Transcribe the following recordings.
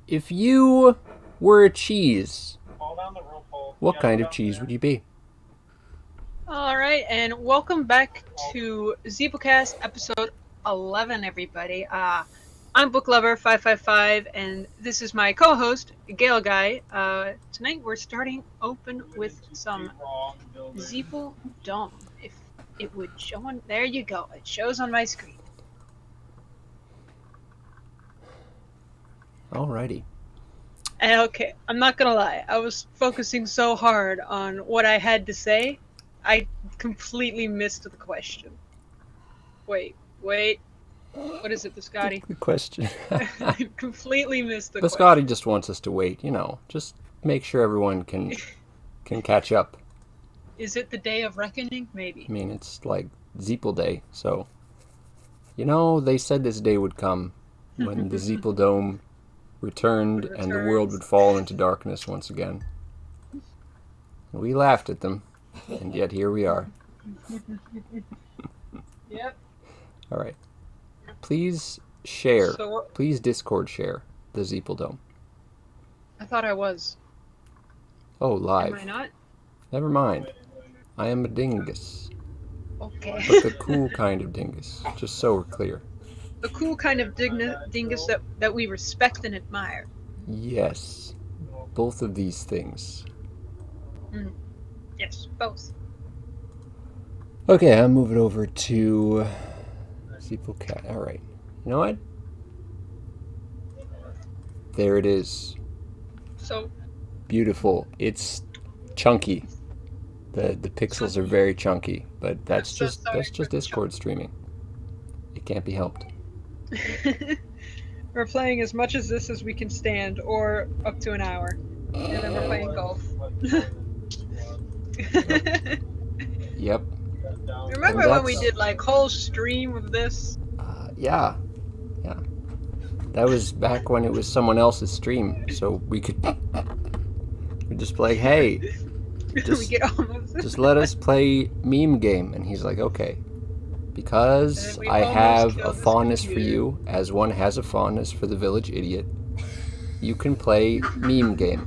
If you were a cheese, what kind of cheese would you be? Alright, and welcome back to Zeeplecast episode 11, everybody. I'm Book Lover 555, and this is my co-host, Gale Guy. Tonight we're starting open with some Zeeple Dome. If it would show on... There you go. It shows on my screen. Alrighty. And okay, I'm not gonna lie. I was focusing so hard on what I had to say, I completely missed the question. Wait. What is it, Biscotti? Good question. I completely missed the Biscotti question. just wants us to wait, just make sure everyone can catch up. Is it the day of reckoning? Maybe. I mean, it's like Zeeple Day, so... they said this day would come when the Zeeple Dome returned and the world would fall into darkness once again. We laughed at them, and yet here we are. Yep. Alright. Please share. Please Discord share the Zeeple Dome. I thought I was. Oh, live. Am I not? Never mind. I am a dingus. Okay. But the cool kind of dingus, just so we're clear. The cool kind of dingus that we respect and admire. Yes. Both of these things. Yes, both. Okay, I'm moving over to Zeeplecast. Alright. You know what? There it is. So beautiful. It's chunky. The pixels are very chunky, but that's just Discord streaming. It can't be helped. We're playing as much as this as we can stand, or up to an hour. And then we're playing golf. Yep. Remember when we did like whole stream of this? Yeah. That was back when it was someone else's stream, so we could just play, hey, just let us play meme game. And he's like, okay. Because I have a fondness for you, as one has a fondness for the village idiot, you can play meme game.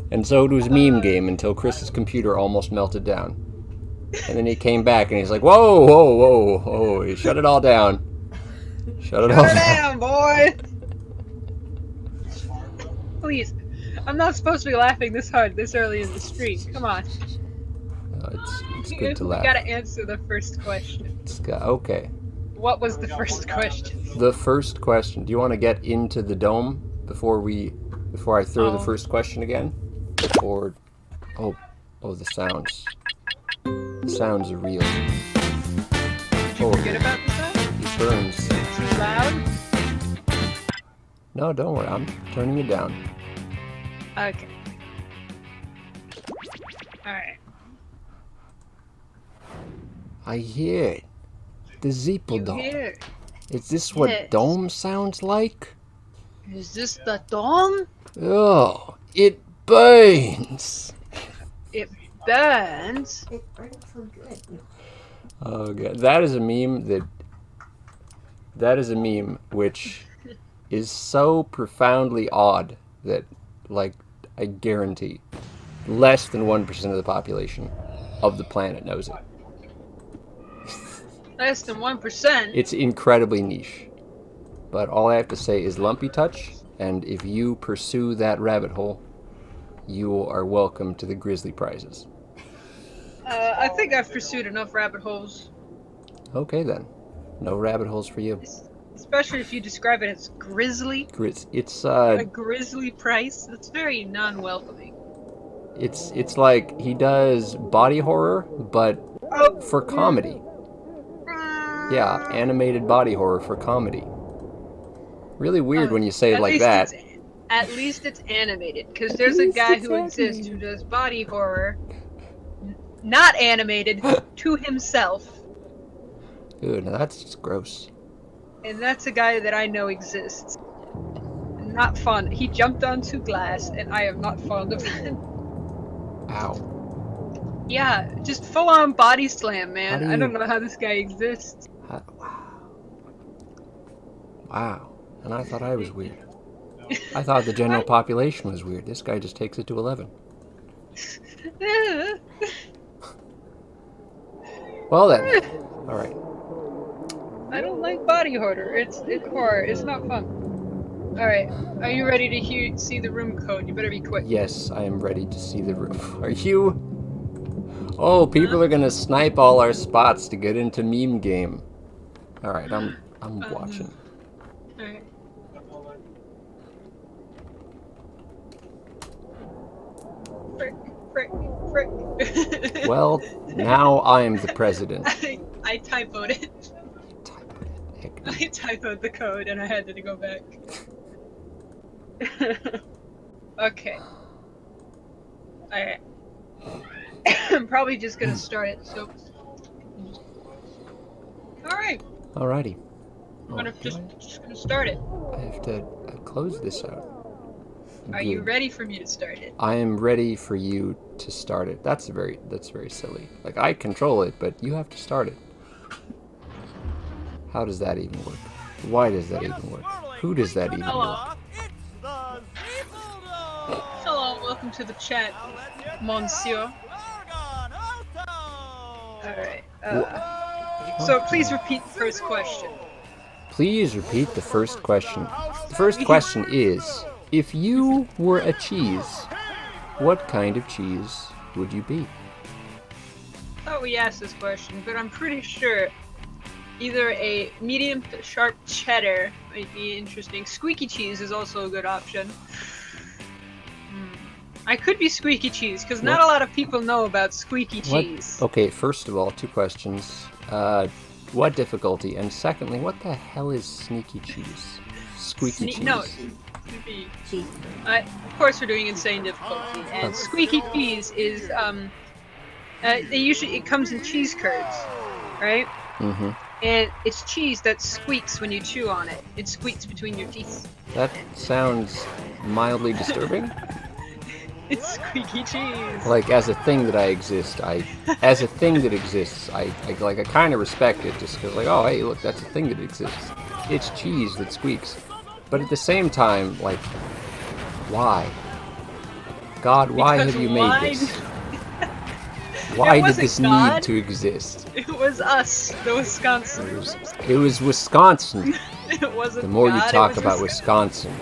And so it was meme game until Chris's computer almost melted down. And then he came back and he's like, whoa, shut it all down. Shut it all down, boy! Please. I'm not supposed to be laughing this hard this early in the stream. Come on. It's good to laugh. We gotta answer the first question. Okay. What was the first question? The first question. Do you want to get into the dome before I throw the first question again? Or the sounds. The sounds are real. Did you forget about the sound? It burns. Is it too loud? No, don't worry. I'm turning it down. Okay. Alright. I hear it. The Zeeple Dome. Hear? Is this what dome sounds like? Is this the dome? Oh, it burns. It burns? It burns so good. Oh god, that is a meme which is so profoundly odd that, like, I guarantee less than 1% of the population of the planet knows it. Less than 1%? It's incredibly niche. But all I have to say is Lumpy Touch, and if you pursue that rabbit hole, you are welcome to the Grizzly Prizes. I think I've pursued enough rabbit holes. Okay then. No rabbit holes for you. Especially if you describe it as grizzly. It's a grizzly price. That's very non-welcoming. It's like he does body horror, but for comedy. Yeah, animated body horror for comedy. Really weird when you say it like that. At least it's animated, because there's a guy who exists who does body horror, not animated, to himself. Dude, now that's just gross. And that's a guy that I know exists. Not fun. He jumped onto glass, and I am not fond of that. Ow. Yeah, just full-on body slam, man. I don't know how this guy exists. Wow. and I thought I was weird. I thought the general population was weird. This guy just takes it to 11. Well then, all right. I don't like body horror. It's horror. It's not fun. All right, are you ready to see the room code? You better be quick. Yes, I am ready to see the room. Are you? Oh, people are gonna snipe all our spots to get into meme game. All right, I'm watching. All right. Frick. Well, now I am the president. I typoed it. Heck no. I typoed the code and I had to go back. Okay. Alright. I'm probably just gonna start it, so. Alright. Alrighty. I'm just gonna start it. I have to close this out. Are you ready for me to start it? I am ready for you to start it. That's very silly. Like, I control it, but you have to start it. How does that even work? Why does that even work? Who does that even work? Hello, welcome to the chat, Monsieur. Alright. So please repeat the first question. Please repeat the first question. The first question is, if you were a cheese, what kind of cheese would you be? I thought we asked this question, but I'm pretty sure either a medium to sharp cheddar might be interesting. Squeaky cheese is also a good option. I could be squeaky cheese, because not a lot of people know about squeaky cheese. Okay, first of all, 2 questions. What difficulty? And secondly, what the hell is sneaky cheese? Squeaky cheese. No, squeaky cheese. Of course we're doing insane difficulty. And squeaky cheese is, it comes in cheese curds, right? Mm-hmm. And it's cheese that squeaks when you chew on it. It squeaks between your teeth. That sounds mildly disturbing. It's squeaky cheese. Like, as a thing that exists, I kind of respect it just because, like, oh, hey, look, that's a thing that exists. It's cheese that squeaks. But at the same time, like, why? God, why have you made this? Why did this need to exist? It was us, the Wisconsin. It was Wisconsin. It wasn't The more you God, talk about Wisconsin,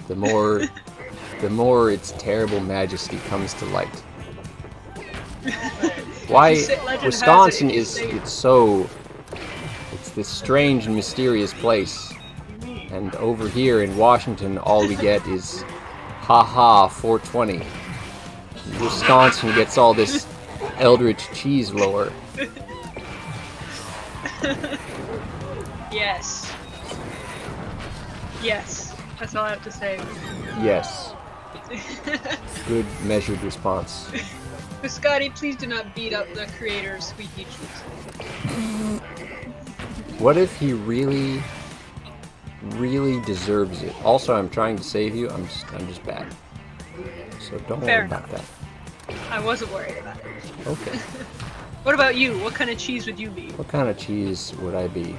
the more its terrible majesty comes to light. Why Wisconsin is it's this strange and mysterious place, and over here in Washington all we get is haha 420. Wisconsin gets all this eldritch cheese lore. Yes, that's all I have to say. Yes. Good measured response. Scotty, please do not beat up the creator of Squeaky Cheese. What if he really deserves it? Also, I'm trying to save you. I'm just bad. So don't worry about that. I wasn't worried about it. Okay. What about you? What kind of cheese would you be? What kind of cheese would I be?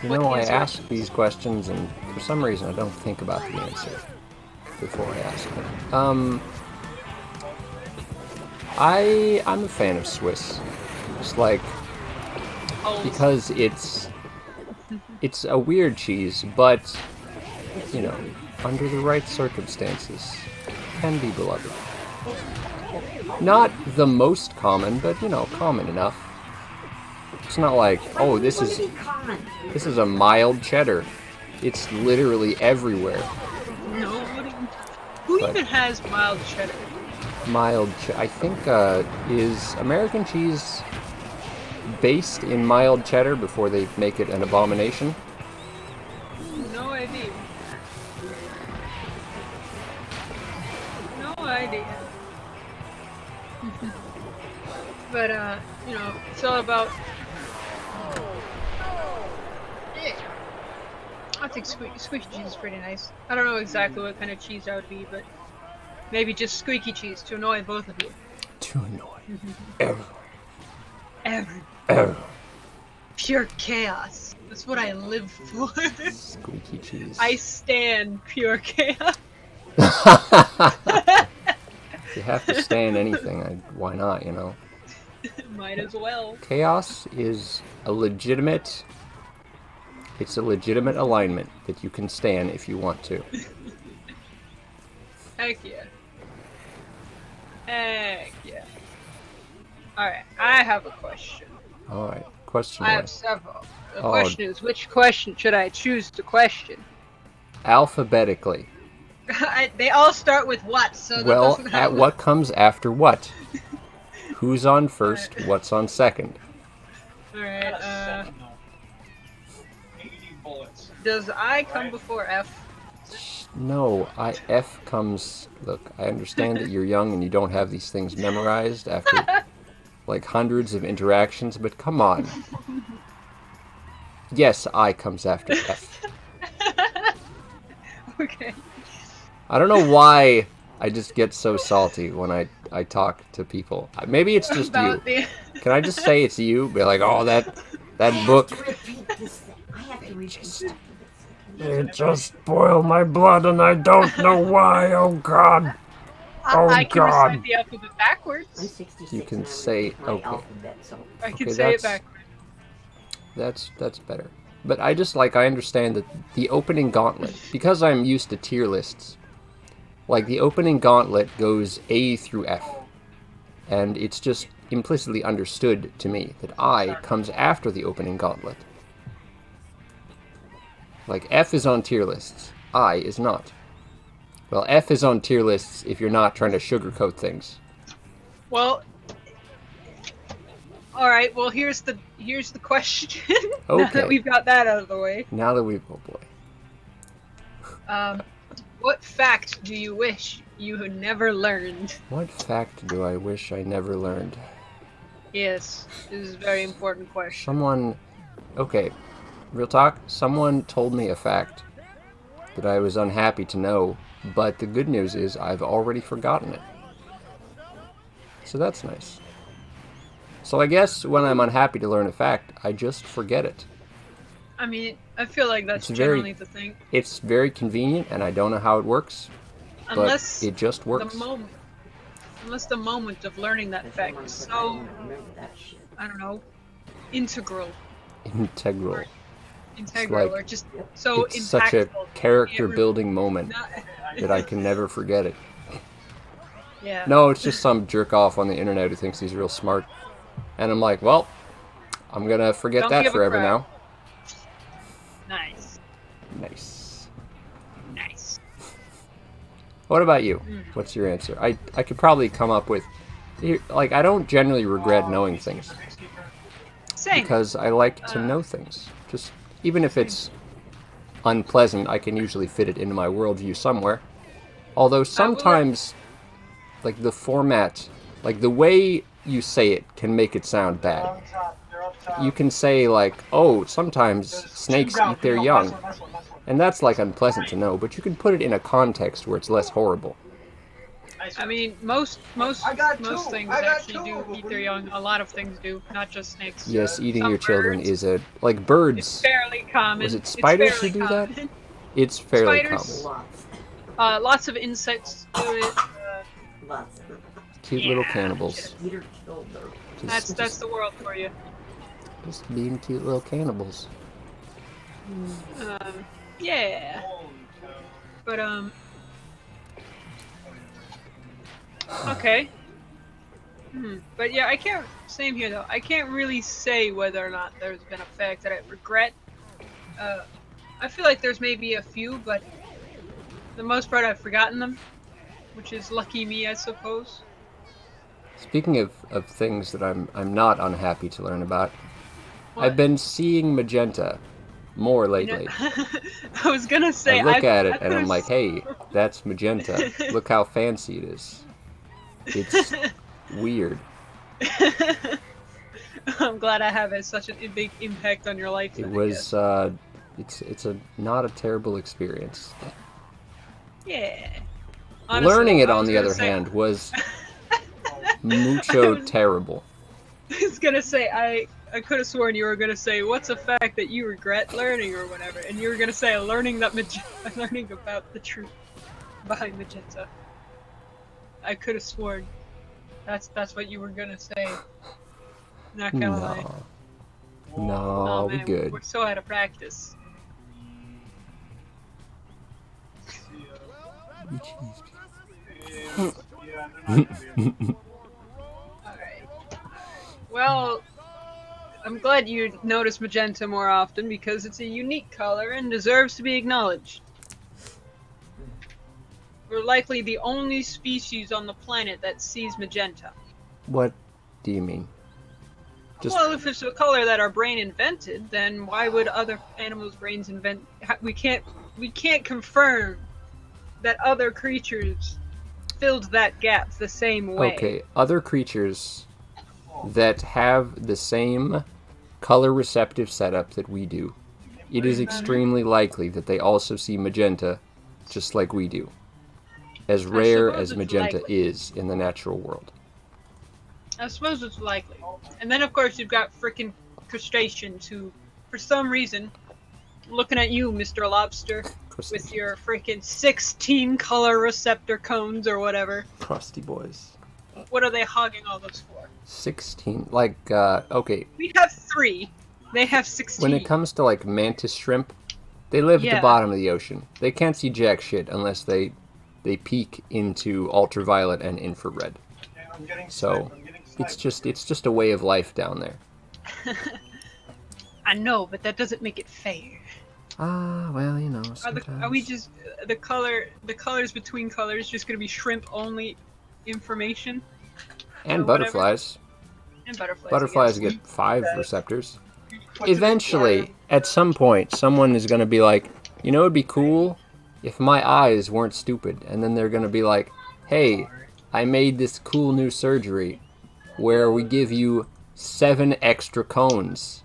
You know, I ask these questions, and for some reason I don't think about the answer before I ask them. I'm a fan of Swiss. Just like, because it's a weird cheese, but, you know, under the right circumstances, can be beloved. Not the most common, but, you know, common enough. It's not like, oh, this is a mild cheddar. It's literally everywhere. No, who even has mild cheddar? I think, is American cheese based in mild cheddar before they make it an abomination? No idea. No idea. But, you know, it's all about... I think squeaky cheese is pretty nice. I don't know exactly what kind of cheese that would be, but maybe just squeaky cheese to annoy both of you. To annoy everyone. Everyone. Pure chaos. That's what I live for. Squeaky cheese. I stand pure chaos. If you have to stand anything, why not, you know? Might as well. Chaos is a legitimate... It's a legitimate alignment that you can stand if you want to. Heck yeah. Heck yeah. Alright, I have a question. Alright, question I away. have several. The Oh. question is, which question should I choose to question? Alphabetically. They all start with what, so that Well, doesn't at help. what comes after what? Who's on first? What's on second? Alright, does I come before F? No, F comes... Look, I understand that you're young and you don't have these things memorized after, like, hundreds of interactions, but come on. Yes, I comes after F. Okay. I don't know why I just get so salty when I talk to people. Maybe it's just you. Can I just say it's you? Be like, oh, that book... It just boiled my blood and I don't know why. Oh God. Oh I can God. recite the alphabet backwards. You can say okay. I can Okay, say it backwards. That's better. But I understand that the opening gauntlet, because I'm used to tier lists, like the opening gauntlet goes A through F. And it's just implicitly understood to me that I comes after the opening gauntlet. Like, F is on tier lists. I is not. Well, F is on tier lists if you're not trying to sugarcoat things. Well, alright, well here's the question. Okay. Now that we've got that out of the way. Now that we've... Oh boy. What fact do you wish you had never learned? What fact do I wish I never learned? Yes, this is a very important question. Someone... Okay. Real talk, someone told me a fact that I was unhappy to know, but the good news is I've already forgotten it. So that's nice. So I guess when I'm unhappy to learn a fact, I just forget it. I mean, I feel like that's It's generally the thing. It's very convenient, and I don't know how it works, Unless but it just works. Unless the moment of learning that fact is so, I don't know, integral. Integral. Integral, like, or just so it's impactful. such a character-building moment that I can never forget it. Yeah. No, it's just some jerk-off on the internet who thinks he's real smart. And I'm like, well, I'm gonna forget Don't that give a forever crap. now. Nice. Nice. Nice. What about you? What's your answer? I could probably come up with... Like, I don't generally regret knowing things. Same. Because I like to know things. Just, even if it's unpleasant, I can usually fit it into my worldview somewhere. Although sometimes, like, the format, like, the way you say it can make it sound bad. You can say, like, oh, sometimes snakes eat their young. And that's, like, unpleasant to know, but you can put it in a context where it's less horrible. I mean, most things actually do eat their young. A lot of things do, not just snakes. Yes, eating Some your children birds. is a... Like, birds... It's fairly common. Was it spiders who do that? It's fairly Spiders. common. Lots of insects do it. Cute little cannibals. That's the world for you. Just being cute little cannibals. Yeah. But okay. But yeah, I can't. Same here though. I can't really say whether or not there's been a fact that I regret. I feel like there's maybe a few, but for the most part I've forgotten them, which is lucky me, I suppose. Speaking of things that I'm not unhappy to learn about, What? I've been seeing magenta more lately. I was gonna say. I look at it and I'm like, hey, that's magenta. Look how fancy it is. It's weird. I'm glad I have such a big impact on your life. It then, was it's not a terrible experience. Yeah. Honestly, Learning it, I on was the gonna other say- hand, was mucho terrible. I was gonna say I I could have sworn you were gonna say, "What's a fact that you regret learning?" or whatever, and you were gonna say, "Learning that learning about the truth behind magenta." I could have sworn that's what you were gonna say. Not gonna lie. No, Oh we're man, good. we're so out of practice. Alright. Well, I'm glad you notice magenta more often because it's a unique color and deserves to be acknowledged. We're likely the only species on the planet that sees magenta. What do you mean? Well, if it's a color that our brain invented, then why would other animals' brains invent? We can't confirm that other creatures filled that gap the same way. Okay, other creatures that have the same color receptive setup that we do, it is extremely likely that they also see magenta just like we do. As rare as magenta is in the natural world. I suppose it's likely. And then, of course, you've got frickin' crustaceans who, for some reason, looking at you, Mr. Lobster, with your frickin' 16 color receptor cones or whatever. Crusty boys. What are they hogging all those for? 16. Like, okay. We have 3. They have 16. When it comes to, like, mantis shrimp, they live at the bottom of the ocean. They can't see jack shit unless they peek into ultraviolet and infrared. So, it's just a way of life down there. I know, but that doesn't make it fair. Ah, well, you know, sometimes. Are we just the colors between colors just gonna be shrimp only information? And butterflies. And butterflies. Butterflies get 5 receptors. Eventually, at some point, someone is gonna be like, you know, it'd be cool if my eyes weren't stupid, and then they're gonna be like, hey, I made this cool new surgery where we give you 7 extra cones.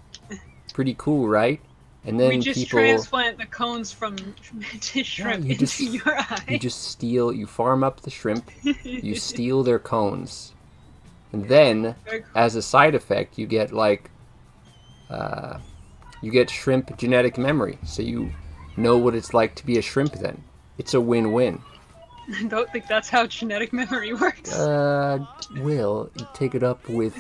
Pretty cool, right? And then we just transplant the cones from mantis shrimp into your eye. You farm up the shrimp, you steal their cones. And then, as a side effect, you get like, you get shrimp genetic memory. So you know what it's like to be a shrimp then. It's a win-win. I don't think that's how genetic memory works. Well, you take it up with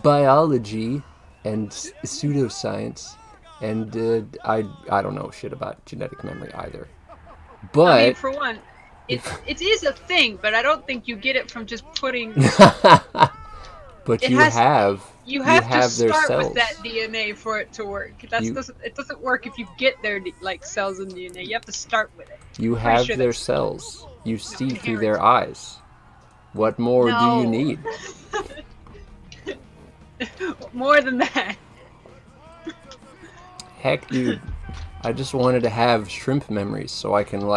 biology and pseudoscience, and I don't know shit about genetic memory either. But I mean, for one, it is a thing, but I don't think you get it from just putting. But you have to start cells. with that DNA for it to work. It doesn't work if you get their like cells in DNA. You have to start with it. You have their cells. You see through their eyes. What more do you need? More than that. Heck, dude. I just wanted to have shrimp memories so I can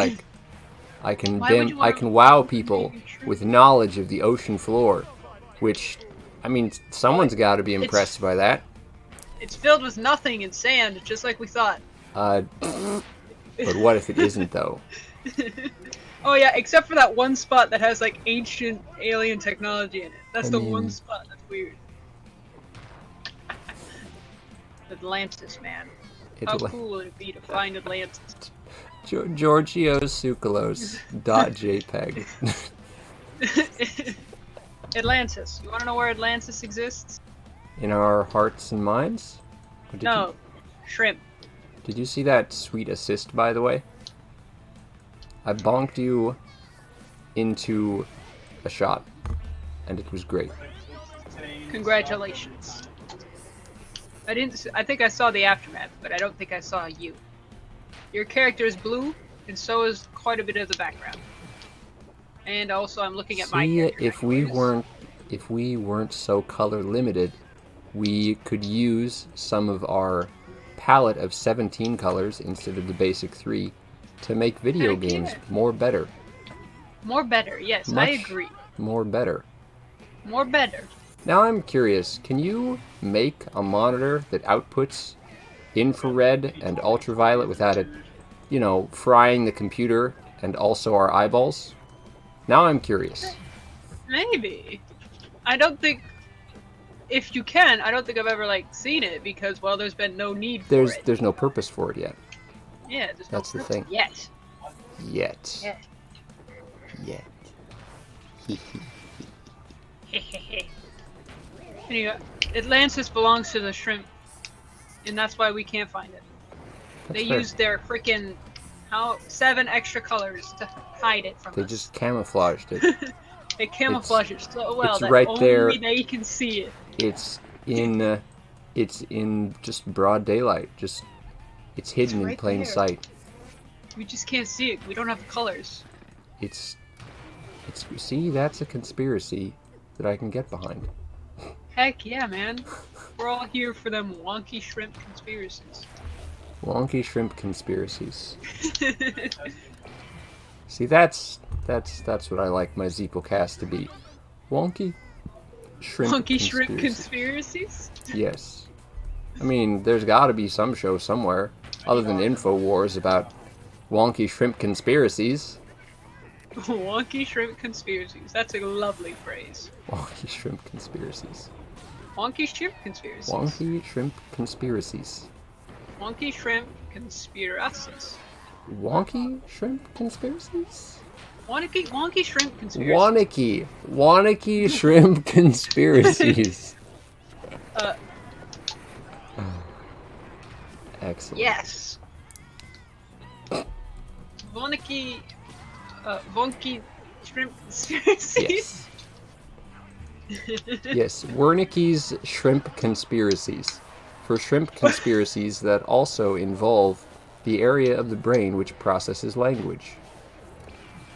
I can wow people with knowledge of the ocean floor, which, I mean, someone's got to be impressed by that. It's filled with nothing and sand, just like we thought. But what if it isn't, though? Oh yeah, except for that one spot that has like ancient alien technology in it. That's the one spot that's weird. Atlantis, man. How cool would it be to find Atlantis? GeorgiosSukalos.jpg. Atlantis. You want to know where Atlantis exists? In our hearts and minds? No. Shrimp. Did you see that sweet assist, by the way? I bonked you into a shot, and it was great. Congratulations. I think I saw the aftermath, but I don't think I saw you. Your character is blue, and so is quite a bit of the background. And also, I'm looking at my character. If we weren't so color limited, we could use some of our palette of 17 colors instead of the basic 3 to make video games more better. More better, yes, I agree. More better. More better. Now I'm curious, can you make a monitor that outputs infrared and ultraviolet without it, you know, frying the computer and also our eyeballs? Now I'm curious. Maybe. I don't think if you can, I don't think I've ever like seen it because well, there's been no need for it. There's no purpose for it yet. Yeah, there's That's no the thing. Yet. Yet. Anyway, Atlantis belongs to the shrimp, and that's why we can't find it. They used their freaking 7 extra colors to hide it from us. They just camouflaged it. They camouflage it so well that right only there. they can see it. It's in just broad daylight. It's hidden in plain sight. We just can't see it. We don't have the colors. See, that's a conspiracy that I can get behind. Heck yeah, man. We're all here for them wonky shrimp conspiracies. Wonky shrimp conspiracies. See, that's what I like my Zeeplecast to be. Wonky shrimp conspiracies? Yes. I mean, there's got to be some show somewhere, other than InfoWars, about wonky shrimp conspiracies. Wonky shrimp conspiracies. That's a lovely phrase. Wonky shrimp conspiracies. Wonky shrimp conspiracies. Wonky shrimp conspiracies. Wonky shrimp conspiracies. Wonky shrimp conspiracies? Wonky shrimp conspiracies. Wonky shrimp conspiracies. Excellent. Yes. Wonky shrimp conspiracies. Yes, Wernicke's shrimp conspiracies. For shrimp conspiracies that also involve the area of the brain which processes language.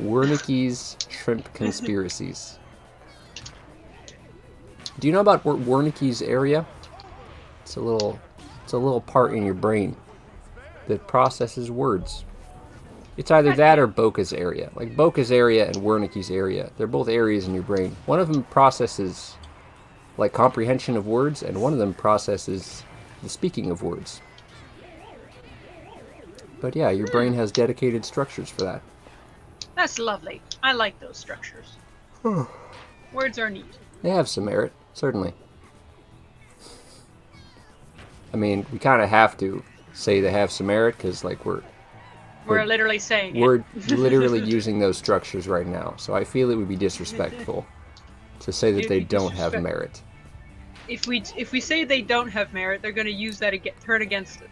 Wernicke's shrimp conspiracies. Do you know about Wernicke's area? It's a little part in your brain that processes words. It's either that or Broca's area. Like Broca's area and Wernicke's area. They're both areas in your brain. One of them processes like comprehension of words, and one of them processes the speaking of words. But yeah, your brain has dedicated structures for that. That's lovely. I like those structures. Words are neat. They have some merit, certainly. I mean, we kind of have to say they have some merit because, like, we're literally saying we're literally using those structures right now. So I feel it would be disrespectful to say that they don't have merit. If we say they don't have merit, they're going to use that turn against it.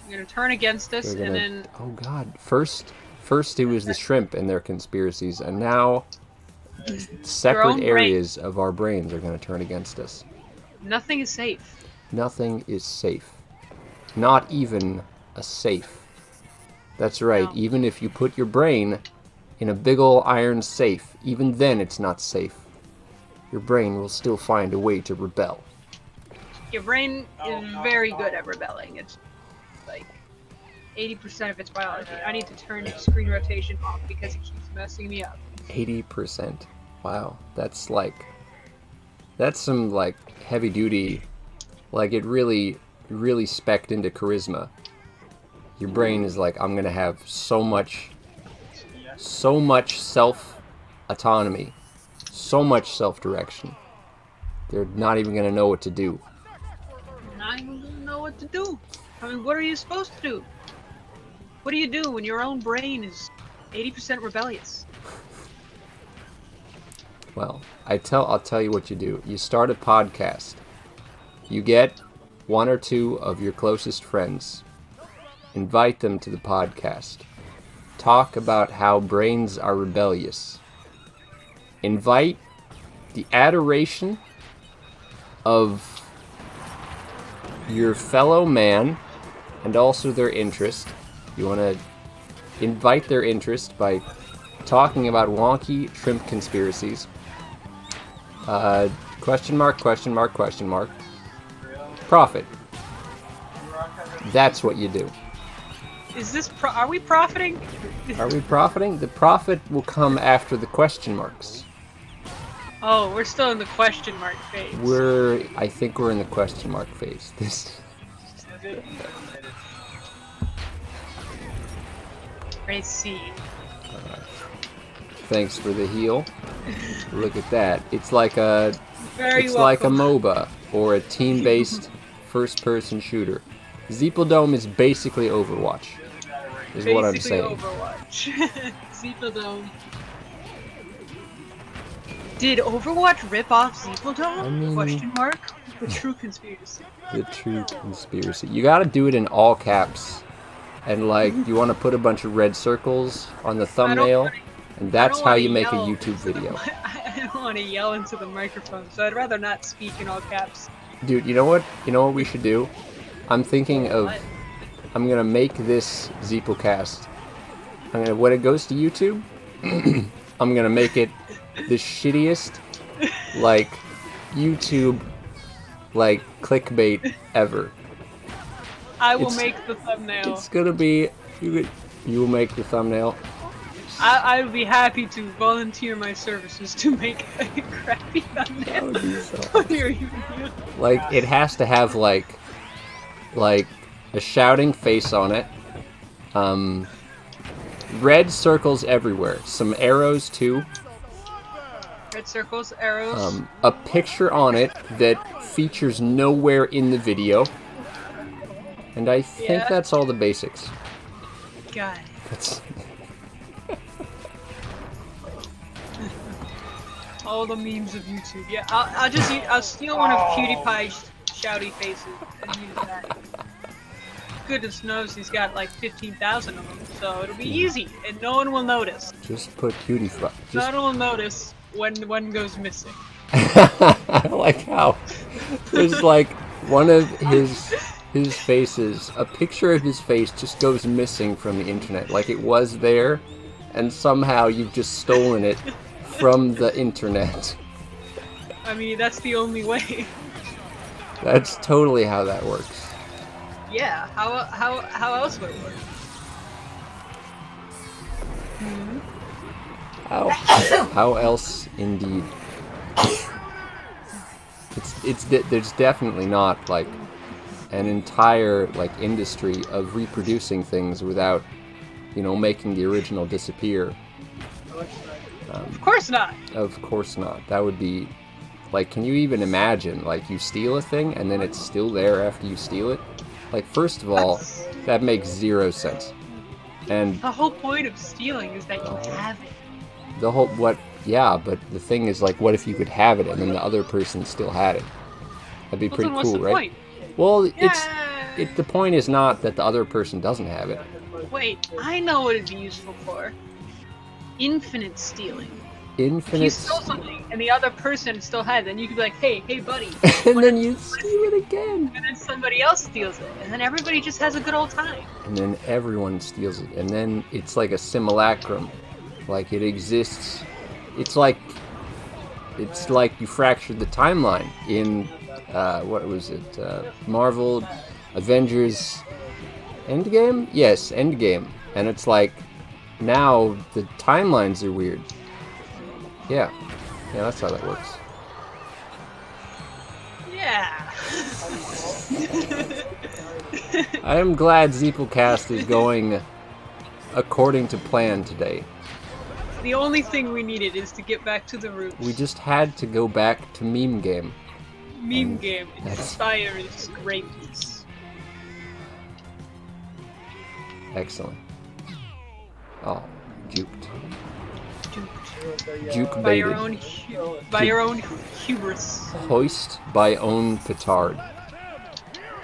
They're going to turn against us, and then oh God! First it was the shrimp and their conspiracies, and now separate areas of our brains are going to turn against us. Nothing is safe. Nothing is safe. Not even a safe. That's right. No. Even if you put your brain in a big ol' iron safe, even then it's not safe. Your brain will still find a way to rebel. Your brain is very good at rebelling. It's like 80% of its biology. I need to turn screen rotation off because it keeps messing me up. 80%. Wow. That's some like heavy duty, like it really spec'd into charisma. Your brain is like, I'm gonna have so much self-autonomy, so much self-direction. They're not even gonna know what to do. Not even gonna know what to do. I mean, what are you supposed to do? What do you do when your own brain is 80% rebellious? Well, I'll tell you what you do. You start a podcast. You get one or two of your closest friends. Invite them to the podcast. Talk about how brains are rebellious. Invite the adoration of your fellow man and also their interest. You want to invite their interest by talking about wonky shrimp conspiracies. Question mark. Profit. That's what you do. Is this are we profiting? Are we profiting? The profit will come after the question marks. Oh, we're still in the question mark phase. I think we're in the question mark phase. I see. Thanks for the heal. Look at that. It's like a Very it's welcome. like a MOBA or a team-based first-person shooter. Zeepledome is basically Overwatch, is what I'm Basically saying. Overwatch. Zeepledome. Did Overwatch rip off Zeepledome? I mean, Question mark. The true conspiracy. the true conspiracy. You gotta do it in all caps. And like, you want to put a bunch of red circles on the thumbnail, and that's how you make a YouTube video. I don't want to yell into the microphone, so I'd rather not speak in all caps. Dude, you know what? You know what we should do? I'm thinking of... I'm gonna make this Zeeplecast. When it goes to YouTube, I'm gonna make it the shittiest, like, YouTube, like, clickbait ever. I will make the thumbnail. It's gonna be... You will make the thumbnail. I would be happy to volunteer my services to make a crappy thumbnail. That would be so awesome. Like, it has to have, like a shouting face on it. Red circles everywhere. Some arrows, too. Red circles, arrows. A picture on it that features nowhere in the video. And I think that's all the basics. God. That's... all the memes of YouTube. Yeah, I'll steal one of PewDiePie's shouty faces and use that. Goodness knows he's got like 15,000 of them, so it'll be easy and no one will notice. Just put PewDiePie. No one will notice when one goes missing. I like how there's like one of his faces, a picture of his face just goes missing from the internet. Like it was there, and somehow you've just stolen it from the internet. I mean, that's the only way. That's totally how that works. Yeah, how else would it work? How else indeed? There's definitely not like an entire like industry of reproducing things without, you know, making the original disappear. Of course not. Of course not. That would be like, can you even imagine like you steal a thing and then it's still there after you steal it? Like, first of all, that makes zero sense. And the whole point of stealing is that you have it. The whole yeah, but the thing is like, what if you could have it and then the other person still had it? That'd be pretty cool, right? Point? Well, the point is not that the other person doesn't have it. Wait, I know what it'd be useful for. Infinite stealing. Infinite. You stole something and the other person still had it, then you could be like, hey buddy. And then you steal it again. And then somebody else steals it, and then everybody just has a good old time. And then everyone steals it, and then it's like a simulacrum. Like it exists. It's like you fractured the timeline in what was it? Marvel Avengers Endgame? Yes, Endgame. And it's like now the timelines are weird. Yeah, that's how that works. Yeah. I am glad Zeeplecast is going according to plan today. The only thing we needed is to get back to the roots. We just had to go back to Meme Game. Meme Game inspires greatness. Excellent. Oh, juked. Duped. Juke By baited. your own hubris. Hoist by own petard.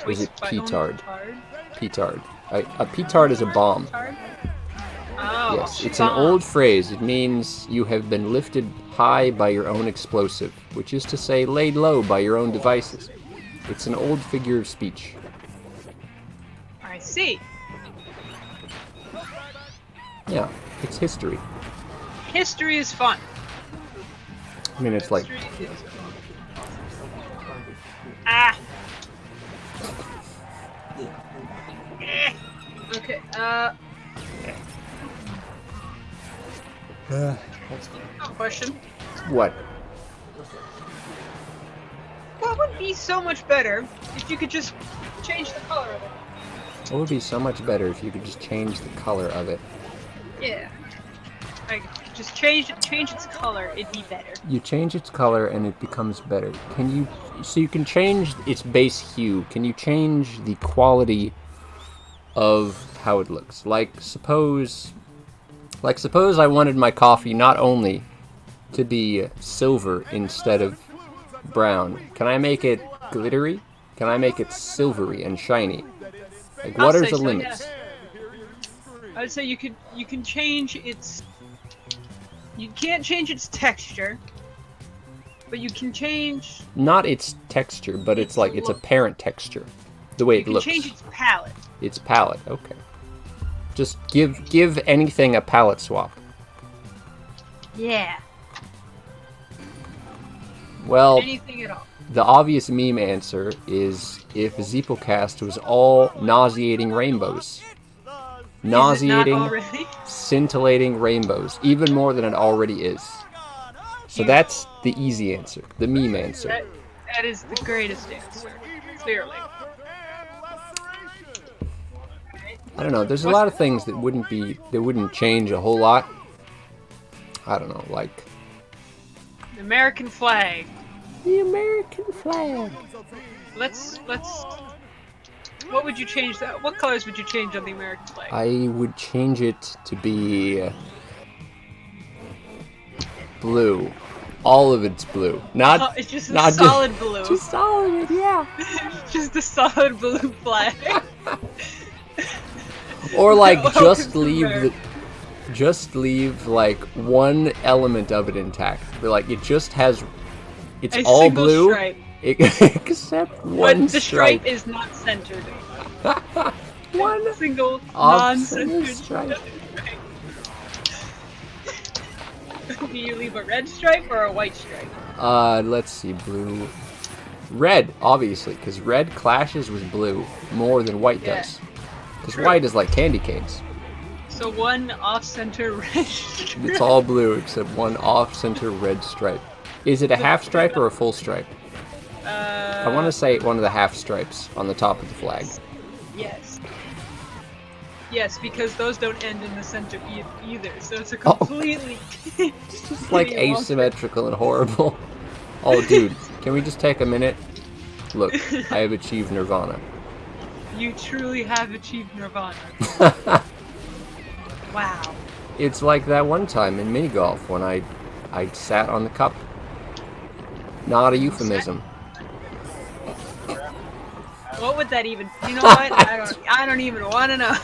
Is it Hoist by own petard? petard? Petard. A petard is a bomb. Petard? Oh, Yes, it's an bomb. old phrase. It means you have been lifted high by your own explosive, which is to say laid low by your own devices. It's an old figure of speech. I see. Yeah, it's history. History is fun. I mean, it's like... History is fun. Ah! Okay, question. What? What would be so much better if you could just change the color of it? It would be so much better if you could just change the color of it. Yeah. Like, Just change its color. It'd be better. You change its color and it becomes better. So you can change its base hue. Can you change the quality of how it looks? Like suppose I wanted my coffee not only to be silver instead of brown. Can I make it glittery? Can I make it silvery and shiny? Like, what are the limits? Yeah. I would say you can change its. You can't change its texture, but you can change. Not its texture, but it's like its apparent texture, the way it looks. You can change its palette. Its palette, okay. Just give anything a palette swap. Yeah. Well, anything at all. The obvious meme answer is if Zeeplecast was all nauseating rainbows. Nauseating, scintillating rainbows, even more than it already is. So that's the easy answer, the meme answer. That is the greatest answer, clearly. I don't know, there's a lot of things that wouldn't change a whole lot. I don't know, like... The American flag. The American flag. Let's... What would you change that? What colors would you change on the American flag? I would change it to be blue. All of it's blue. It's just a solid blue. Just solid, yeah. Just a solid blue flag. Or like just leave like one element of it intact. But like it just has it's a all blue. Stripe. Except one the stripe is not centered. One single non-centered stripe. Do you leave a red stripe or a white stripe? Let's see, blue, red, obviously, because red clashes with blue more than white does. Because white is like candy canes. So one off-center red stripe. It's all blue except one off-center red stripe. Is it a half stripe or a full stripe? I want to say one of the half stripes on the top of the flag. Yes. Yes, because those don't end in the center either, so it's a completely... It's just like asymmetrical and horrible. Oh, dude, can we just take a minute? Look, I have achieved nirvana. You truly have achieved nirvana. Wow. It's like that one time in mini golf when I sat on the cup. Not a euphemism. What would that even? You know what? I don't even want to know.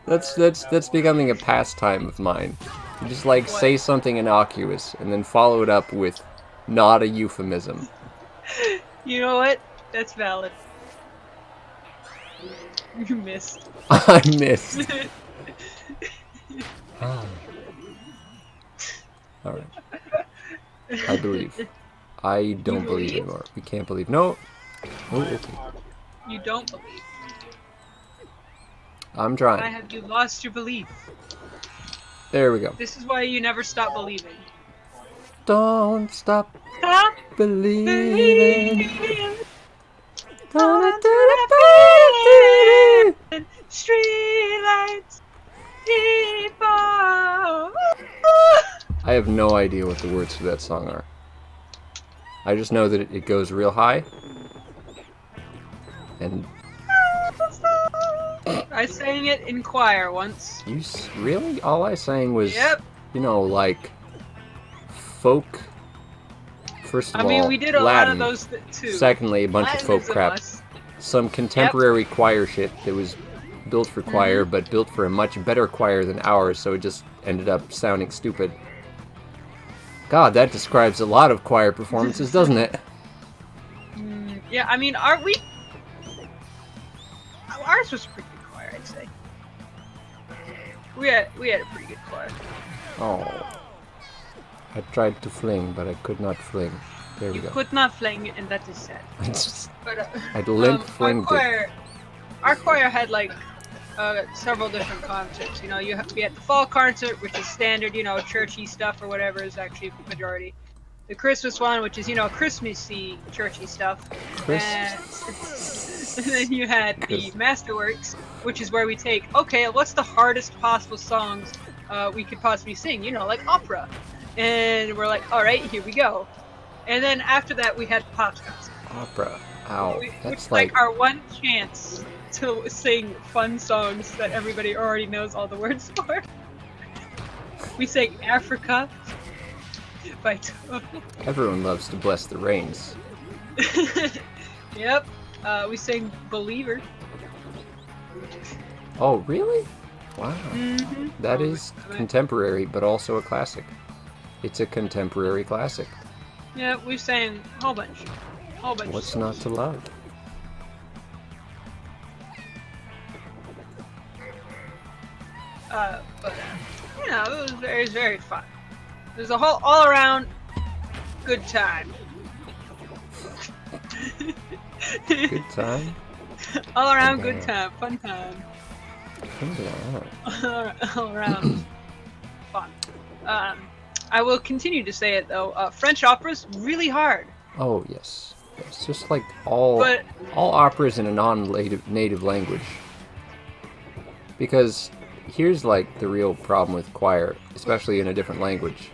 That's becoming a pastime of mine. You just like say something innocuous and then follow it up with not a euphemism. You know what? That's valid. You missed. I missed. Alright. I believe. I don't believe anymore. We can't believe. No. Oh, okay. You don't believe. I'm trying. Why have you lost your belief? There we go. This is why you never stop believing. Don't stop believing. Streetlights, people. I have no idea what the words to that song are. I just know that it goes real high. And I sang it in choir once. You really? All I sang was, you know, like folk. First of all, I mean, we did a Latin. lot of those too. Secondly, a bunch of folk crap. Some contemporary choir shit that was built for choir, but built for a much better choir than ours, so it just ended up sounding stupid. God, that describes a lot of choir performances, doesn't it? Yeah, I mean, aren't we? Ours was a pretty good choir, I'd say. We had a pretty good choir. Oh. I tried to fling, but I could not fling. There we go. You could not fling, and that is sad. I'd limp flinged it. Our choir had like several different concerts. You know, we had the fall concert, which is standard, you know, churchy stuff or whatever is actually the majority. the Christmas one, which is, Christmassy, churchy stuff. And then you had the Masterworks, which is where we take, okay, what's the hardest possible songs we could possibly sing, like opera. And we're like, all right, here we go. And then after that, we had Podcast. Opera. Ow. That's like our one chance to sing fun songs that everybody already knows all the words for. We sang Africa by Total. Everyone loves to bless the rains. Yep. We sang Believer. Oh, really? Wow. Mm-hmm. That is contemporary, but also a classic. It's a contemporary classic. Yeah, we sang a whole bunch. What's not to love? But it was very, very fun. It was a whole all-around good time. Good time? All around good time, fun time. All around fun. I will continue to say it though. French opera's really hard. Oh yes, it's just like all operas in a non-native language. Because here's like the real problem with choir, especially in a different language.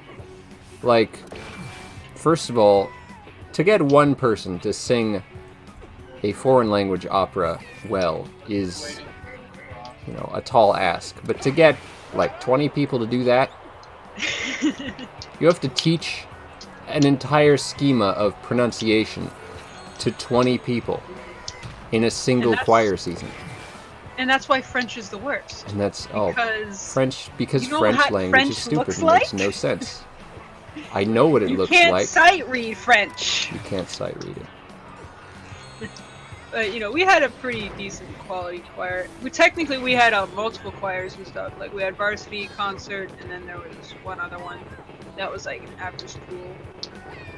Like, first of all, to get one person to sing a foreign language opera well is, a tall ask. But to get like 20 people to do that, you have to teach an entire schema of pronunciation to 20 people in a single choir season. And that's why French is the worst. And that's French French language is stupid and makes no sense. I know what it looks like. You can't sight read French. You can't sight read it. But, we had a pretty decent quality choir. We had multiple choirs and stuff. Like, we had varsity, concert, and then there was one other one that was like an after school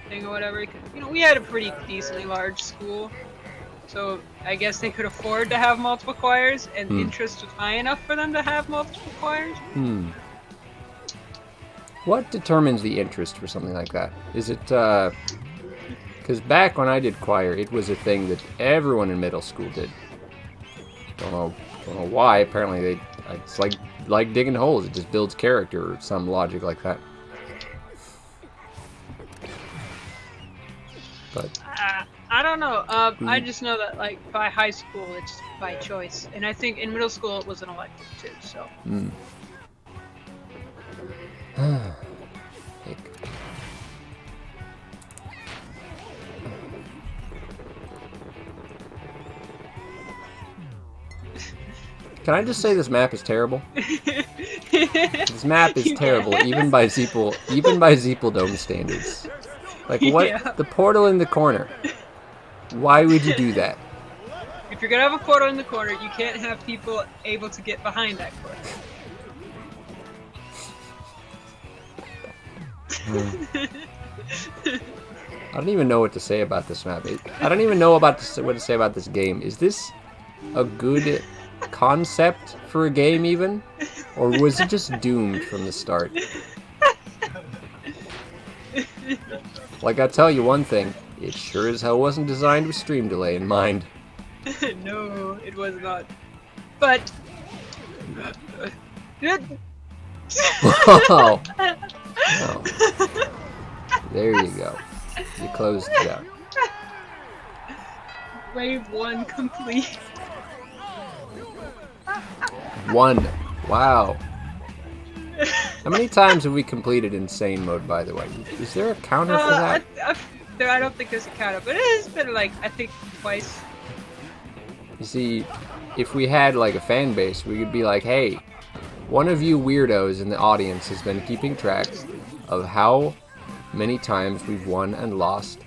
thing or whatever. We had a pretty decently large school. So I guess they could afford to have multiple choirs, and interest was high enough for them to have multiple choirs. What determines the interest for something like that? Is it, because back when I did choir, it was a thing that everyone in middle school did. Don't know why. Apparently, it's like digging holes. It just builds character or some logic like that. But I don't know. I just know that like by high school, it's by choice, and I think in middle school it was an elective too. So. Can I just say this map is terrible? This map is terrible, even by Zeepledome standards. Like, what? Yeah. The portal in the corner. Why would you do that? If you're gonna have a portal in the corner, you can't have people able to get behind that corner. I don't even know what to say about this map. I don't even know what to say about this game. Is this a good concept for a game even? Or was it just doomed from the start? Like, I'll tell you one thing. It sure as hell wasn't designed with stream delay in mind. No, it was not. But... Whoa! Oh. There you go. You closed it out. Wave 1 complete. 1. Wow. How many times have we completed insane mode, by the way? Is there a counter for that? I don't think there's a counter, but it has been like, I think, twice. You see, if we had like a fan base, we could be like, hey, one of you weirdos in the audience has been keeping track of how many times we've won and lost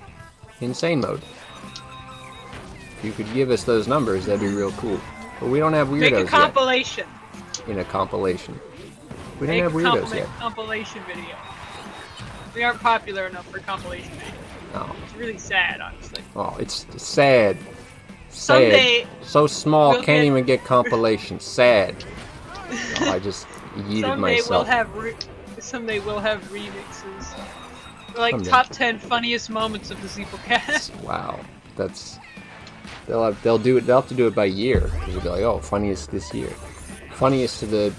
insane mode. If you could give us those numbers, that'd be real cool. But we don't have weirdos yet. Make a compilation. In a compilation. We don't have weirdos yet. Compilation video. We aren't popular enough for compilation video. No. It's really sad, honestly. Oh, it's sad. Sad. Someday so small, can't even get compilation. Sad. Oh, I just yeeted myself. Someday we'll have remixes. Like top 10 funniest moments of the Zeeplecast. Wow, that's they'll have to do it by year, because they'll be like, oh, funniest this year, funniest to the,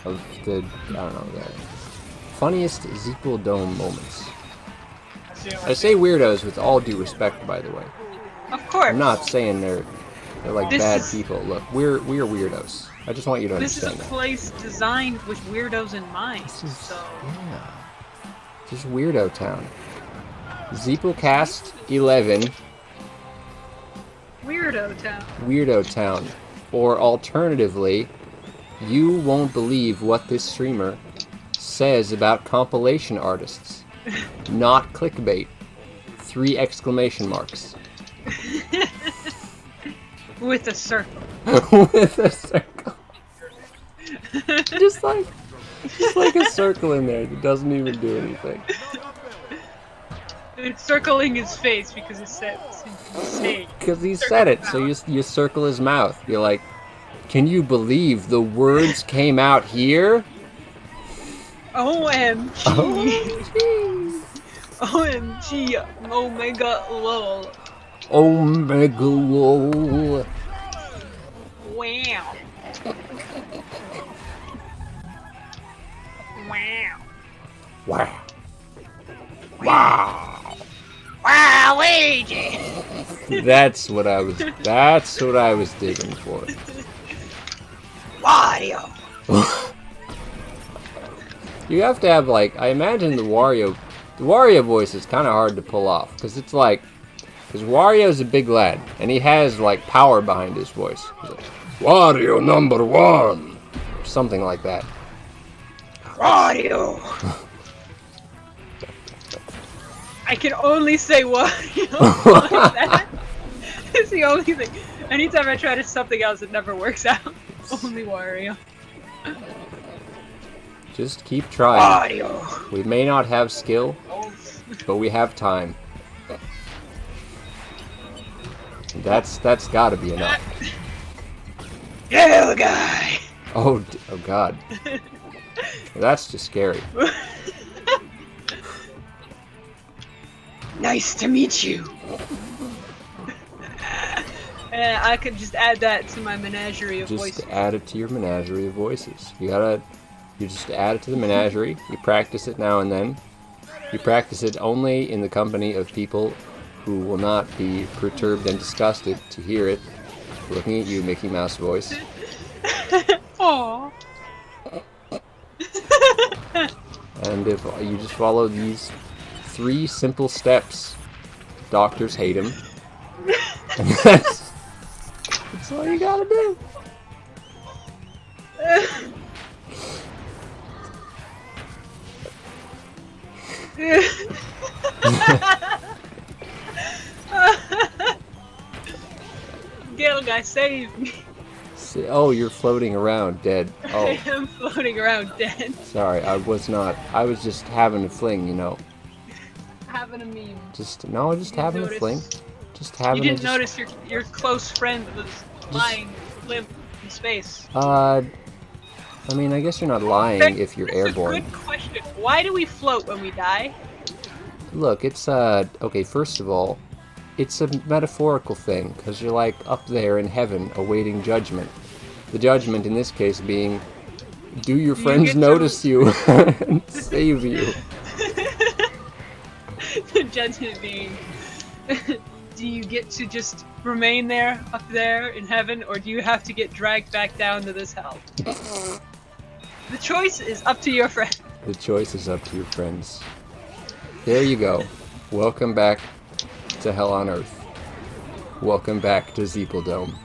of the, I don't know, the funniest Zeeple Dome moments. I say weirdos with all due respect, by the way. Of course. I'm not saying they're like bad people. Look, we're weirdos. I just want you to understand that. This is a place designed with weirdos in mind. Yeah. This is Weirdo Town. Zeeplecast 11. Weirdo Town. Or alternatively, you won't believe what this streamer says about compilation artists. Not clickbait. 3 exclamation marks. With a circle. With a circle. just like a circle in there that doesn't even do anything. It's circling his face because he said because he said it, so you circle his mouth. You're like, can you believe the words came out here? OMG. OMG. Omega lol. Omega lol. Wow. Wow. Wow. Wow. Wow, Luigi. That's what I was digging for. Wario. You have to have, like, I imagine the Wario voice is kind of hard to pull off, because it's like, because Wario's a big lad, and he has, like, power behind his voice. He's like, Wario number 1! Or something like that. Wario! I can only say Wario like that. It's the only thing. Anytime I try to something else, it never works out. Only Wario. Just keep trying. Wario! We may not have skill, but we have time. That's gotta be enough. Yeah, guy! Oh God. That's just scary. Nice to meet you. I could just add that to my menagerie of voices. Just add it to your menagerie of voices. You just add it to the menagerie. You practice it now and then. You practice it only in the company of people who will not be perturbed and disgusted to hear it looking at you, Mickey Mouse voice. Aww. And if you just follow these 3 simple steps, doctors hate him. And that's all you gotta do. Gale guy, save me. Oh, you're floating around dead. Oh. I am floating around dead. Sorry, I was not. I was just having a fling, Having a meme. Just having a fling. Just having. You didn't notice your close friend was lying limp in space. I mean, I guess you're not lying if you're airborne. That's a good question. Why do we float when we die? Look, it's okay. First of all, it's a metaphorical thing because you're like up there in heaven awaiting judgment. The judgment in this case being, do your friends notice you and save you? The judgment being, do you get to just remain there, up there in heaven, or do you have to get dragged back down to this hell? The choice is up to your friend. The choice is up to your friends. There you go. Welcome back to Hell on Earth. Welcome back to Zeeple Dome.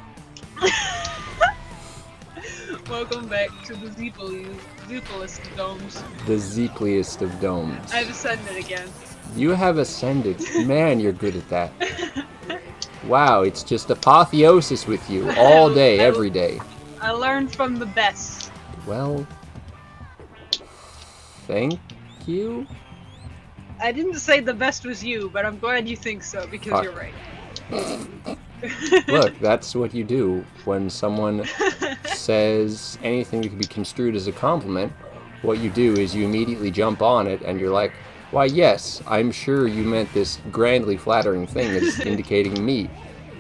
Welcome back to the Zeeplest of domes. The Zeepliest of domes. I've ascended again. You have ascended. Man, you're good at that. Wow, it's just apotheosis with you all day, every day. I learned from the best. Well, thank you. I didn't say the best was you, but I'm glad you think so, because you're right. Look, that's what you do when someone says anything that can be construed as a compliment. what you do is you immediately jump on it, and you're like, why, yes, I'm sure you meant this grandly flattering thing as indicating me.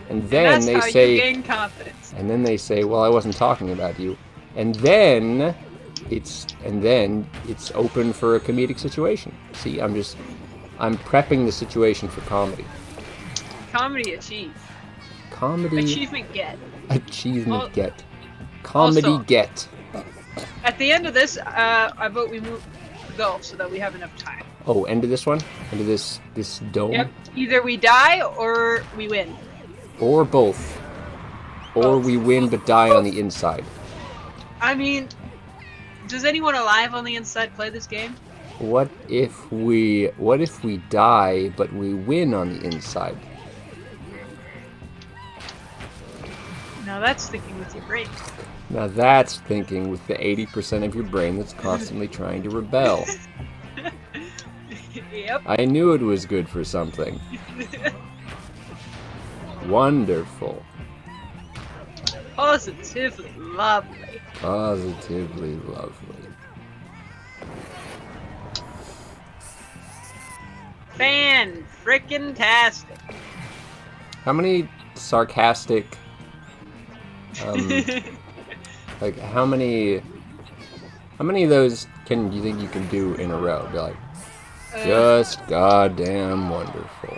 And then that's they how say, you gain confidence. and then they say, well, I wasn't talking about you. And then it's open for a comedic situation. See, I'm prepping the situation for comedy. Comedy achieve. Comedy. Achievement get. Achievement get. Comedy also, get. At the end of this, I vote we go so that we have enough time. Oh, end of this one? End of this dome? Yep. Either we die or we win. Or both. Or we win but die on the inside. I mean, does anyone alive on the inside play this game? What if we die but we win on the inside? Now that's thinking with your brain. Now that's thinking with the 80% of your brain that's constantly trying to rebel. Yep. I knew it was good for something. Wonderful. Positively lovely. Positively lovely. Fan-frickin-tastic. How many sarcastic... like, how many of those do you think you can do in a row? Be like, just goddamn wonderful.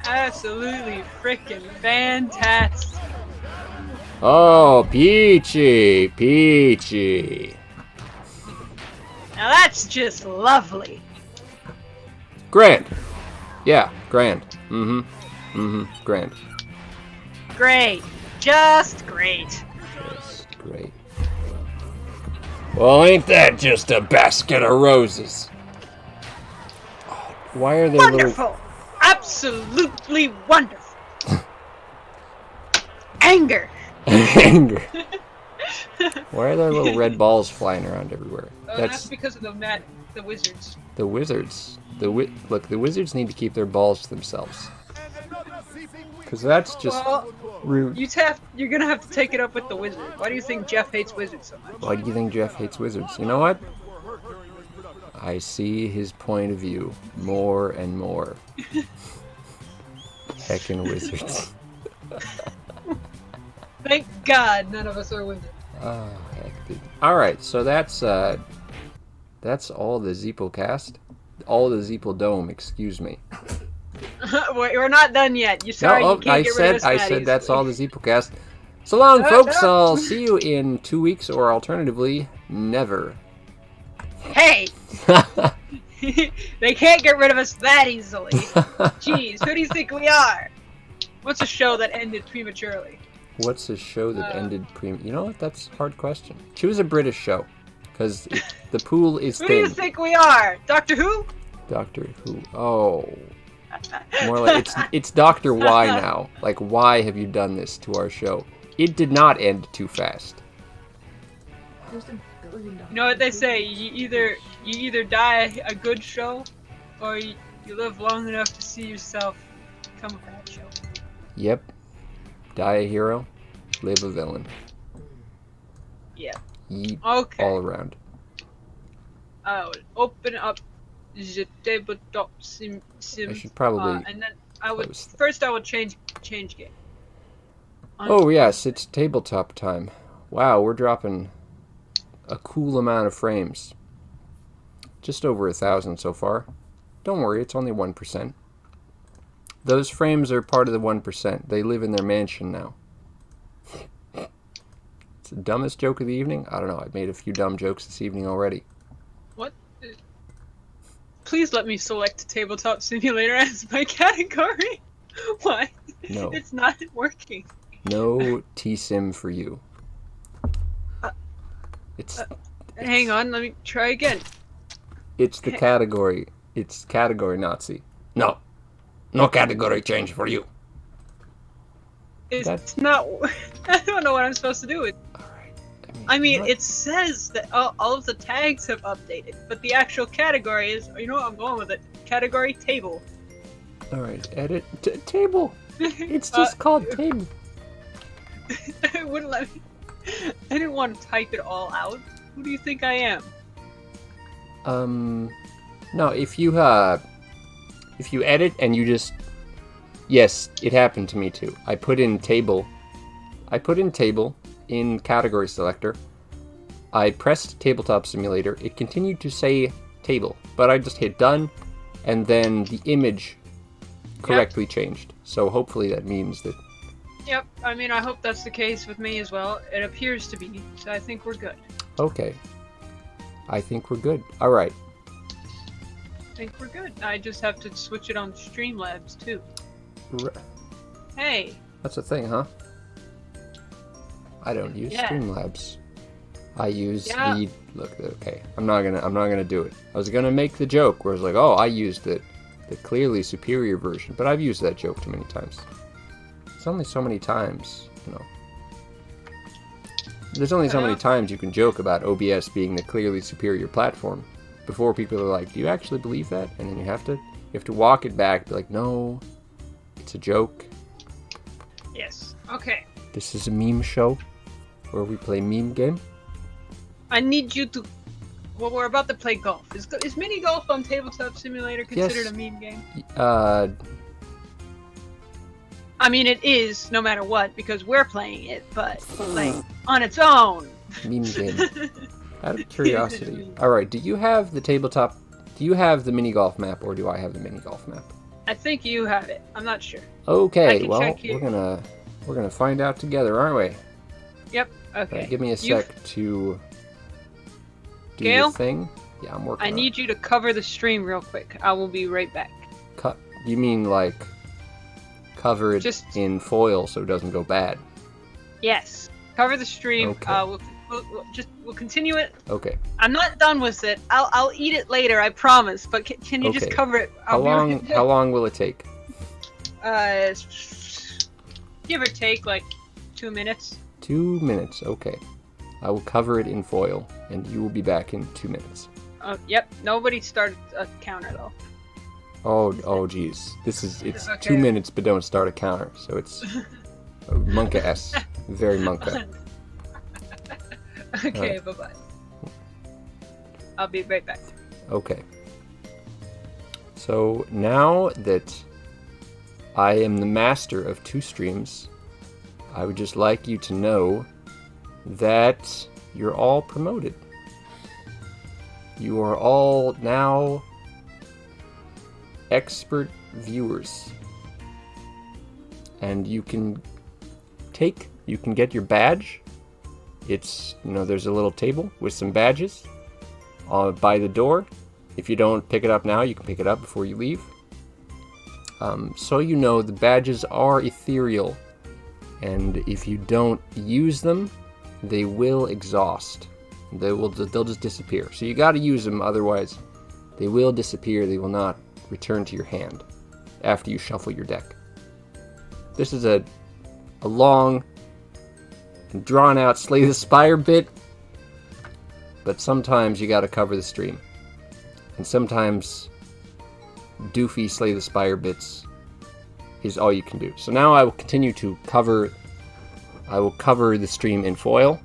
Absolutely frickin' fantastic. Oh, peachy, peachy. Now that's just lovely. Grand. Yeah, grand. Grand. Great. Just great. Just great. Well, ain't that just a basket of roses? Why are they Wonderful. Absolutely wonderful. Anger. Anger. Why are there little red balls flying around everywhere? That's because of the wizards. The wizards. Look, the wizards need to keep their balls to themselves. Because that's just rude. You're gonna have to take it up with the wizard. Why do you think Jeff hates wizards so much? Why do you think Jeff hates wizards? You know what? I see his point of view more and more. Heckin' wizards. Thank God none of us are wizards. Oh, heck, dude. Alright, so that's all the Zeeplecast. All the Zeepledome, excuse me. We're not done yet. You're sorry, you can't get rid of us I that said that's easily. all the Zeeplecast. So long, folks. I'll see you in 2 weeks, or alternatively, never. Hey! They can't get rid of us that easily. Jeez, who do you think we are? What's a show that ended prematurely? What's a show that ended You know what? That's a hard question. Choose a British show, because the pool is Who thin. do you think we are? Doctor Who? Doctor Who. Oh. More like it's Dr. Y now. Like, why have you done this to our show? It did not end too fast. You know what they say? You either die a good show, or you live long enough to see yourself become a bad show. Yep. Die a hero, live a villain. Yeah. Yeet Okay. all around. I would open up the tabletop sim. I should probably and then I would close that. first I would change game. Oh yes, it's tabletop time. Wow, we're dropping a cool amount of frames. Just over 1,000 so far. Don't worry, it's only 1%. Those frames are part of the 1%. They live in their mansion now. It's the dumbest joke of the evening? I don't know, I've made a few dumb jokes this evening already. What? Please let me select Tabletop Simulator as my category. Why? No. It's not working. No T-Sim for you. Hang on, let me try again. It's the category. It's category Nazi. No. No category change for you. It's not... I don't know what I'm supposed to do with it. Alright. I mean, it says that all of the tags have updated, but the actual category is... You know what? I'm going with it. Category table. Alright, edit. Table. It's just called table. It wouldn't let me... I didn't want to type it all out. Who do you think I am? No, if you edit and you just... Yes, it happened to me too. I put in table in category selector. I pressed tabletop simulator. It continued to say table, but I just hit done, and then the image correctly changed. So hopefully that means that... Yep, I mean, I hope that's the case with me as well. It appears to be, so I think we're good. Okay. I think we're good. Alright. I think we're good. I just have to switch it on Streamlabs, too. Hey! That's a thing, huh? I don't use Streamlabs. I use the... Look, okay. I'm not gonna do it. I was gonna make the joke where I was like, oh, I used the clearly superior version, but I've used that joke too many times. It's only so many times, you know. There's only so many times you can joke about OBS being the clearly superior platform before people are like, do you actually believe that? And then you have to walk it back, be like, no, it's a joke. Yes. Okay. This is a meme show where we play meme game. I need you to... Well, we're about to play golf. Is mini golf on Tabletop Simulator considered a meme game? I mean, it is, no matter what, because we're playing it, but, like, on its own. Meme game. Out of curiosity. Alright, do you have the tabletop... Do you have the mini golf map, or do I have the mini golf map? I think you have it. I'm not sure. Okay, well, we're gonna find out together, aren't we? Yep, okay. Give me a sec to do the thing. Yeah, I'm working I need you to cover the stream real quick. I will be right back. You mean, like, cover it in foil so it doesn't go bad? Yes. Cover the stream. Okay. We'll continue it. Okay. I'm not done with it. I'll eat it later, I promise. But can you just cover it? How long will it take? Give or take like 2 minutes. 2 minutes. Okay. I will cover it in foil, and you will be back in 2 minutes. Yep. Nobody started a counter though. Oh, geez. It's okay. 2 minutes, but don't start a counter. So it's monka-esque. Very monka. Okay, right. Bye-bye. I'll be right back. Okay. So now that I am the master of 2 streams, I would just like you to know that you're all promoted. You are all now expert viewers. And you can get your badge. It's, there's a little table with some badges by the door. If you don't pick it up now, you can pick it up before you leave. So the badges are ethereal. And if you don't use them, they will exhaust. They'll just disappear. So you gotta use them, otherwise they will disappear. They will not return to your hand after you shuffle your deck. This is a long and drawn out Slay the Spire bit, but sometimes you gotta cover the stream. And sometimes doofy Slay the Spire bits is all you can do. So now I will continue to cover the stream in foil.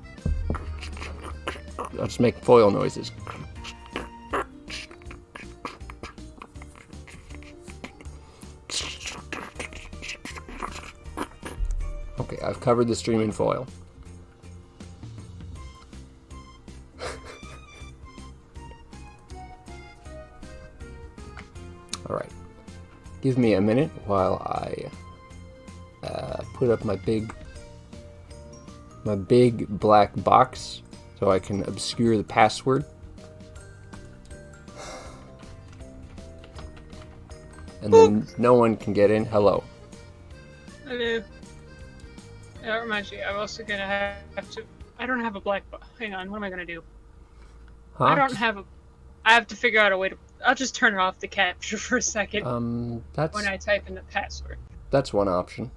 I'll just make foil noises. Okay, I've covered the stream in foil. Alright. Give me a minute while I put up my big black box so I can obscure the password. And then no one can get in. Hello. Hello. That reminds me, I'm also gonna have to... I don't have a black box. Hang on, what am I gonna do? Huh? I have to figure out a way to... I'll just turn off the capture for a second when I type in the password. That's one option.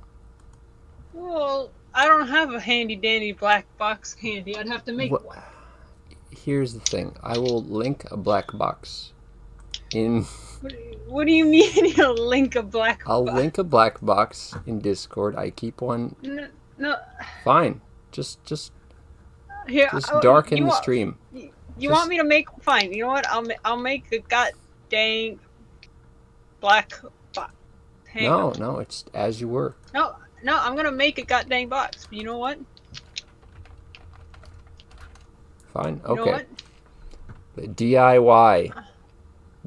Well, I don't have a handy-dandy black box handy. I'd have to make one. Here's the thing. I will link a black box in... What do you mean you'll link a black box? I'll link a black box in Discord. I keep one... No. Fine. Just Here, Just darken the want, stream. You want me to make? Fine. You know what? I'll make a god dang black box. No, no, it's as you were. No, I'm gonna make a god dang box. You know what? Fine. Okay. You know what? DIY.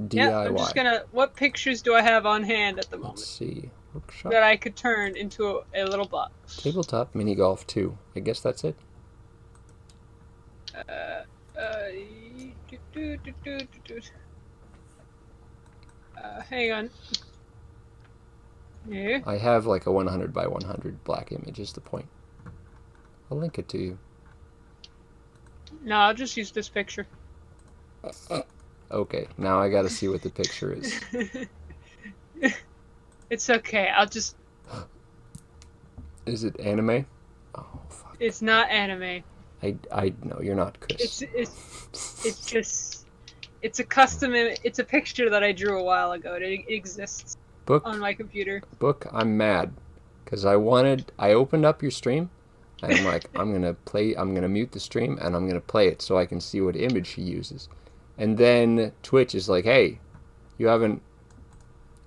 DIY. Yeah, I'm just gonna. What pictures do I have on hand at the moment? Let's see. Workshop. That I could turn into a little box. Tabletop mini golf 2. I guess that's it. Hang on. Yeah. I have like a 100 by 100 black image is the point. I'll link it to you. No, I'll just use this picture. Okay, now I gotta see what the picture is. It's okay, I'll just... Is it anime? Oh, fuck. It's not anime. I no, you're not, Chris. It's just... It's a custom... It's a picture that I drew a while ago. It exists on my computer. Book, I'm mad. Because I opened up your stream, and I'm like, I'm gonna mute the stream, and I'm gonna play it so I can see what image she uses. And then Twitch is like, hey, you haven't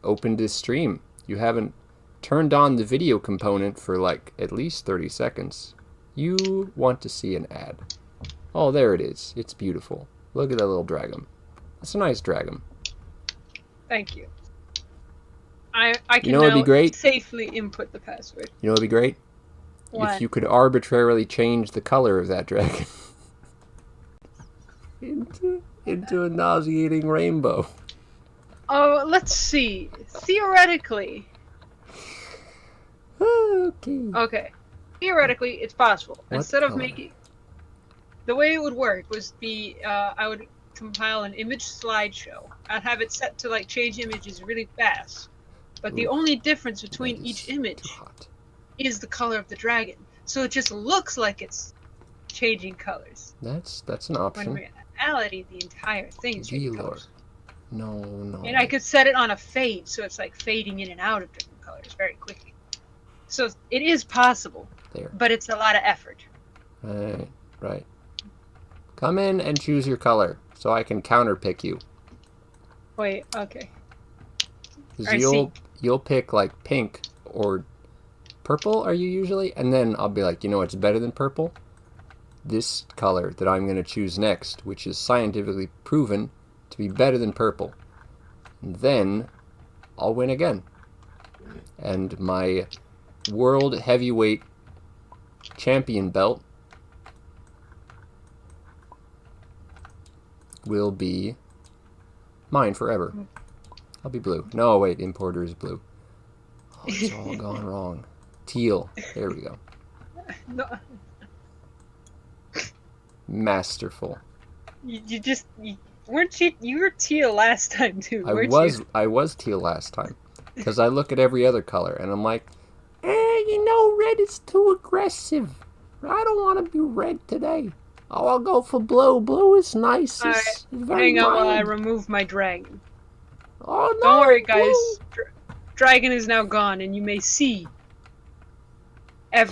opened this stream. You haven't turned on the video component for like at least 30 seconds. You want to see an ad. Oh, there it is. It's beautiful. Look at that little dragon. That's a nice dragon. Thank you. I can it'd be great? Safely input the password. You know what'd be great? What? If you could arbitrarily change the color of that dragon into a nauseating rainbow. Oh, let's see. Theoretically. Okay. Theoretically, it's possible. What Instead color? of making... The way it would work was I would compile an image slideshow. I'd have it set to like change images really fast. But the only difference between each image is the color of the dragon. So it just looks like it's changing colors. That's an option. When in reality, the entire thing is changing colors. No. And I could set it on a fade, so it's like fading in and out of different colors very quickly. So it is possible, but it's a lot of effort. Right. Come in and choose your color, so I can counterpick you. Wait, okay. Because you'll pick like pink or purple, are you usually? And then I'll be like, you know what's better than purple? This color that I'm going to choose next, which is scientifically proven to be better than purple. And then I'll win again. And my world heavyweight champion belt will be mine forever. I'll be blue. No, wait, importer is blue. Oh, it's all gone wrong. Teal. There we go. No. Masterful. You weren't you were teal last time too, weren't you? I was teal last time. Because I look at every other color and I'm like, red is too aggressive. I don't want to be red today. Oh, I'll go for blue. Blue is nice. It's very hang on while I mild. remove my dragon. Oh, no, Don't worry, guys. blue. Dragon is now gone, and you may see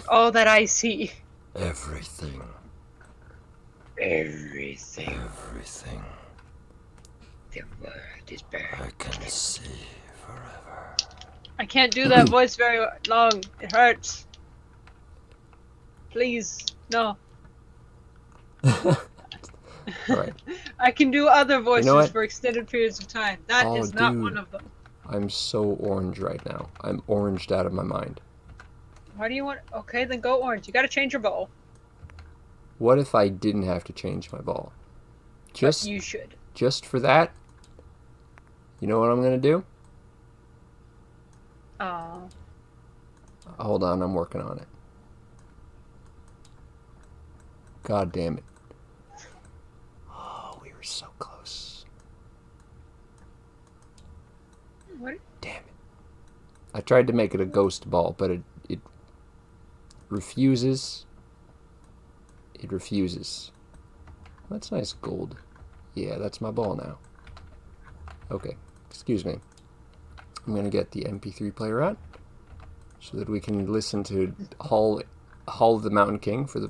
all that I see. Everything. Everything. Everything. The world is bare. I can see forever. I can't do that voice very long. It hurts. Please, no. Alright. I can do other voices what? for extended periods of time. That is not one of them. I'm so orange right now. I'm oranged out of my mind. Why do you want... Okay, then go orange. You gotta change your bowl. What if I didn't have to change my ball? But you should. Just for that? You know what I'm gonna do? Oh. Hold on, I'm working on it. God damn it. Oh, we were so close. What? Damn it. I tried to make it a ghost ball, but it refuses. It refuses. That's nice gold. Yeah, that's my ball now. Okay, excuse me. I'm gonna get the MP3 player out so that we can listen to Hall of the Mountain King for the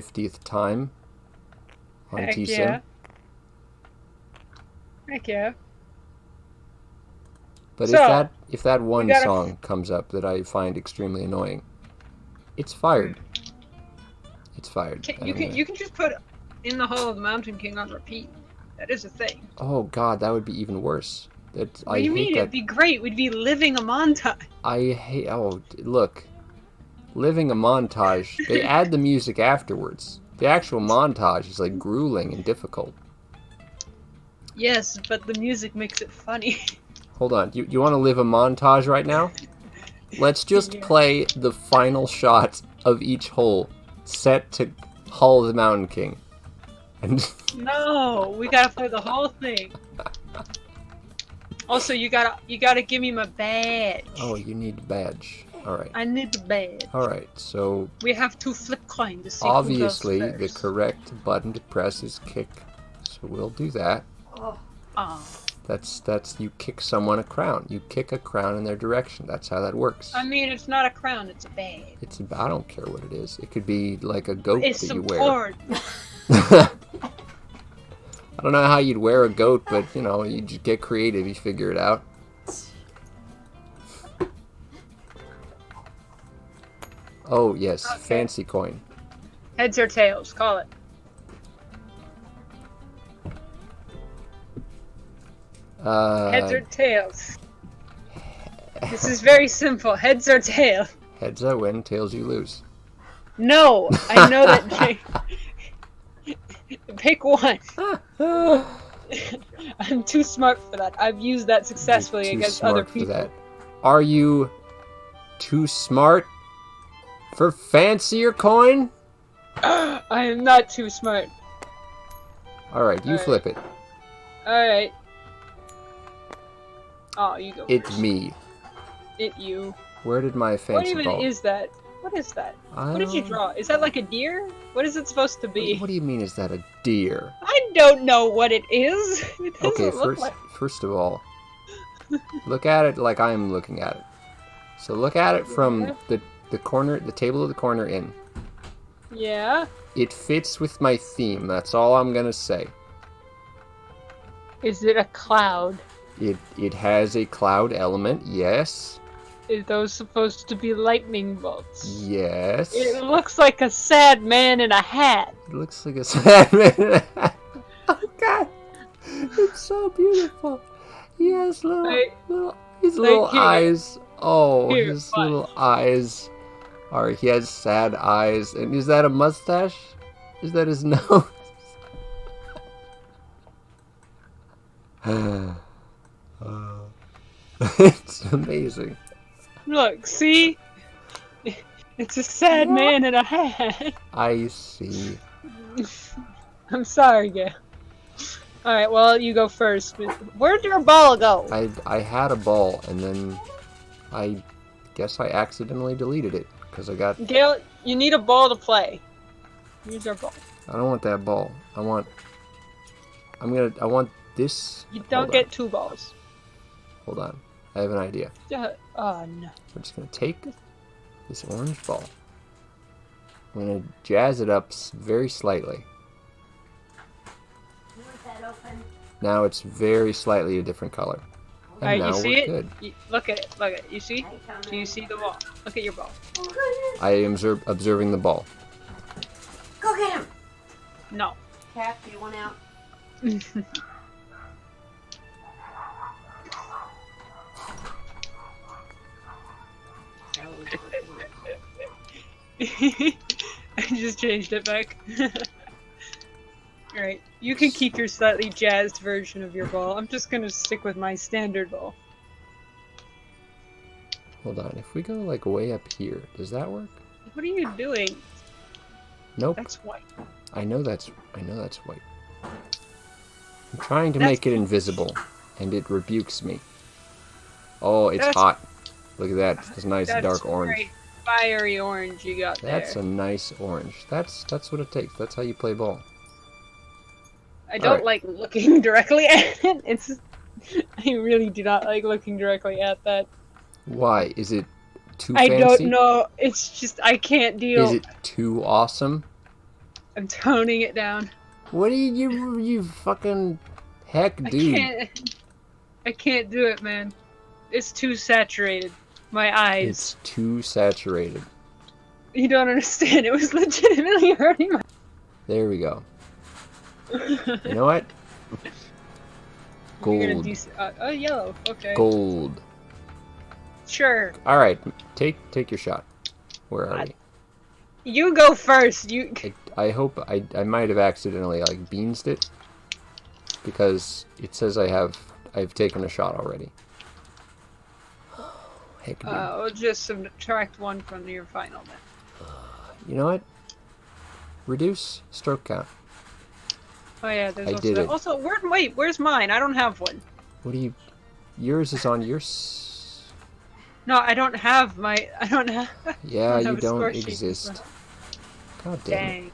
50th time on Heck TSIM. yeah. Heck yeah. But So, if that one gotta song comes up that I find extremely annoying, it's fired. It's fired. You can just put In the Hall of the Mountain King on repeat. That is a thing. Oh God, that would be even worse. What do you mean? It'd be great. We'd be living a montage. I hate. Oh, look, living a montage. They add the music afterwards. The actual montage is like grueling and difficult. Yes, but the music makes it funny. Hold on. You want to live a montage right now? Let's just play the final shot of each hole set to Hall of the Mountain King. And no, we gotta play the whole thing. Also, you gotta give me my badge. Oh, you need a badge. All right. I need the badge. All right. So we have to flip coin to see obviously who goes the first. correct button to press is kick. So we'll do that. Oh. That's you kick someone a crown. You kick a crown in their direction. That's how that works. I mean, it's not a crown, it's a badge. I don't care what it is. It could be like a goat It's that you support. wear. I don't know how you'd wear a goat, but you know, you just get creative. You figure it out. Oh yes, Okay. fancy coin. Heads or tails? Call it. Heads or tails? This is very simple. Heads or tails? Heads I win, tails you lose. No, I know that. Pick one. I'm too smart for that. I've used that successfully You're too against smart other for people. that. Are you too smart for fancier coin? I am not too smart. Alright, you flip it. Alright. Oh, you go It's first. me. It you. Where did my What fancy even ball? is that? What is that? I What did you don't- draw? Is that like a deer? What is it supposed to be? What do you mean is that a deer? I don't know what it is. It doesn't Okay, look like... first of all, look at it like I'm looking at it. So look at it from the corner, the table of the corner in. Yeah. It fits with my theme. That's all I'm gonna say. Is it a cloud? It has a cloud element. Yes. Is those supposed to be lightning bolts? Yes. It looks like a sad man in a hat. It looks like a sad man. Oh God, it's so beautiful. He has his little here. eyes. Oh, Here, his watch. little eyes. Alright, he has sad eyes. And is that a mustache? Is that his nose? It's amazing. Look, see? It's a sad man in a hat. I see. I'm sorry, Gail. Alright, well, you go first. Where'd your ball go? I had a ball and then I guess I accidentally deleted it because I got. Gail, you need a ball to play. Use your ball. I don't want that ball. I want this. You don't get two balls. Hold on. I have an idea. Oh, no. We're just gonna take this orange ball. I'm gonna jazz it up very slightly. Now it's very slightly a different color. And Alright, now you see we're it? good. Look at it. Look at it. You see? Do you see the ball? Look at your ball. I am observing the ball. Go get him! No. Cap, do you want out? I just changed it back. Alright, you can keep your slightly jazzed version of your ball. I'm just gonna stick with my standard ball. Hold on. If we go like way up here, does that work? What are you doing? Nope. That's white. I know that's white. I'm trying to That's- make it invisible, and it rebukes me. Oh, it's That's- hot. Look at that. It's a nice That's dark orange. very fiery orange you got That's there. a nice orange. That's what it takes. That's how you play ball. I don't Alright. like looking directly at it. It's. I really do not like looking directly at that. Why? Is it too I fancy? don't know. It's just I can't deal. Is it too awesome? I'm toning it down. What are you fucking heck, dude? I can't do it, man. It's too saturated. My eyes. It's too saturated. You don't understand. It was legitimately hurting my... There we go. You know what? Gold. Oh, yellow. Okay. Gold. Sure. All right, take your shot. Where are we? You go first. I hope I might have accidentally like beansed it because it says I've taken a shot already. Heck, dude. We'll just subtract 1 from your final then. You know what? Reduce stroke count. Oh yeah, there's I also did that. it. Also, where's mine? I don't have one. What do you? Yours is on your. No, I don't have my. I don't have. Yeah, I don't have you a don't score sheet. exist. God damn Dang. it.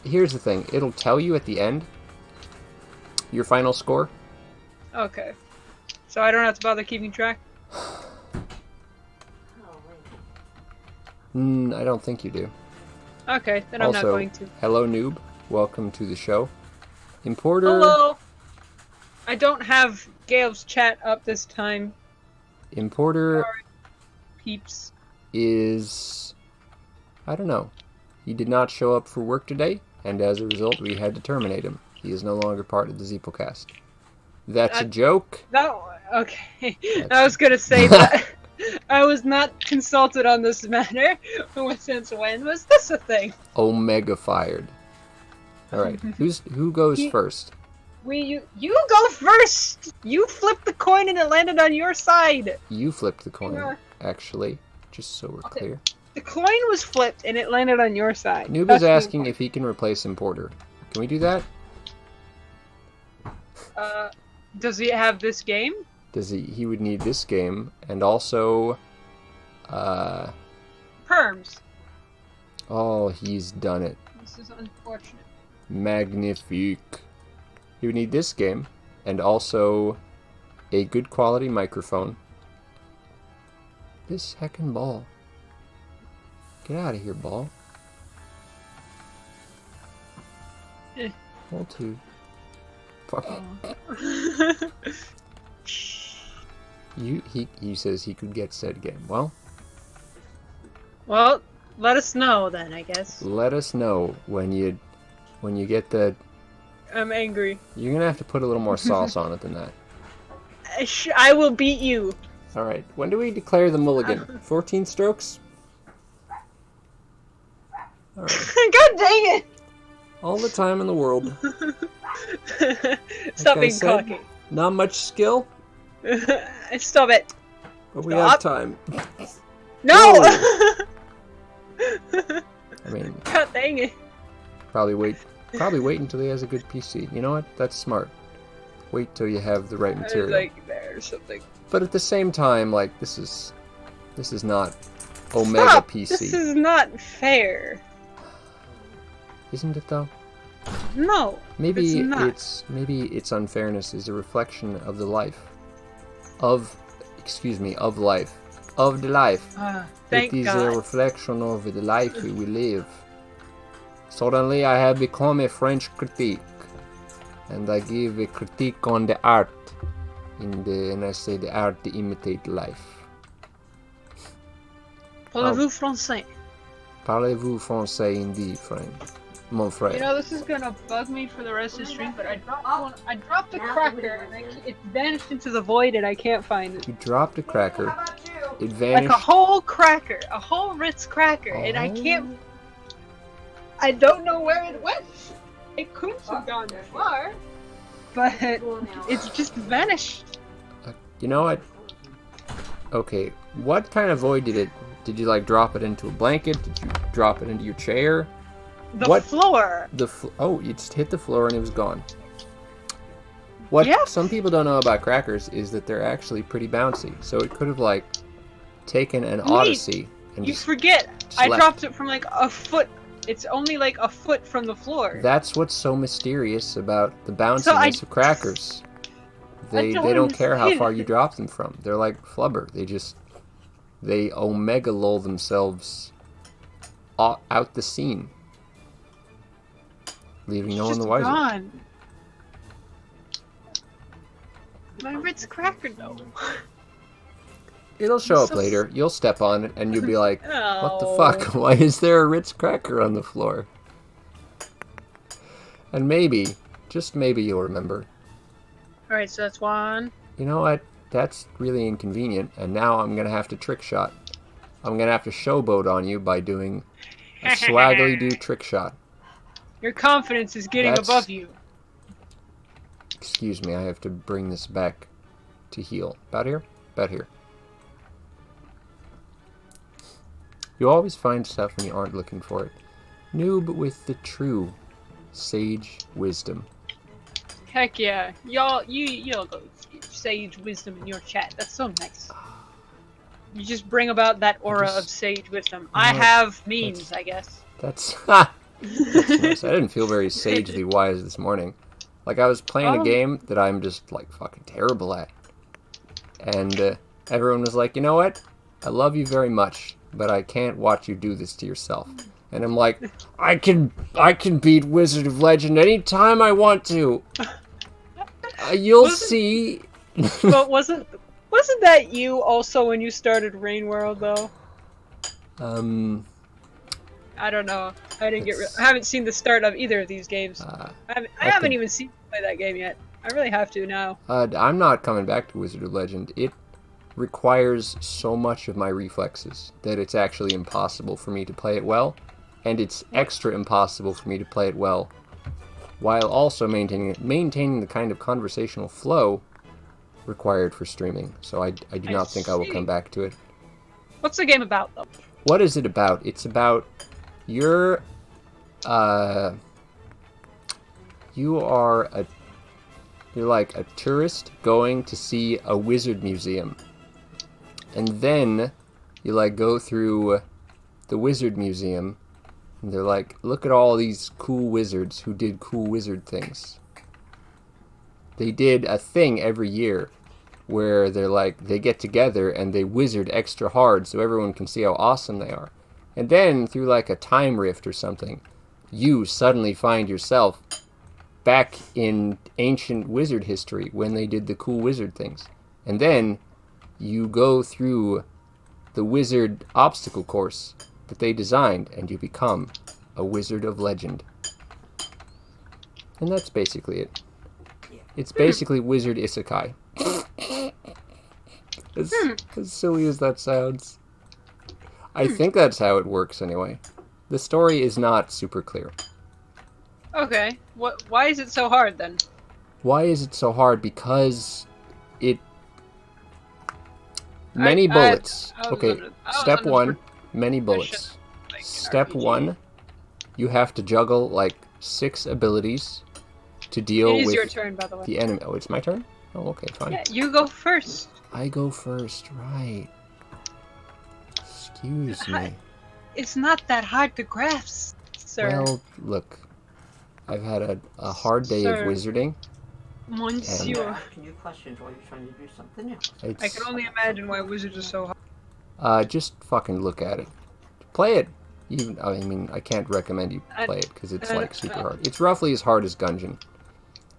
Here's the thing. It'll tell you at the end your final score. Okay. So I don't have to bother keeping track? I don't think you do. Okay, then I'm not going to. Hello, noob. Welcome to the show. Importer. Hello! I don't have Gail's chat up this time. Importer Sorry, peeps. is... I don't know. He did not show up for work today, and as a result, we had to terminate him. He is no longer part of the Zeeplecast. That's a joke. No, okay. I was gonna say that I was not consulted on this matter. Since when was this a thing? Omega fired. Alright, who goes first? You go first! You flipped the coin and it landed on your side! You flipped the coin, actually, just so we're clear. The coin was flipped and it landed on your side. Noob is asking if he can replace Importer. Can we do that? Does he have this game? Does he would need this game, and also... Perms. Oh, he's done it. This is unfortunate. Magnifique. He would need this game, and also a good quality microphone. This heckin' ball. Get out of here, ball. Hold to. Fuck. He says he could get said game. Well, let us know then, I guess. let us know when you get the... I'm angry. You're gonna have to put a little more sauce on it than that. I will beat you. Alright, when do we declare the mulligan? 14 strokes? Alright. God dang it! All the time in the world. Stop Like being I said, cocky. Not much skill, Stop it. but we have time. No! I mean, God dang it. probably wait until he has a good PC. You know what? That's smart. Wait till you have the right I was material. like there or something. But at the same time, like, this is not Omega Stop! PC. This is not fair. Isn't it though? No. Maybe it's not. its unfairness is a reflection of the life. Of life. Of the life. Thank It is God. a reflection of the life we will live. Suddenly I have become a French critic. And I give a critique on the art. And I say the art to imitate life. Parlez-vous français? Parlez-vous français indeed, friend? Mon frère. You know, this is gonna bug me for the rest of the stream, but I dropped a cracker and it vanished into the void and I can't find it. You dropped a cracker. How about you? It vanished. Like a whole cracker, a whole Ritz cracker, and I can't. I don't know where it went. It could have gone far, but it's just vanished. You know what? Okay, what kind of void did it? Did you like drop it into a blanket? Did you drop it into your chair? The floor. Oh, you just hit the floor and it was gone. What Yep. some people don't know about crackers is that they're actually pretty bouncy. So it could have like taken an Odyssey and You just forget. I left. dropped it from like a foot. It's only like a foot from the floor. That's what's so mysterious about the bounciness of crackers. They don't care how far you drop them from. They're like flubber. They omega lull themselves out the scene. leaving no It's one the just wiser. gone. My Ritz cracker though. It'll show up So later. You'll step on it, and you'll be like, what the Oh. fuck? Why is there a Ritz cracker on the floor? And maybe, just maybe you'll remember. Alright, so that's one. You know what? That's really inconvenient, and now I'm going to have to trick shot. I'm going to have to showboat on you by doing a swaggly do trick shot. Your confidence is getting That's- above you. Excuse me, I have to bring this back to heal. About here? About here. You always find stuff when you aren't looking for it. Noob with the true sage wisdom. Heck yeah. Y'all go sage wisdom in your chat. That's so nice. You just bring about that aura of sage wisdom. I know, have memes, I guess. That's that's nice. I didn't feel very sagely wise this morning. Like I was playing a game that I'm just like fucking terrible at, and everyone was like, "You know what? I love you very much, but I can't watch you do this to yourself." And I'm like, I can beat Wizard of Legend anytime I want to. You'll see. But wasn't that you also when you started Rain World though? I don't know. I haven't seen the start of either of these games. I haven't even seen you play that game yet. I really have to now. I'm not coming back to Wizard of Legend. It requires so much of my reflexes that it's actually impossible for me to play it well, and it's extra impossible for me to play it well while also maintaining the kind of conversational flow required for streaming. So I do not think I will come back to it. What's the game about though? What is it about? It's about you're like a tourist going to see a wizard museum. And then you like go through the wizard museum and they're like, look at all these cool wizards who did cool wizard things. They did a thing every year where they're like, they get together and they wizard extra hard so everyone can see how awesome they are. And then through like a time rift or something, you suddenly find yourself back in ancient wizard history when they did the cool wizard things. And then you go through the wizard obstacle course that they designed and you become a wizard of legend. And that's basically it. It's basically wizard isekai. As silly as that sounds. I think that's how it works anyway. The story is not super clear. Okay. Why is it so hard then? Why is it so hard? Because it... Many bullets. Okay, step one, many bullets. Step one, you have to juggle like 6 abilities to deal with your turn, by the way. the enemy. Oh, it's my turn? Oh, okay, fine. Yeah, you go first. I go first, right. Excuse me. It's not that hard to grasp, sir. Well, look. I've had a hard day of wizarding. Monsieur. Asking you questions while you're trying to do something else. I can only imagine why wizards are so hard. Just fucking look at it. Play it. Even I mean, I can't recommend you play it because it's like super hard. It's roughly as hard as Gungeon,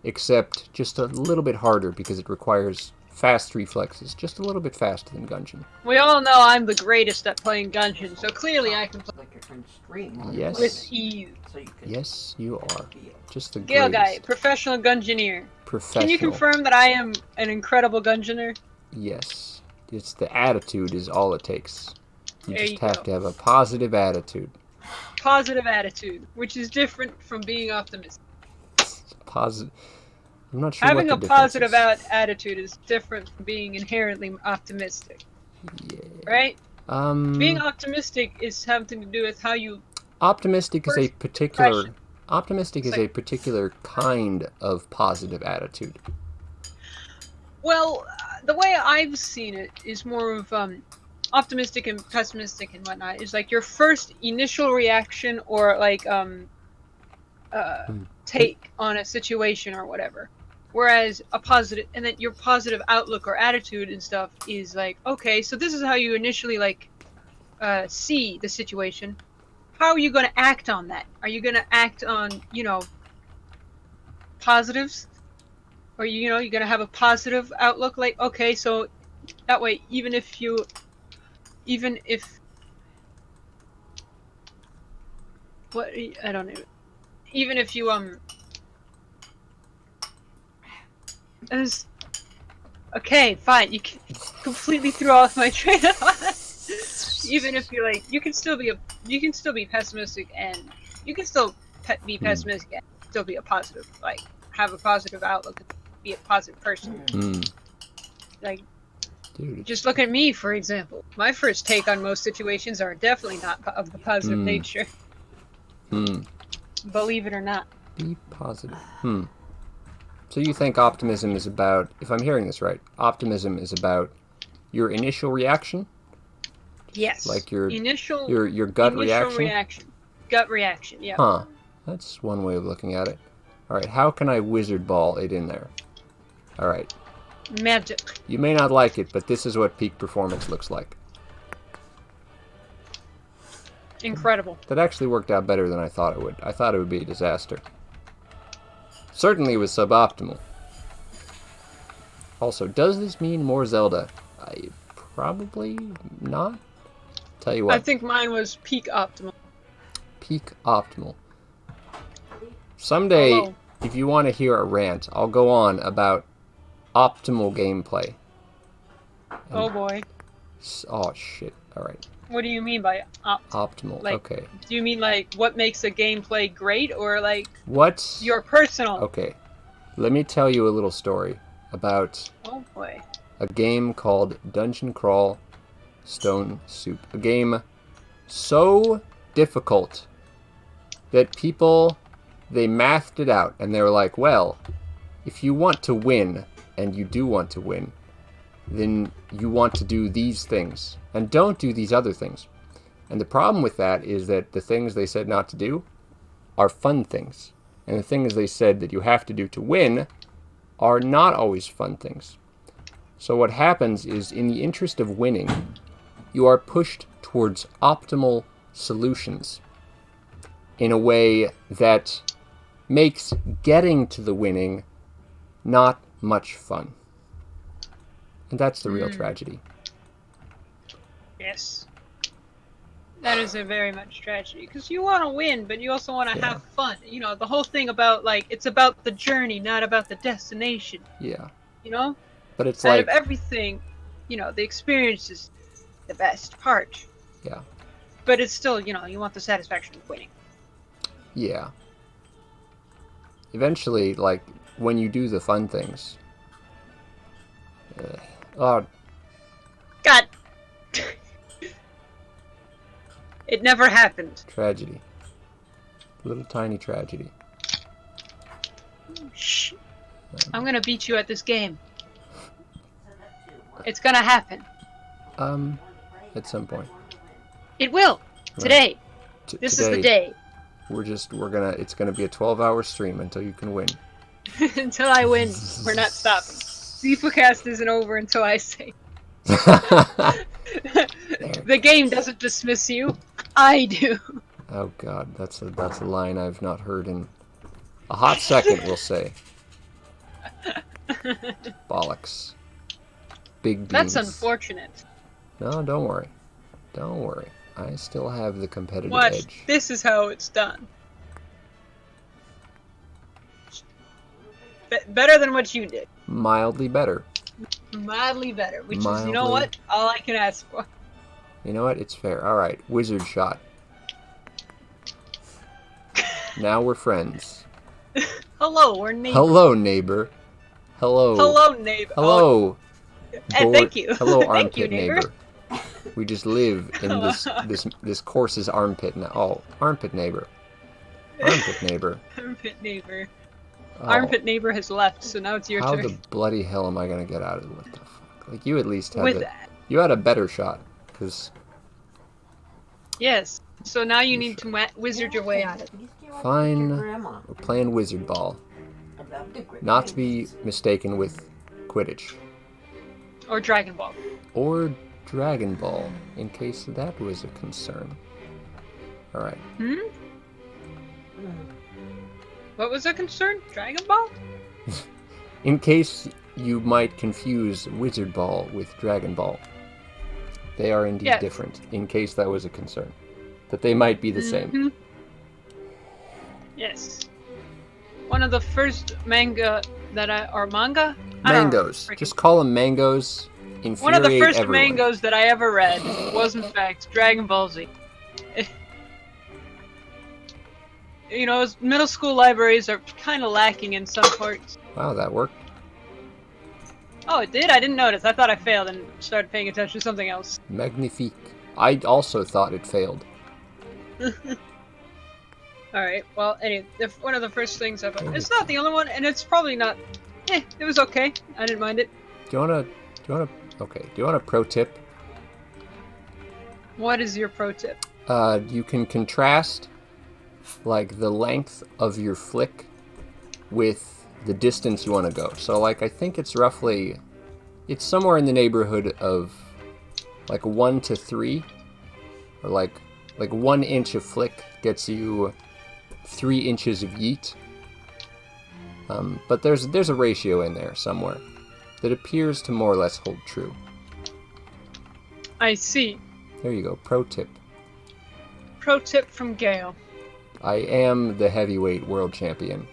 except just a little bit harder because it requires fast reflexes, just a little bit faster than Gungeon. We all know I'm the greatest at playing Gungeon, so clearly I can play Like you're trying to stream. Yes. with ease. So you can Yes, you are. Just the Gale guy, greatest. professional Gungeoneer. Professional. Can you confirm that I am an incredible Gungeoner? Yes. It's the attitude is all it takes. You There just you have go. to have a positive attitude. Positive attitude, which is different from being optimistic. Positive. I'm not sure Having what a the difference positive is. attitude is different from being inherently optimistic, Yeah. right? Being Mm. optimistic is something to do with how you. Optimistic is a First particular. impression. Optimistic is a particular kind of positive attitude. Well, the way I've seen it is more of optimistic and pessimistic and whatnot. Is like your first initial reaction or like take on a situation or whatever. Whereas a positive, and then your positive outlook or attitude and stuff is like, okay, so this is how you initially like see the situation. How are you going to act on that? Are you going to act on, positives, or you're gonna have a positive outlook. Like, okay, so that way, even if what I don't know, even if you as okay, fine, you completely threw off my train of thought. Even if you're like, you can still be pessimistic, and you can still be pessimistic and still be a positive, like have a positive outlook, be a positive person. Like, dude, just look at me, for example. My first take on most situations are definitely not of the positive nature. Believe it or not. Be positive. So you think optimism is about, if I'm hearing this right, optimism is about your initial reaction? Yes. Like your initial gut reaction? Gut reaction, yeah. Huh. That's one way of looking at it. Alright, how can I wizard ball it in there? Alright. Magic. You may not like it, but this is what peak performance looks like. Incredible. That actually worked out better than I thought it would. I thought it would be a disaster. Certainly was suboptimal. Also, does this mean more Zelda? Probably not. Tell you what. I think mine was peak optimal. Peak optimal. Someday, Hello. if you want to hear a rant, I'll go on about optimal gameplay. Oh boy. Oh shit. Alright. What do you mean by Optimal? Like, okay. Do you mean like what makes a gameplay great, or like What's your personal? Okay. Let me tell you a little story about Oh boy. a game called Dungeon Crawl Stone Soup. A game so difficult that people, they mathed it out and they were like, well, if you want to win, and you do want to win, then you want to do these things and don't do these other things. And the problem with that is that the things they said not to do are fun things. And the things they said that you have to do to win are not always fun things. So what happens is, in the interest of winning, you are pushed towards optimal solutions in a way that makes getting to the winning not much fun. And that's the real tragedy. Yes. That is a very much tragedy, because you want to win, but you also want to have fun. You know, the whole thing about, like, it's about the journey, not about the destination. Yeah. You know? But it's Out like, of everything, the experience is the best part. Yeah. But it's still, you want the satisfaction of winning. Yeah. Eventually, like, when you do the fun things... God! It never happened. Tragedy. Little tiny tragedy. Shh. I'm gonna beat you at this game. It's gonna happen. At some point. It will. Today. This today, is the day. It's gonna be a 12-hour stream until you can win. Until I win, we're not stopping. Zeeplecast isn't over until I say. The game doesn't dismiss you. I do. Oh god, that's a line I've not heard in a hot second, we'll say. Bollocks. Big beans. That's unfortunate. No, don't worry. Don't worry. I still have the competitive Watch, edge. this is how it's done. Better than what you did. Mildly better. Mildly better, which is, Mildly. what? All I can ask for. You know what? It's fair. Alright, wizard shot. Now we're friends. Hello, we're neighbors. Hello, neighbor. Hello. Hello, neighbor. Hello. And thank you. Hello, Thank armpit you, neighbor. We just live in this course's armpit now. Oh, armpit neighbor. Armpit neighbor. Armpit neighbor. Oh, Armpit neighbor has left, so now it's your how turn. the bloody hell am I gonna get out of it? What the fuck? Like, you at least had With you had a better shot, because yes. So now you need to wizard your way out of it. fine. We're playing wizard ball, not to be mistaken with Quidditch Or Dragon Ball. or Dragon Ball, in case that was a concern. All right. What was the concern? Dragon Ball? In case you might confuse Wizard Ball with Dragon Ball. They are indeed Yes. different, in case that was a concern. That they might be the same. Mhm. Yes. One of the first manga that manga? I don't know. Mangoes. Just call them mangoes. Infuriate One of the first everyone. mangoes that I ever read was, in fact, Dragon Ball Z. You know, middle school libraries are kind of lacking in some parts. Wow, that worked. Oh, it did? I didn't notice. I thought I failed and started paying attention to something else. Magnifique. I also thought it failed. Alright, well, anyway, one of the first things I've... It's not the only one, and it's probably not... it was okay. I didn't mind it. Do you want a pro tip? What is your pro tip? You can contrast, like, the length of your flick with the distance you want to go. So, like, I think it's roughly... It's somewhere in the neighborhood of, like, 1 to 3. Or, like 1 inch of flick gets you 3 inches of yeet. But there's a ratio in there somewhere that appears to more or less hold true. I see. There you go. Pro tip. Pro tip from Gale. I am the heavyweight world champion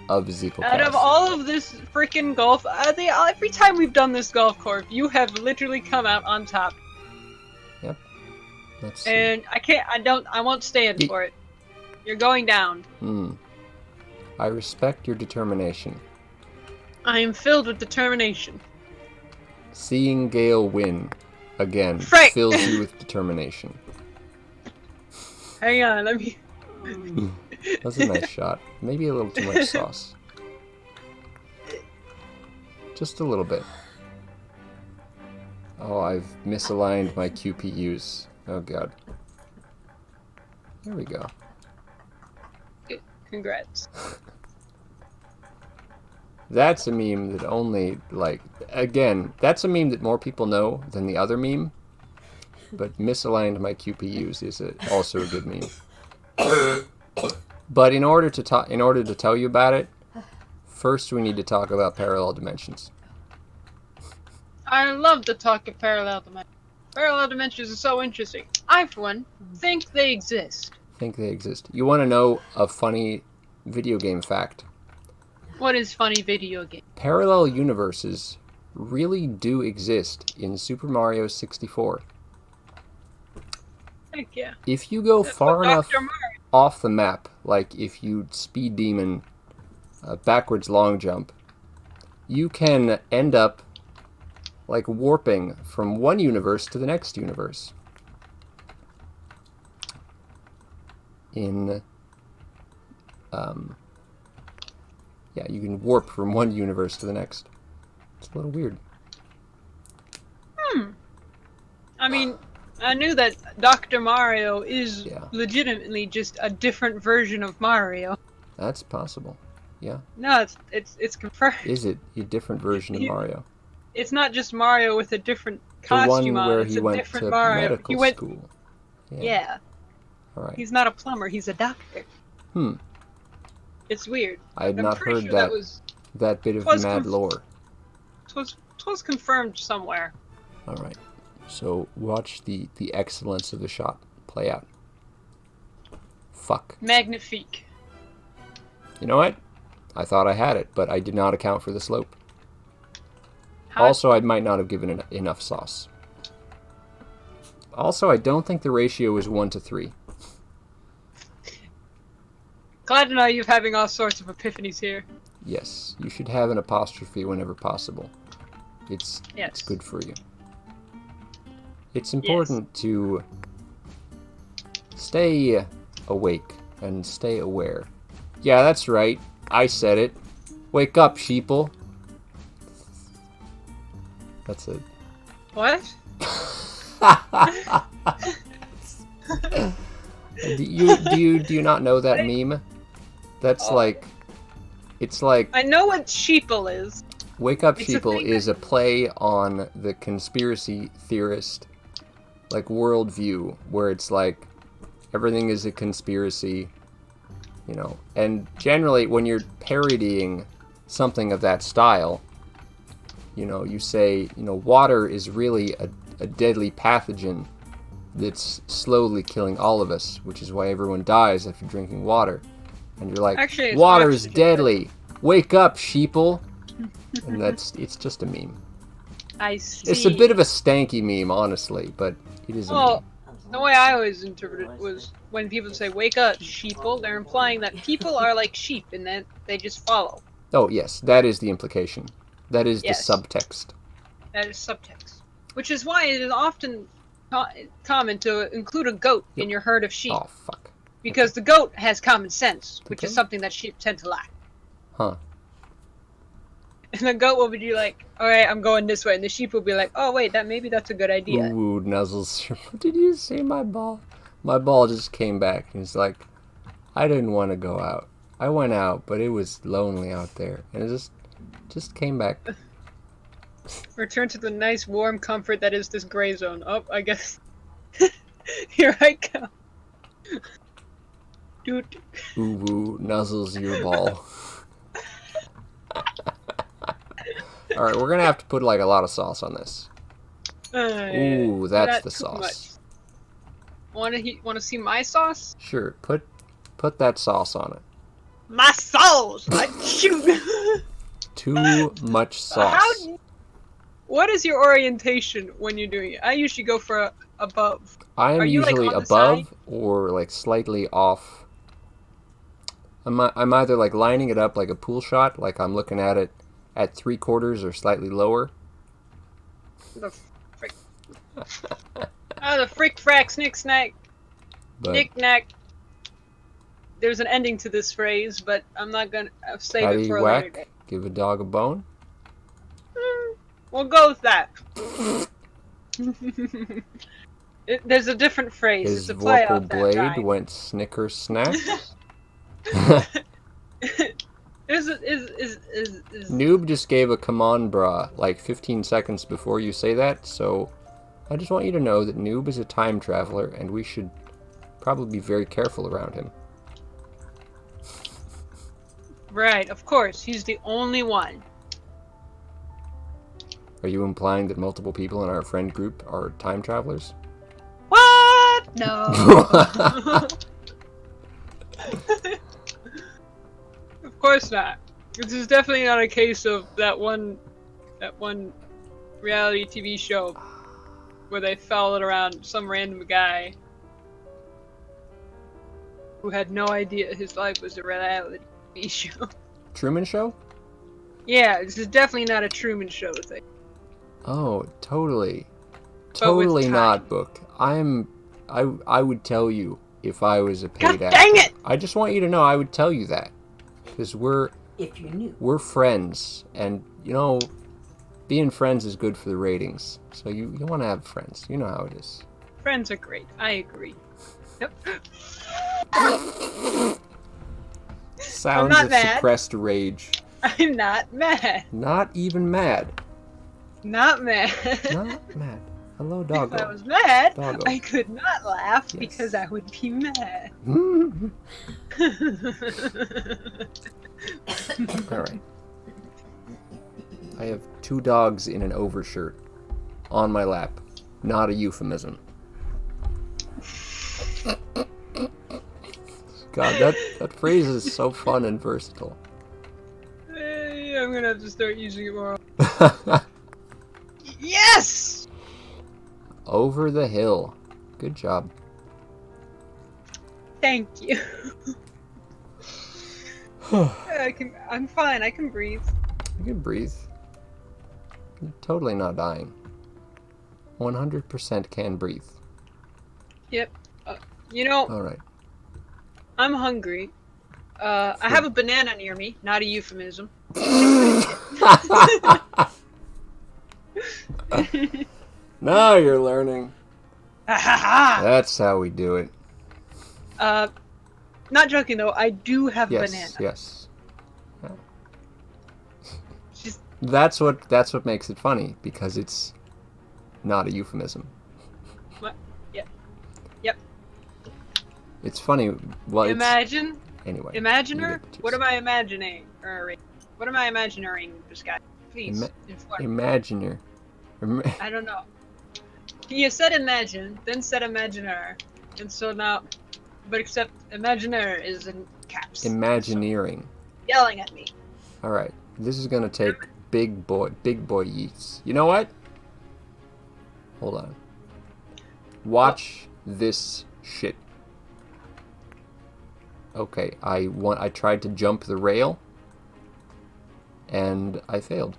of Zeeplecast. Out of all of this freaking golf, every time we've done this golf course, you have literally come out on top. Yep. Let's see. And I won't stand for it. You're going down. I respect your determination. I am filled with determination. Seeing Gale win again Frank! fills you with determination. Hang on, let me... That's a nice shot. Maybe a little too much sauce. Just a little bit. Oh, I've misaligned my QPUs. Oh god. There we go. Congrats. That's a meme that only, like, again, that's a meme that more people know than the other meme. But misaligned my QPUs is also a good meme. But in order to tell you about it, first we need to talk about parallel dimensions. I love to talk of parallel dimensions. Parallel dimensions are so interesting. I, for one, think they exist. You want to know a funny video game fact? What is funny video game? Parallel universes really do exist in Super Mario 64. Heck yeah. If you go far enough Dr. Mario. off the map, like if you speed demon backwards long jump, you can end up like warping from one universe to the next universe. Yeah, you can warp from one universe to the next. It's a little weird. I mean, I knew that Dr. Mario is legitimately just a different version of Mario. That's possible. Yeah. No, it's confirmed. Is it a different version of Mario? It's not just Mario with a different The costume one on. where It's he a went different to Mario. medical school. Yeah. All right. He's not a plumber. He's a doctor. It's weird. I had I'm not pretty heard sure that bit of was mad lore. Twas confirmed somewhere. All right. So watch the excellence of the shot play out. Fuck. Magnifique. You know what? I thought I had it, but I did not account for the slope. How- Also, I might not have given it enough sauce. Also, I don't think the ratio is 1 to 3. Glad to know you're having all sorts of epiphanies here. Yes, you should have an apostrophe whenever possible. It's Yes. good for you. It's important to stay awake and stay aware. Yeah, that's right. I said it. Wake up, sheeple. That's it. What? Do you not know that meme? That's like, it's like I know what sheeple is. Wake Up It's a Sheeple thing is a play on the conspiracy theorist like worldview, where it's like everything is a conspiracy. You know, and generally when you're parodying something of that style, you know, you say, you know, water is really a deadly pathogen that's slowly killing all of us, which is why everyone dies after drinking water. And you're like, Actually, it's water is oxygen, deadly. Wake up, sheeple. And it's just a meme. I see. It's a bit of a stanky meme, honestly, but it is a Well, meme. the way I always interpret it was when people say "wake up, sheeple," they're implying that people are like sheep and that they just follow. Oh, yes, that is the implication. That is Yes. the subtext. That is subtext. Which is why it is often common to include a goat in your herd of sheep. Oh, fuck. Because the goat has common sense, which Okay. is something that sheep tend to lack. Huh. And the goat will be like, alright, I'm going this way. And the sheep will be like, oh, wait, maybe that's a good idea. Ooh, Nuzzles. Did you see my ball? My ball just came back. And he's like, I didn't want to go out. I went out, but it was lonely out there. And it just came back. Return to the nice, warm comfort that is this gray zone. Oh, I guess. Here I come. Dude. Ooh, Nuzzles your ball. Alright, we're gonna have to put like a lot of sauce on this. Ooh, that's not the too sauce. much. Want to see my sauce? Sure, put that sauce on it. My sauce! I shoot! Too much sauce. What is your orientation when you're doing it? I usually go for above. I am Are you, like, usually on the above side? or like slightly off. I'm either like lining it up like a pool shot, like I'm looking at it at 3/4 or slightly lower. The frick. The frick frack snick snack But knick knack. There's an ending to this phrase, but I'm not gonna save patty it for a later whack, day. give a dog a bone. We'll go with that. There's a different phrase. His It's a play vocal off that blade rhyme. went snicker snack. Is Noob just gave a come on brah like 15 seconds before you say that, so I just want you to know that Noob is a time traveler and we should probably be very careful around him. right? Of course, he's the only one. Are you implying that multiple people in our friend group are time travelers? What? No. Of course not. This is definitely not a case of that one reality TV show where they followed around some random guy who had no idea his life was a reality TV show. Truman Show? Yeah, this is definitely not a Truman Show thing. Oh, totally. But with Totally time. not, Book. I would tell you if I was a paid God actor. dang it! I just want you to know I would tell you that. Because If you knew. we're friends, and you know, being friends is good for the ratings. So you want to have friends. You know how it is. Friends are great. I agree. Yep. Sounds not of mad. suppressed rage. I'm not mad. Not even mad. Not mad. Not mad. Hello, If doggo. I was mad, Doggo. I could not laugh Yes. because I would be mad. All right. I have 2 dogs in an overshirt on my lap. Not a euphemism. God, that phrase is so fun and versatile. Hey, I'm gonna have to start using it more. Yes! Over the hill. Good job. Thank you. I'm fine. I can breathe. You can breathe. You're totally not dying. 100% can breathe. Yep. You know, All right. I'm hungry. I have a banana near me. Not a euphemism. Now you're learning. Ah. That's how we do it. Not joking though. I do have a Yes, banana. yes. Just That's what makes it funny, because it's not a euphemism. what? Yep. Yep. It's funny. Well, Imagine Anyway. Imaginer? What am I imagining? What am I imagining, this guy? Please, inform me. Imaginer. I don't know. You said imagine, then said imaginer. And so now, but except imaginer is in caps. Imagineering. So yelling at me. Alright. This is gonna take big boy yeets. You know what? Hold on. Watch this shit. Okay, I tried to jump the rail, and I failed.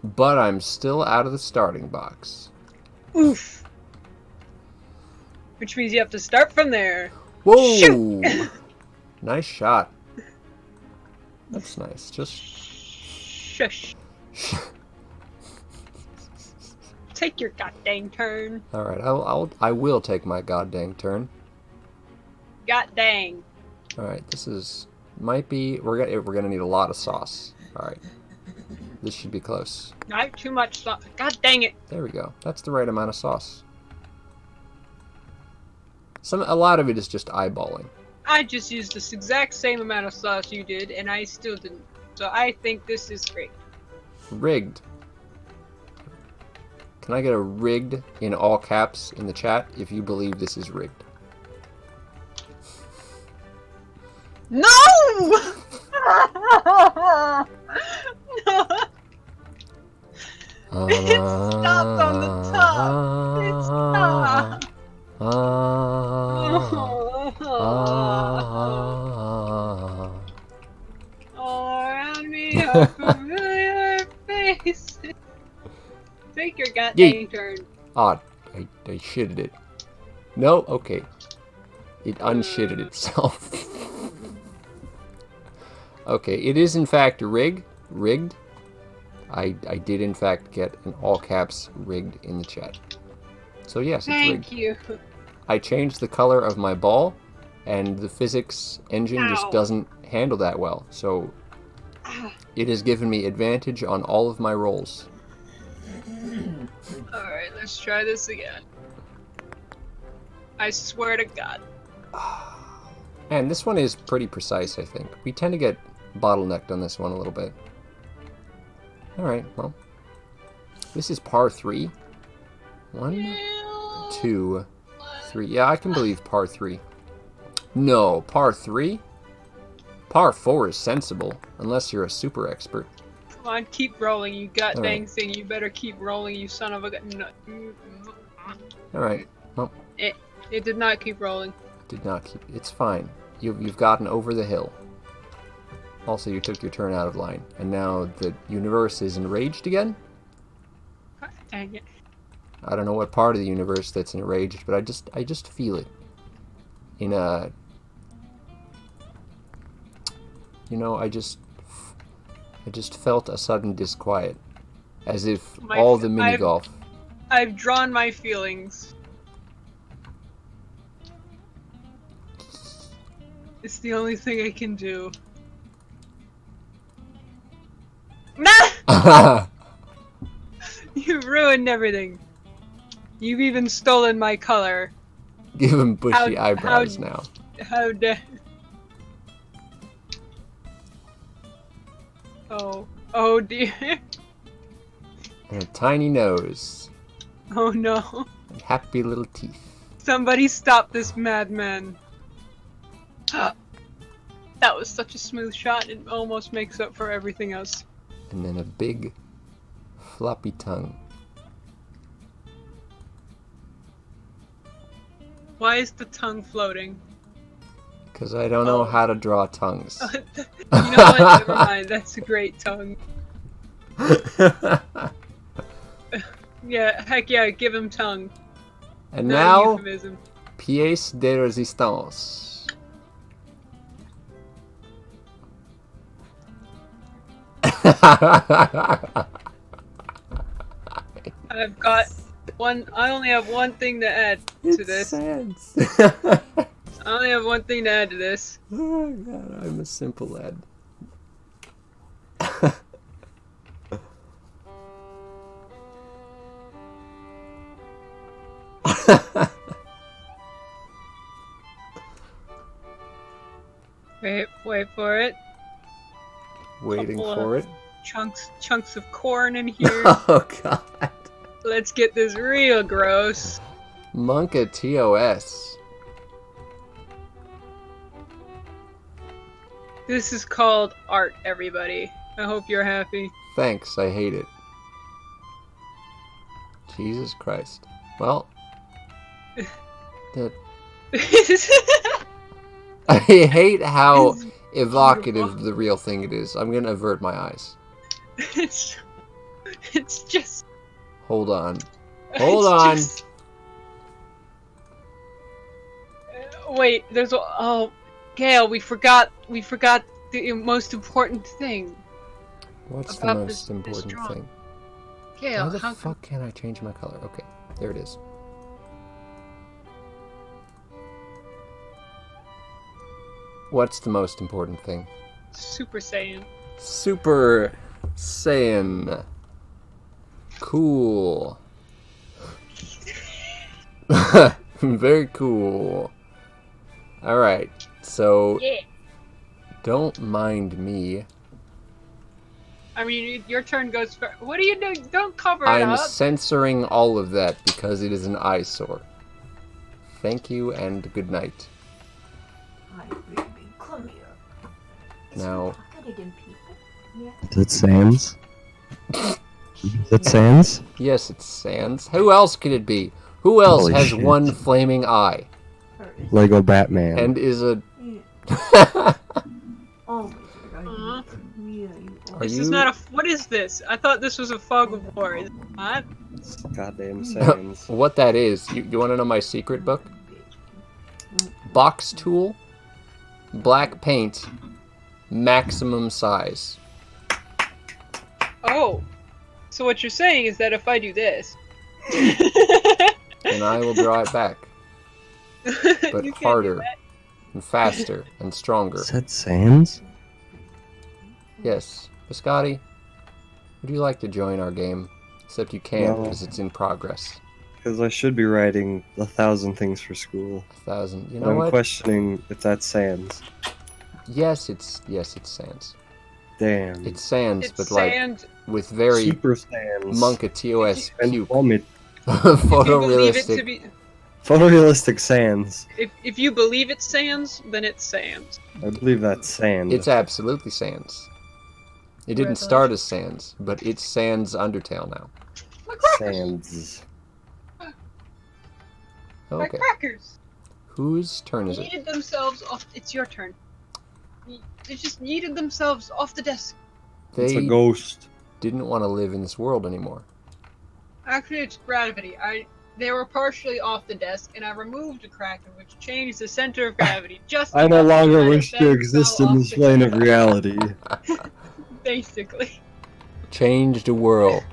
But I'm still out of the starting box. Oof. Which means you have to start from there. Whoa! Shoot! Nice shot. That's nice. Just shush. Take your goddamn turn. All right, I will take my goddamn turn. God dang. All right, this might be we're gonna need a lot of sauce. All right, this should be close. Not too much sauce. God dang it. There we go. That's the right amount of sauce. A lot of it is just eyeballing. I just used this exact same amount of sauce you did, and I still didn't. So I think this is great. Rigged. Can I get a rigged in all caps in the chat if you believe this is rigged? No! No! It stopped on the top. It stopped. All around me are familiar faces. Take your goddamn turn. Ah, I shitted it. No, okay. It unshitted itself. Okay, it is in fact rigged. I did in fact get an all caps rigged in the chat. So yes, it's rigged. Thank you. I changed the color of my ball, and the physics engine just doesn't handle that well. So it has given me advantage on all of my rolls. Alright, let's try this again. I swear to God. And this one is pretty precise, I think. We tend to get bottlenecked on this one a little bit. Alright, well. This is par 3. 1, 2, 3. Yeah, I can believe par 3. No, par 3? Par 4 is sensible, unless you're a super expert. Come on, keep rolling, you goddamn thing. You better keep rolling, you son of a gun. Alright, well. It did not keep rolling. Did not keep. It's fine. You've gotten over the hill. Also, you took your turn out of line. And now the universe is enraged again? Dang it. I don't know what part of the universe that's enraged, but I just feel it. In a... You know, I just felt a sudden disquiet. As if all the mini-golf... I've drawn my feelings. It's the only thing I can do. Nah! You've ruined everything. You've even stolen my color. Give him bushy eyebrows now. How dare... Oh dear. And a tiny nose. Oh no. And happy little teeth. Somebody stop this madman. That was such a smooth shot, it almost makes up for everything else. And then a big, floppy tongue. Why is the tongue floating? Because I don't know how to draw tongues. You know what? Never mind, that's a great tongue. Yeah, heck yeah, give him tongue. And Not now, euphemism. pièce de résistance. I've got one. I only have one thing to add to this. I only have one thing to add to this. Oh god, I'm a simple lad. for it. Waiting Couple for of it. Chunks of corn in here. Oh god. Let's get this real gross. Monka TOS. This is called art, everybody. I hope you're happy. Thanks, I hate it. Jesus Christ. Well, that I hate how It's evocative beautiful. the real thing it is. I'm gonna avert my eyes. it's just. Hold on. it's Hold on. just- Wait, there's oh, Gail, we forgot the most important thing. What's the about most this important drawing. thing? Gail, Why the how fuck can't I change my color? Okay, there it is. What's the most important thing? Super Saiyan? Super Saiyan. Cool. Very cool. Alright, so Yeah. don't mind me. I mean, your turn goes first. What are you doing? Don't cover it I'm up. censoring all of that because it is an eyesore. Thank you and good night. Hi, baby. Come here. Is Now- he pocketed in people? Yeah. Is it Sans? Is it Sans? Yes, it's Sans. Who else could it be? Who else Holy has shit. one flaming eye Or is Lego Batman. and is a... Yeah. Always right. Aw. Yeah, you Are This you- is not a. What is this? I thought this was a fog of war. Is it not? Goddamn Sans. What that is, you want to know my secret book? Box tool, black paint, maximum size. Oh. So what you're saying is that if I do this. And I will draw it back, but You can't do harder that. and faster and stronger. Is that Sans? Yes. Biscotti, would you like to join our game? Except you can't No. because it's in progress. Because I should be writing 1,000 things for school. 1,000. You But know I'm what? questioning if that's Sans. Yes, it's Sans. Damn. It's Sans, It's but like sand. with very Super Sans. Monka TOS And puke. vomit. If you believe it to Photorealistic. be. Photorealistic Sans. If you believe it's sands, then it's sands. I believe that's Sand. It's absolutely Sans. It didn't Right. start as Sans, but it's Sans Undertale now. Like crackers. Sans. Like Okay. crackers. Whose turn is it? Yeeted themselves off. It's your turn. They just yeeted themselves off the desk. It's a They ghost. didn't want to live in this world anymore. Actually, it's gravity. They were partially off the desk, and I removed a cracker, which changed the center of gravity. Just I no enough longer that wish it to then exist fell in off this the plane of desk. reality. Basically. Change the world.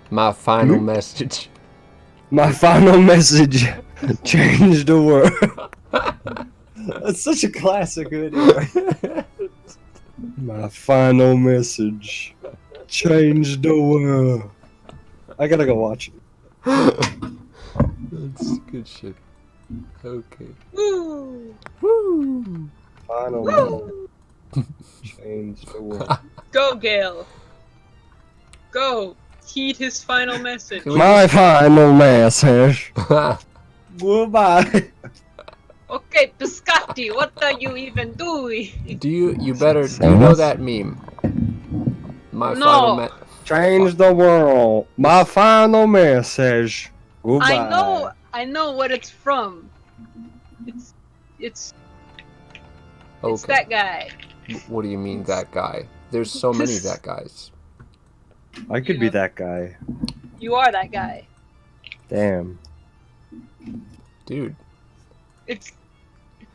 My final message. My final message: change the world. That's such a classic video. My final message: change the world. I gotta go watch it. That's good shit. Okay. Woo! Woo! Final Woo! message: change the world. Go, Gale. Go. Heed his final message. Can we- My final message. Goodbye. Okay, Biscotti, what are you even doing? do you know that meme? My No. final me- Change the world. My final message. Goodbye. I know what it's from. It's Okay. that guy. What do you mean that guy? There's so many This- that guys. I could be that guy. You are that guy. Damn. Dude. It's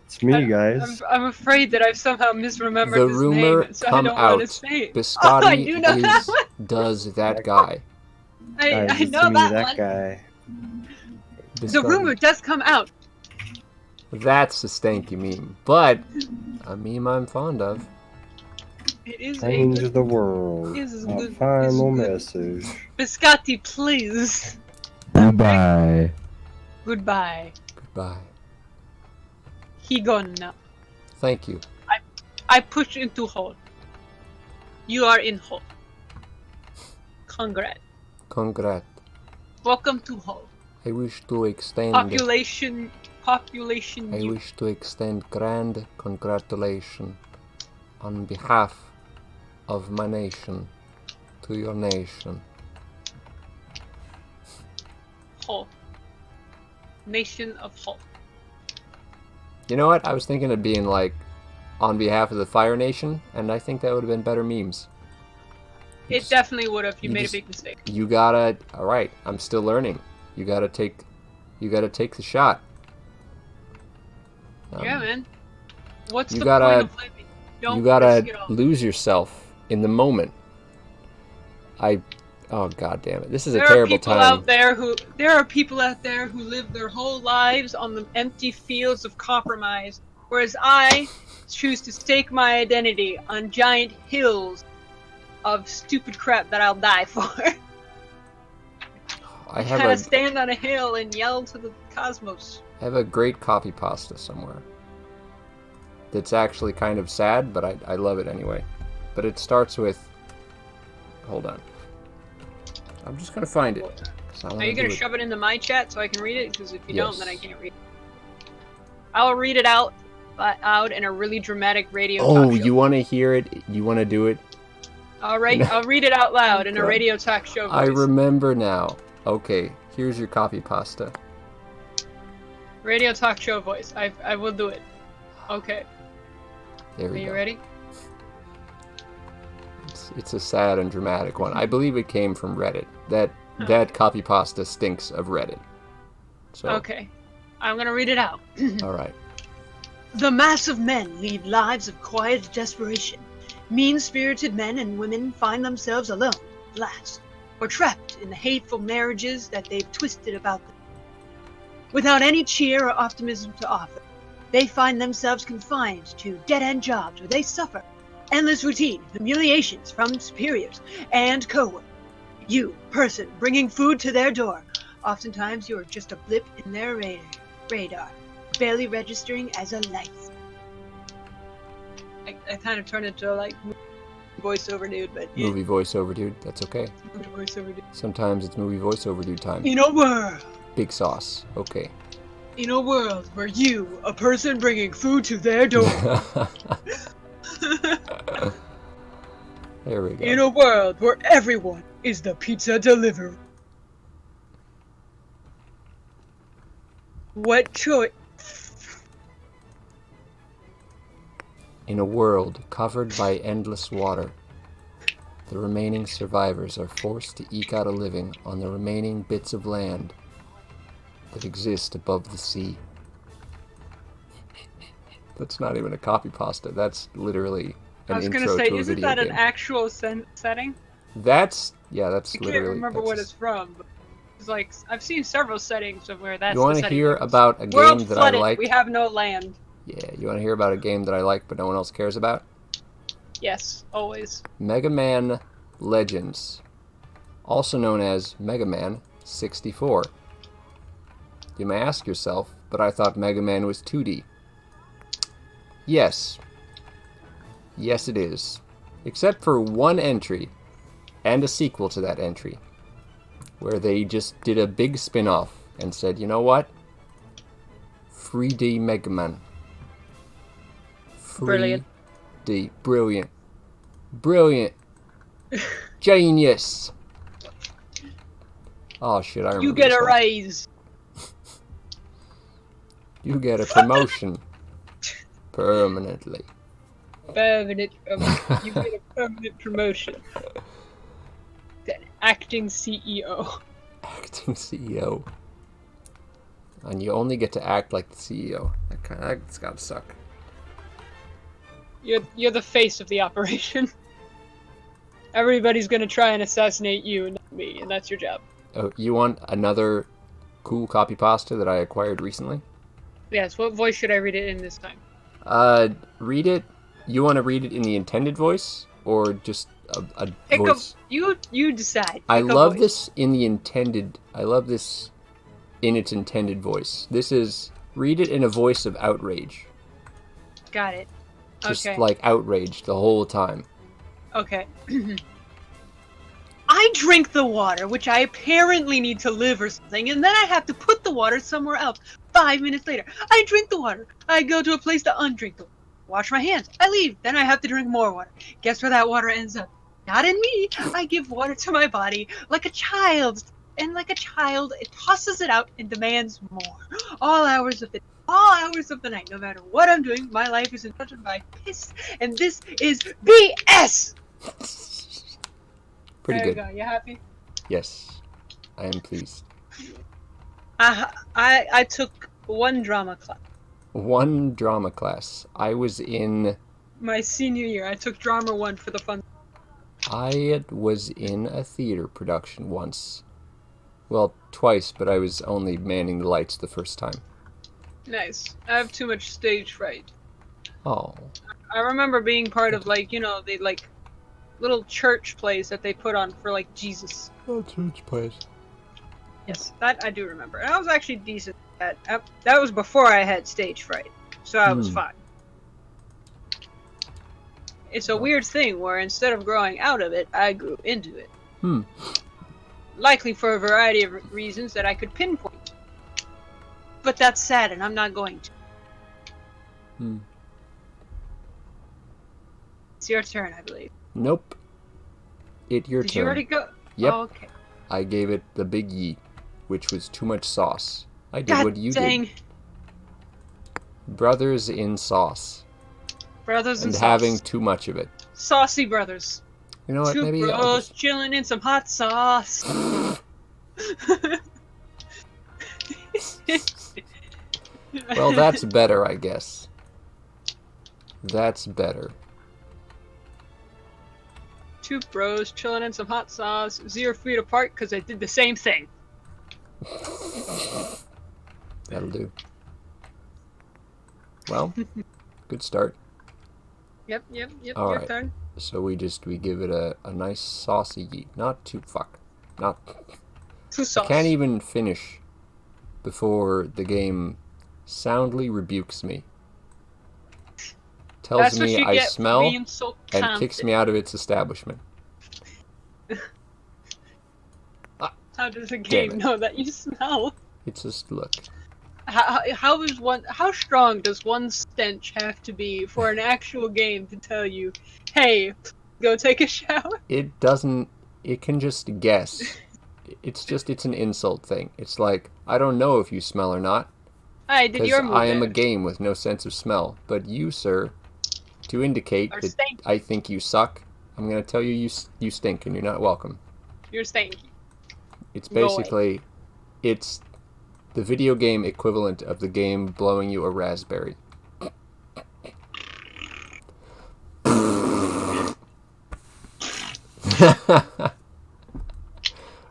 It's me, guys. I'm afraid that I've somehow misremembered The his rumor name, so come I don't want to out. say it. Biscotti I do know that does that guy. Guys, I it's know me, that that one. guy. The Biscotti. rumor does come out. That's a stanky meme, but a meme I'm fond of. It is Change a the world. is My good- final is message. Biscotti, please. Goodbye. Goodbye. Goodbye. He gone now. Thank you. I push into hole. You are in hole. Congrats. Congrats. Welcome to hole. I wish to extend. Population. I You. wish to extend grand congratulations on behalf of my nation to your nation. Hole. Nation of hole. You know what? I was thinking of being like, on behalf of the Fire Nation, and I think that would have been better memes. It definitely would have. You made a big mistake. You gotta. All right, I'm still learning. You gotta take the shot. Yeah, man. What's you the gotta- point of living? Don't You gotta risk it all. lose yourself in the moment. Oh god damn it! This is a There terrible are people time. out there who live their whole lives on the empty fields of compromise, whereas I choose to stake my identity on giant hills of stupid crap that I'll die for. I Kind have of stand on a hill and yell to the cosmos. a great copy pasta somewhere. That's actually kind of sad, but I love it anyway. But it starts with. Hold on. I'm just gonna find it. Are you gonna shove it into my chat so I can read it? Because if you don't, then I Yes. can't read it. I'll read it out in a really dramatic radio Oh, talk show. you want to hear it? You want to do it? All right, I'll read it out loud in a God. radio talk show voice. I remember now. Okay, here's your copy pasta. Radio talk show voice. I will do it. Okay. There Are we you go. ready? It's a sad and dramatic one. I believe it came from Reddit. That copy pasta stinks of Reddit. So, Okay. I'm gonna read it out. all right. The mass of men lead lives of quiet desperation. Mean-spirited men and women find themselves alone, last, or trapped in the hateful marriages that they've twisted about them. Without any cheer or optimism to offer, they find themselves confined to dead-end jobs where they suffer endless routine, humiliations from superiors and co-workers. You, person, bringing food to their door. Oftentimes you're just a blip in their radar, barely registering as a light. I kind of turned into like voiceover dude, but yeah, Movie voiceover dude. That's okay. voiceover dude. Sometimes it's movie voiceover dude time. In a world, Big sauce. Okay. in a world where you, a person bringing food to their door, There we go. in a world where everyone is the pizza deliverer. What choice? In a world covered by endless water, the remaining survivors are forced to eke out a living on the remaining bits of land that exist above the sea. That's not even a copy pasta. That's literally an I was intro gonna say, to a isn't video that game. an actual setting? That's I can't literally. remember what it's from. But it's like I've seen several settings of where that's. You want the to setting hear is. about a World game that I flooded. like? We have no land. Yeah, you want to hear about a game that I like but no one else cares about? Yes, always. Mega Man Legends, also known as Mega Man 64. You may ask yourself, but I thought Mega Man was 2D. Yes. Yes, it is. Except for one entry, and a sequel to that entry, where they just did a big spin-off and said, you know what? 3D Mega Man. Brilliant. 3D. Brilliant. Brilliant. Genius. Oh shit, I remember You get this a one. raise. You get a promotion. Permanently. Permanent. You get a permanent promotion. The acting CEO. Acting CEO. And you only get to act like the CEO. That's gotta suck. You're the face of the operation. Everybody's gonna try and assassinate you and not me, and that's your job. Oh, you want another cool copy pasta that I acquired recently? Yes. What voice should I read it in this time? Read it. You want to read it in the intended voice or just a Pick voice? You decide. I Pick a love voice. this in the intended. I love this in its intended voice. This is read it in a voice of outrage. Got it. Just Okay. like outraged the whole time. Okay. I drink the water, which I apparently need to live or something, and then I have to put the water somewhere else. 5 minutes later, I drink the water. I go to a place to undrink the water. Wash my hands. I leave. Then I have to drink more water. Guess where that water ends up? Not in me. I give water to my body like a child. And like a child, it tosses it out and demands more. All hours of the night, no matter what I'm doing, my life is interrupted by piss, and this is BS! Pretty There good. you go. You happy? Yes, I am pleased. I took one drama class. One drama class. I was in My senior year, I took drama 1 for the fun. I was in a theater production once. Well, twice, but I was only manning the lights the first time. Nice. I have too much stage fright. Oh. I remember being part of, like, you know, the, like, little church plays that they put on for, like, Jesus. Oh, church plays. Yes, that I do remember. And I was actually decent at that. That was before I had stage fright, so I was fine. It's a weird thing where instead of growing out of it, I grew into it. Likely for a variety of reasons that I could pinpoint. But that's sad, and I'm not going to. It's your turn, I believe. Nope. Your Did turn. you already go? Yep. Oh, okay. I gave it the big yeet, which was too much sauce. I did God what you dang. did. Brothers in sauce. Brothers And and having sauce. too much of it. Saucy brothers. You know what? Two Maybe I'll bros just... chilling in some hot sauce. Well, that's better, I guess. That's better. Two bros chilling in some hot sauce, 0 feet apart because they did the same thing. That'll do. Well, good start. Yep, All your right. turn. So we give it a nice saucy yeet. Not too not. Two I sauce. can't even finish before the game soundly rebukes me. Tells That's what me you I get for smell being so and confident. kicks me out of its establishment. How does a game it. know that you smell? It's just, look. How strong does one stench have to be for an actual game to tell you, hey, go take a shower? It doesn't, it can just guess. It's an insult thing. It's like, I don't know if you smell or not. I did Because your move I am there. a game with no sense of smell. But you, sir, to indicate Are that stanky. I think you suck, I'm going to tell you you stink and you're not welcome. You're stanky. It's Go away. basically, it's the video game equivalent of the game blowing you a raspberry.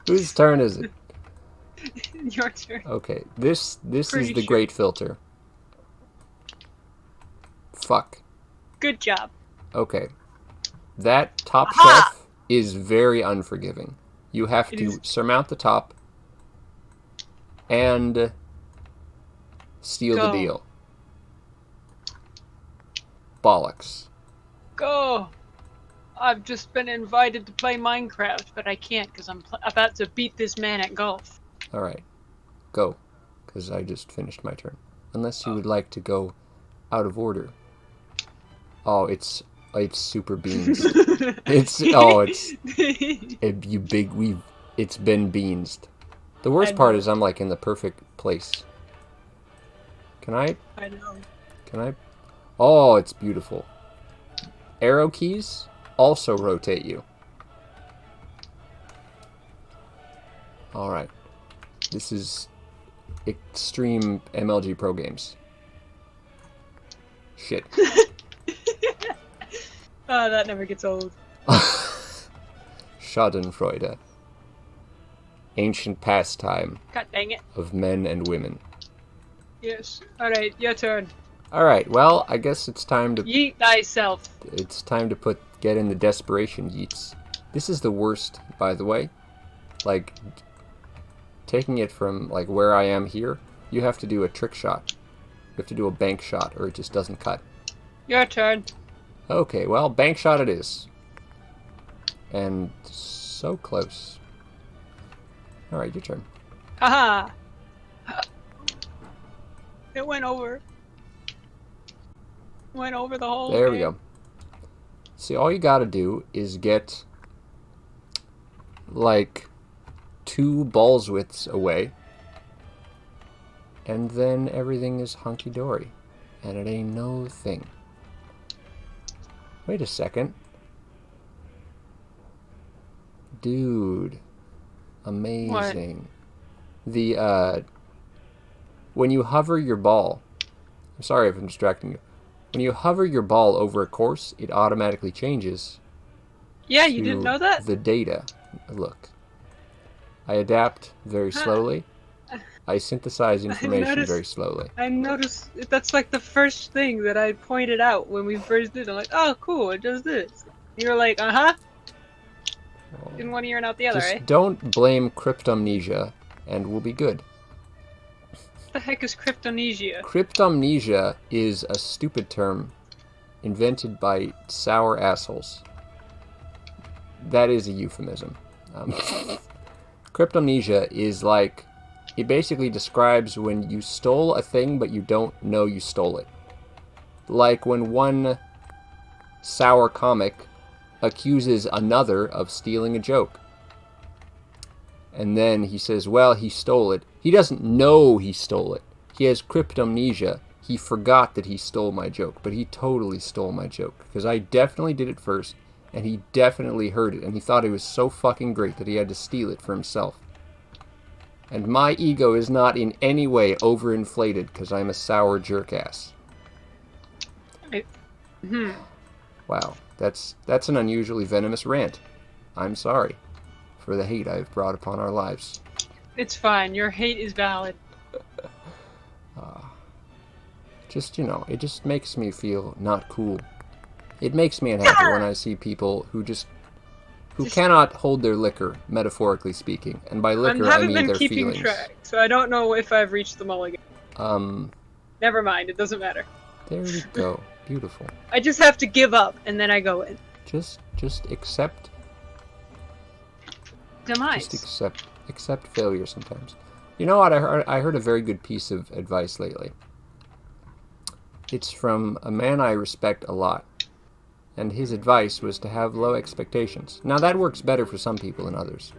Whose turn is it? Your turn. Okay, this is Pretty the sure. great filter. Fuck. Good job. Okay. That top Aha! shelf is very unforgiving. You have It to is. surmount the top and steal the Go. deal. Bollocks. Go! I've just been invited to play Minecraft, but I can't because I'm about to beat this man at golf. Alright. Go. Because I just finished my turn. Unless you would like to go out of order. Oh, it's super beans. It's been beansed. The worst I part know. is I'm like in the perfect place. Can I? I know. Oh, it's beautiful. Arrow keys also rotate you. Alright. This is extreme MLG Pro games. Shit. Oh, that never gets old. Schadenfreude. Ancient pastime God dang it. of men and women. Yes. Alright, your turn. Alright, well, I guess it's time to Yeet thyself. get in the desperation yeets. This is the worst, by the way. Like, taking it from, like, where I am here, you have to do a trick shot. You have to do a bank shot, or it just doesn't cut. Your turn. Okay, well, bank shot it is. And so close. Alright, your turn. Haha! It went over. Went over the whole There we game. go. See, all you gotta do is get, like, 2 balls widths away. And then everything is hunky-dory. And it ain't no thing. Wait a second. Dude. Amazing. The, when you hover your ball... I'm sorry if I'm distracting you. When you hover your ball over a course, it automatically changes. Yeah, you didn't know that? The data. Look. I adapt very slowly. I synthesize information very slowly. I noticed that's like the first thing that I pointed out when we first did it. I'm like, oh, cool, it does this. You're like, uh-huh. In one ear and out the other, Just eh? don't blame cryptomnesia, and we'll be good. What the heck is cryptomnesia? Cryptomnesia is a stupid term invented by sour assholes. That is a euphemism. Cryptomnesia is like... It basically describes when you stole a thing, but you don't know you stole it. Like when one sour comic accuses another of stealing a joke. And then he says, well, he stole it. He doesn't know he stole it. He has cryptomnesia. He forgot that he stole my joke, but he totally stole my joke. Because I definitely did it first, and he definitely heard it, and he thought it was so fucking great that he had to steal it for himself. And my ego is not in any way overinflated because I'm a sour jerkass. Wow, that's an unusually venomous rant. I'm sorry for the hate I've brought upon our lives. It's fine. Your hate is valid. Just, you know, it just makes me feel not cool. It makes me unhappy when I see people who cannot hold their liquor, metaphorically speaking. And by liquor, I mean their feelings. I haven't been keeping track, so I don't know if I've reached them all again. Never mind, it doesn't matter. There we go. Beautiful. I just have to give up, and then I go in. Just accept... Demise. Just accept failure sometimes. You know what? I heard a very good piece of advice lately. It's from a man I respect a lot. And his advice was to have low expectations. Now that works better for some people than others.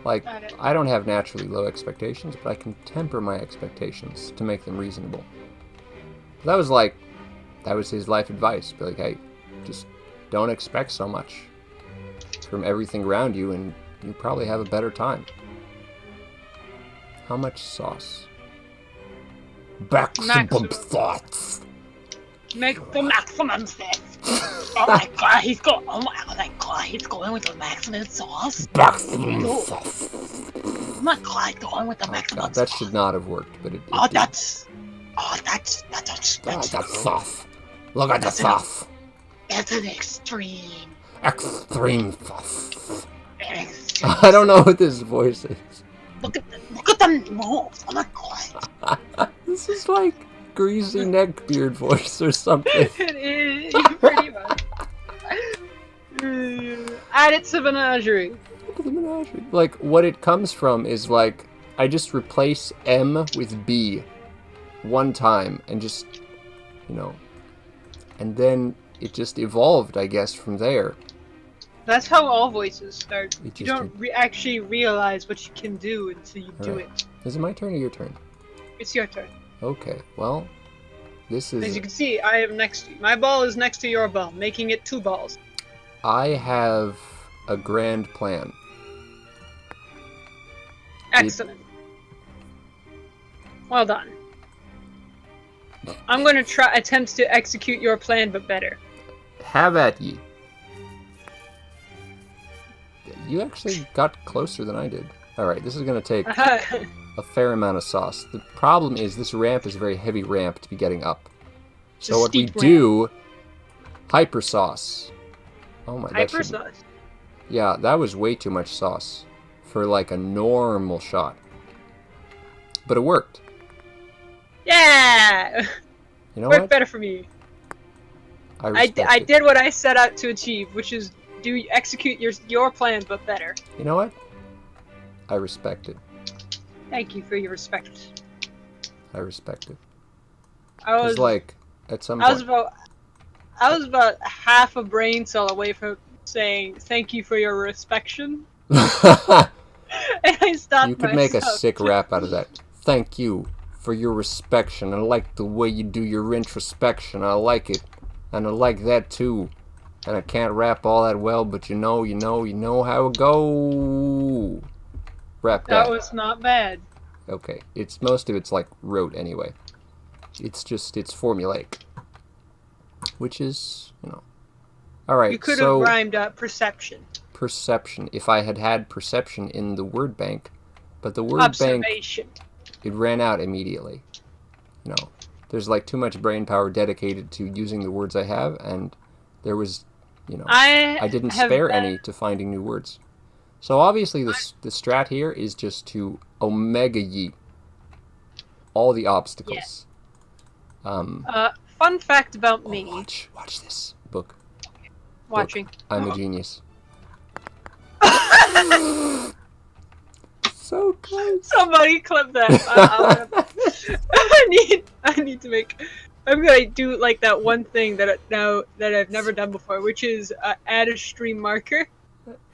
Like, I don't have naturally low expectations, but I can temper my expectations to make them reasonable. That was his life advice. Be like, hey, just don't expect so much from everything around you, and you probably have a better time. How much sauce? Maximum thoughts. Make the maximum sense. Oh my god, he's going with the maximum sauce. Maximum sauce. Oh my god, going with the maximum sauce. That should not have worked, but it did. That's sauce. Look at the sauce. That's an extreme. Extreme sauce. I don't know what this voice is. Look at the moves. Oh my god. This is like greasy neckbeard voice or something. It is pretty much. Add it to the menagerie. Like, what it comes from is like, I just replace M with B one time and just, you know, and then it just evolved, I guess, from there. That's how all voices start. You don't actually realize what you can do until you do it. Is it my turn or your turn? It's your turn. Okay, well, this is... As you can see, I am next to you. My ball is next to your ball, making it 2 balls. I have a grand plan. Excellent. Well done. I'm going to attempt to execute your plan, but better. Have at ye. You actually got closer than I did. Alright, this is going to take a fair amount of sauce. The problem is this ramp is a very heavy ramp to be getting up. So what we do... Hyper sauce. Oh my... Hyper sauce? Yeah, that was way too much sauce for like a normal shot. But it worked. Yeah! You know Worked what? better for me. I respect I it. did what I set out to achieve, which is execute your plans, but better. You know what? I respect it. Thank you for your respect. I respect it. I was It's like, at some I was point... about half a brain cell away from saying thank you for your respection, You and I stopped could make a myself. sick rap out of that. Thank you for your respection. I like the way you do your introspection. I like it. And I like that too. And I can't rap all that well, but you know how it go. Rap that. That was not bad. Okay. Most of it's like rote anyway. It's formulaic. Which is, Alright, You could have so... rhymed perception. Perception. If I had perception in the word bank, but the word bank... Observation. It ran out immediately. There's like too much brain power dedicated to using the words I have, and there was, I didn't spare any to finding new words. So obviously the strat here is just to omega yeet all the obstacles. Fun fact about me. Watch this book. Watching. Look, I'm a genius. So close. Somebody clip that. I need to make. I'm gonna do like that one thing that I've never done before, which is add a stream marker.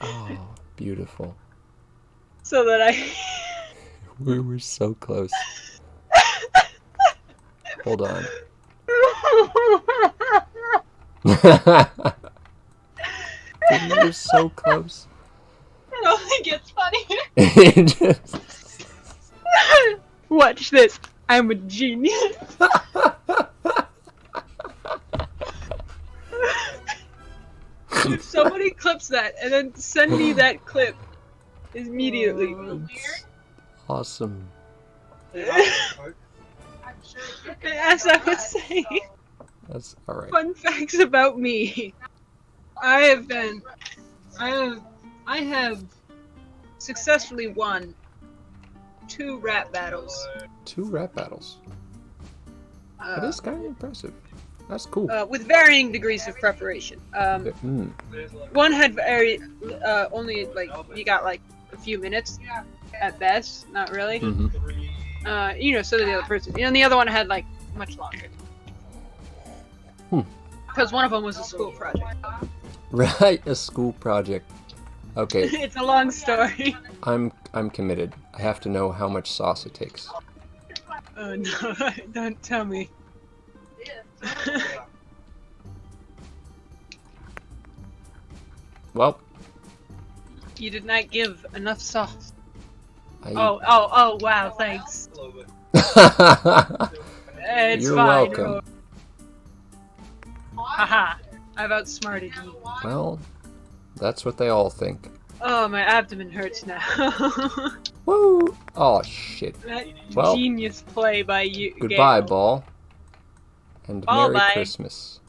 Oh, beautiful. So that I. We're so close. Hold on. We're so close. It only gets funnier. It just... Watch this. I'm a genius. If somebody clips that and then send me that clip immediately. Awesome. As I was saying, That's alright. fun facts about me. I have successfully won 2 rap battles. 2 rap battles. That is kind of impressive. That's cool. With varying degrees of preparation. One had only like you got like a few minutes at best, not really. Mm-hmm. So did the other person. And the other one had like much longer. Because one of them was a school project. Right, a school project. Okay. It's a long story. I'm committed. I have to know how much sauce it takes. Oh no! Don't tell me. Well, You did not give enough sauce. I... Oh! Wow! Thanks. It's You're fine. welcome. Haha! I've outsmarted you. Well, that's what they all think. Oh, my abdomen hurts now. Woo! Oh shit. That Well, genius play by you. Goodbye, Gale. Ball. And Ball, Merry bye. Christmas.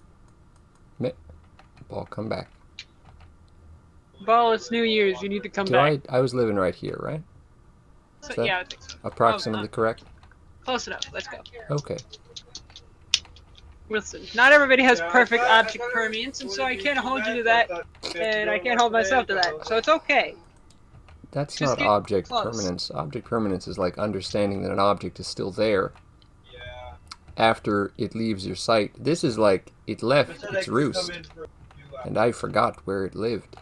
Ball, come back. Ball, it's New Year's. You need to come back. I was living right here, right? So, that- yeah, I think so. Approximately correct? Close enough. Let's go. Okay. Listen, not everybody has perfect object permanence, and so I can't hold you to that, and I can't hold myself to that. So it's okay. That's Just not get object close. permanence. Object permanence is like understanding that an object is still there after it leaves your sight. This is like it left its roost, and I forgot where it lived.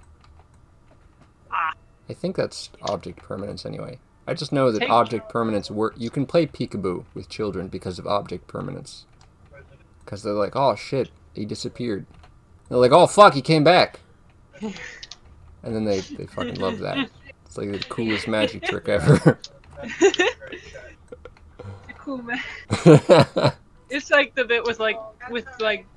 I think that's object permanence anyway. I just know that object permanence you can play peekaboo with children because of object permanence. Because they're like, oh shit, he disappeared. They're like, oh fuck, he came back. And then they fucking love that. It's like the coolest magic trick ever. Cool, man. It's like the bit with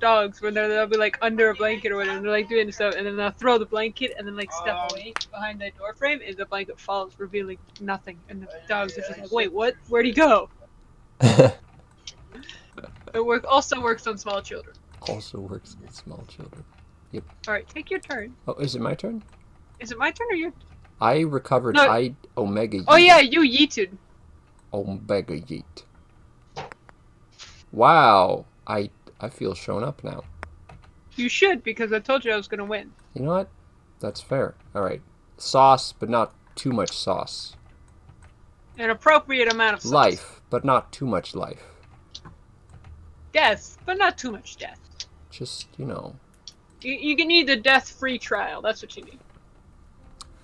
dogs where they'll be like under a blanket or whatever, and they're like doing stuff, and then they'll throw the blanket and then like step away behind that door frame, and the blanket falls, revealing nothing, and the dogs are just like, wait, what? Where'd he go? It also works on small children. Also works with small children. Yep. All right, take your turn. Oh, is it my turn? Is it my turn or your? I recovered. No. Omega yeet. Oh yeah, you yeeted. Omega yeet. Wow. I feel shown up now. You should, because I told you I was gonna win. You know what? That's fair. All right. Sauce, but not too much sauce. An appropriate amount of sauce. Life, but not too much life. Death, but not too much death. Just, you know. You can need the death-free trial. That's what you need.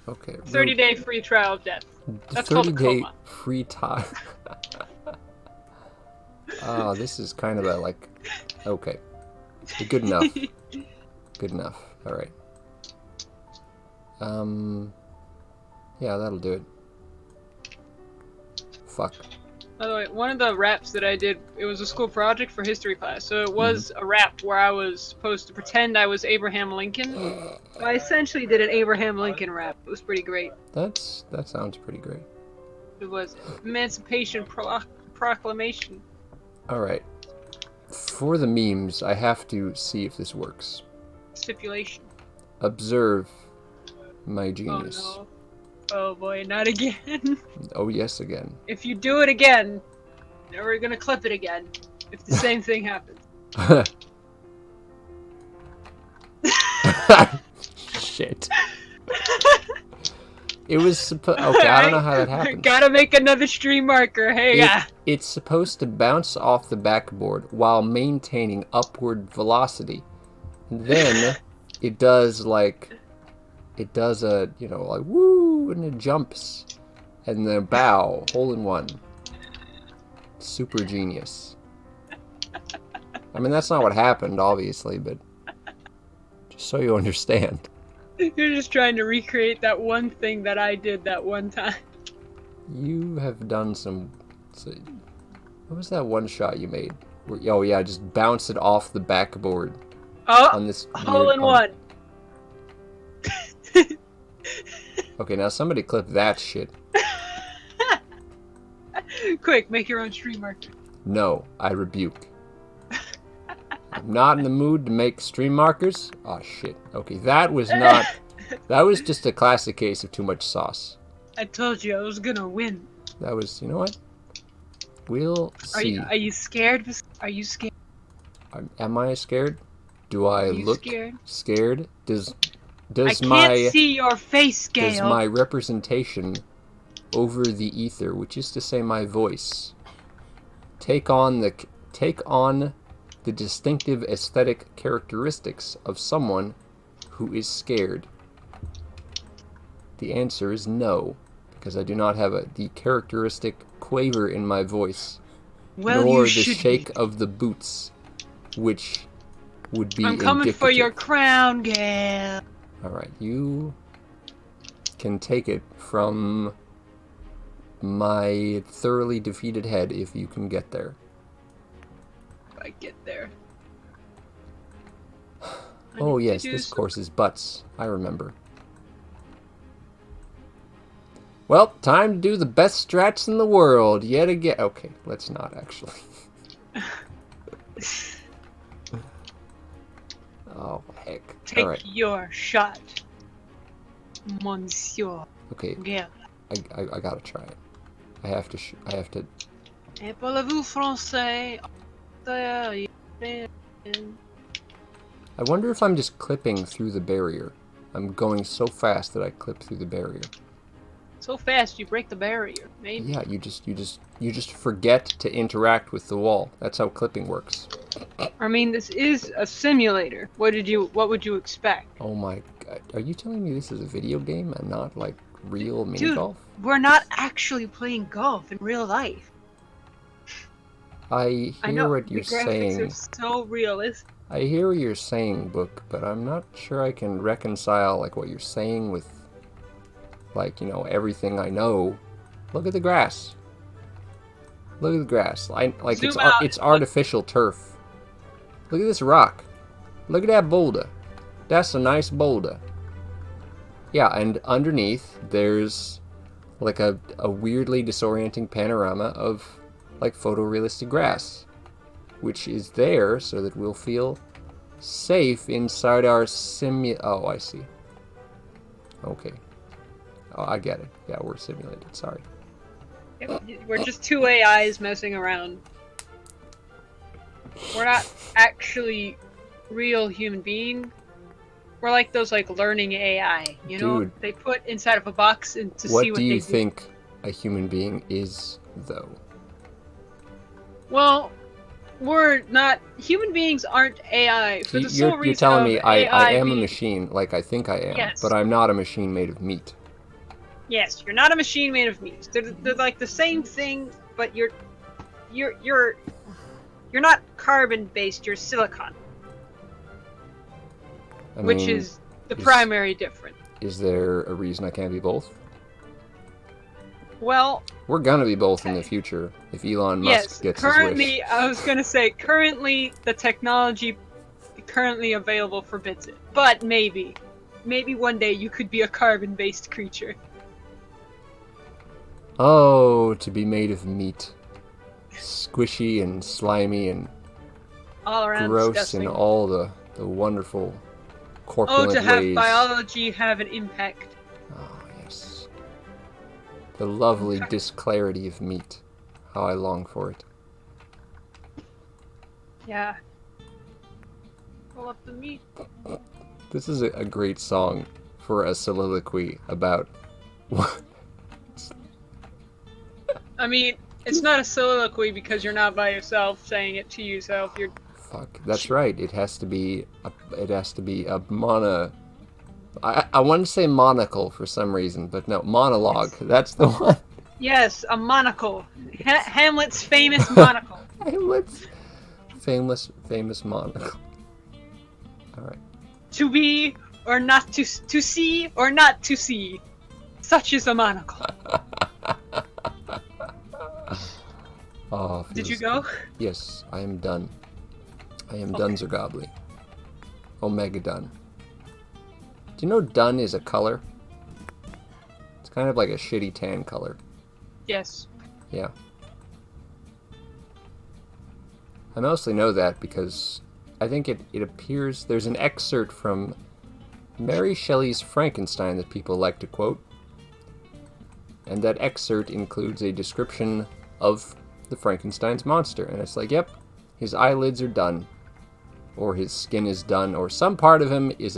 Okay. 30-day free trial of death. That's called a 30-day coma. free time. Oh, this is kind of a, like... Okay. Good enough. Good enough. Alright. Yeah, that'll do it. Fuck. By the way, one of the raps that I did, it was a school project for history class, so it was a rap where I was supposed to pretend I was Abraham Lincoln. I essentially did an Abraham Lincoln rap. It was pretty great. That sounds pretty great. It was Emancipation Proclamation. Alright. For the memes, I have to see if this works. Stipulation. Observe my genius. Oh no. Oh boy, not again. Oh yes, again. If you do it again, we're gonna clip it again. If the same thing happens. Shit. It was supposed. Okay, I don't know how that happened. Gotta make another stream marker. Hey, It's supposed to bounce off the backboard while maintaining upward velocity. And then it does like. It does a, you know, like, woo, and it jumps. And then bow, hole in one. Super genius. I mean, that's not what happened, obviously, but just so you understand. You're just trying to recreate that one thing that I did that one time. You have done some... What was that one shot you made? Oh, yeah, just bounce it off the backboard. Oh, on this hole in one. Okay, now somebody clip that shit. Quick, make your own stream marker. No, I rebuke. I'm not in the mood to make stream markers. Oh shit. Okay, that was not... That was just a classic case of too much sauce. I told you I was gonna win. That was... You know what? We'll see. Are you scared? Are you scared? Am I scared? Do I look scared? I can't see your face, Gale. Does my representation over the ether, which is to say my voice, take on the distinctive aesthetic characteristics of someone who is scared? The answer is no, because I do not have the characteristic quaver in my voice, nor the shake of the boots, which would be I'm coming indicative. for your crown, Gale. Alright, you can take it from my thoroughly defeated head if you can get there. If I get there. Oh yes, this course is butts. I remember. Well, time to do the best strats in the world yet again. Okay, let's not actually. Oh, heck. Take All right. your shot, monsieur. Okay. Yeah. I gotta try it. I have to. Et parlez-vous français? I wonder if I'm just clipping through the barrier. I'm going so fast that I clip through the barrier. So fast you break the barrier, maybe. Yeah, you just forget to interact with the wall. That's how clipping works. I mean, this is a simulator. What would you expect? Oh my god. Are you telling me this is a video game and not like real mini Dude, golf? we're not actually playing golf in real life. I hear what you're saying. The graphics are so realistic. I hear what you're saying, Book, but I'm not sure I can reconcile like what you're saying with like, you know, everything I know. Look at the grass. Look at the grass. It's artificial turf. Look at this rock. Look at that boulder. That's a nice boulder. Yeah, and underneath there's like a weirdly disorienting panorama of like photorealistic grass, which is there so that we'll feel safe inside our Oh, I see. Okay. Oh, I get it. Yeah, we're simulated. Sorry. Yep, we're just two AIs messing around. We're not actually real human being. We're like those like learning AI, you know? Dude. They put inside of a box and to What see what do you they think a human being is, though? Well, we're not. Human beings aren't AI for the sole You're reason telling of me I AI am a being. machine, like I think I am, Yes. but I'm not a machine made of meat. Yes, you're not a machine made of meat. They're like the same thing, but you're not carbon based. You're silicon, I which mean, is the primary difference. Is there a reason I can't be both? Well, we're gonna be both in the future if Elon Musk yes. gets Currently, his wish. I was gonna say currently the technology currently available forbids it, but maybe one day you could be a carbon based creature. Oh, to be made of meat. Squishy and slimy and All around gross disgusting. in all the wonderful corpulent to have ways. biology have an impact. Oh, yes. The lovely disclarity of meat. How I long for it. Yeah. Pull up the meat. This is a great song for a soliloquy about... I mean, it's not a soliloquy because you're not by yourself saying it to yourself. You're. Fuck, that's right. It has to be a mono... I wanted to say monocle for some reason, but no, monologue. That's the one. Yes, a monocle. Hamlet's famous monocle. Hamlet's famous monocle. All right. To be or not to see or not to see. Such is a monocle. Oh, Did you go? Yes, I am done. I am done, Zergobly. Omega done. Do you know dun is a color? It's kind of like a shitty tan color. Yes. Yeah. I mostly know that because I think it appears... There's an excerpt from Mary Shelley's Frankenstein that people like to quote. And that excerpt includes a description of the Frankenstein's monster. And it's like, yep, his eyelids are done. Or his skin is done. Or some part of him is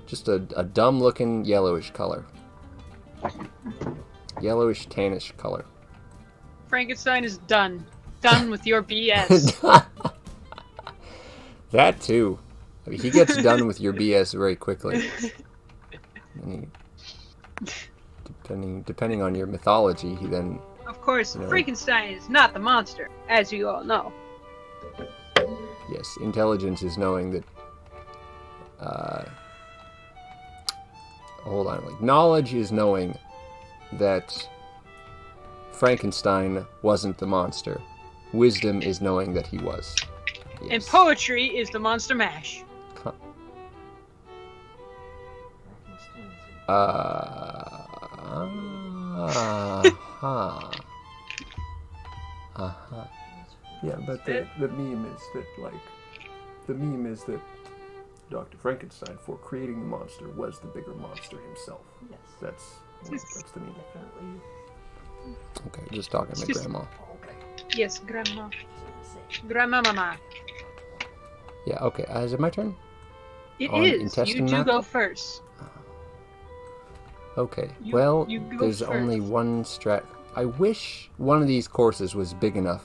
just a dumb-looking yellowish color. Yellowish, tannish color. Frankenstein is done. Done with your BS. That too. I mean, he gets done with your BS very quickly. And depending on your mythology, he then... Of course, You know. Frankenstein is not the monster, as you all know. Yes, intelligence is knowing that... hold on. Like, knowledge is knowing that Frankenstein wasn't the monster. Wisdom is knowing that he was. Yes. And poetry is the monster mash. Yeah, but the meme is that Dr. Frankenstein, for creating the monster, was the bigger monster himself. Yes. That's the meme. Definitely. Okay, just talking to my grandma. Okay. Yes, grandma. So to say. Grandmama. Yeah, okay. Is it my turn? It On is. You intestine do map? go first. Okay. You Well, go there's first. only one strat. I wish one of these courses was big enough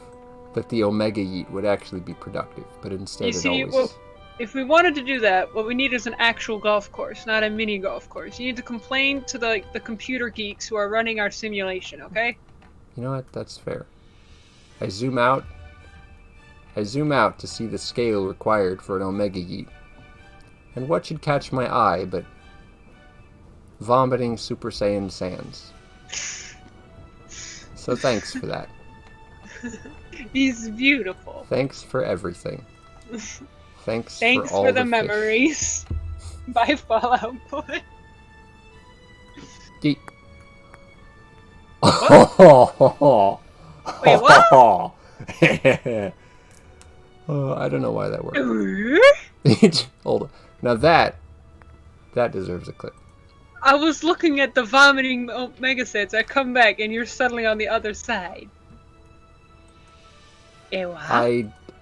that the Omega Yeet would actually be productive, but instead You see, it always... well, if we wanted to do that, what we need is an actual golf course, not a mini golf course. You need to complain to the computer geeks who are running our simulation, okay? You know what? That's fair. I zoom out to see the scale required for an Omega Yeet. And what should catch my eye but vomiting Super Saiyan Sans. So thanks for that. He's beautiful. Thanks for everything. Thanks Thanks for all for the fish. memories. By Fallout Boy. Yeet. Wait, what? Oh, I don't know why that worked. Hold on. Now that deserves a clip. I was looking at the vomiting Omega sets. I come back and you're suddenly on the other side. Ew.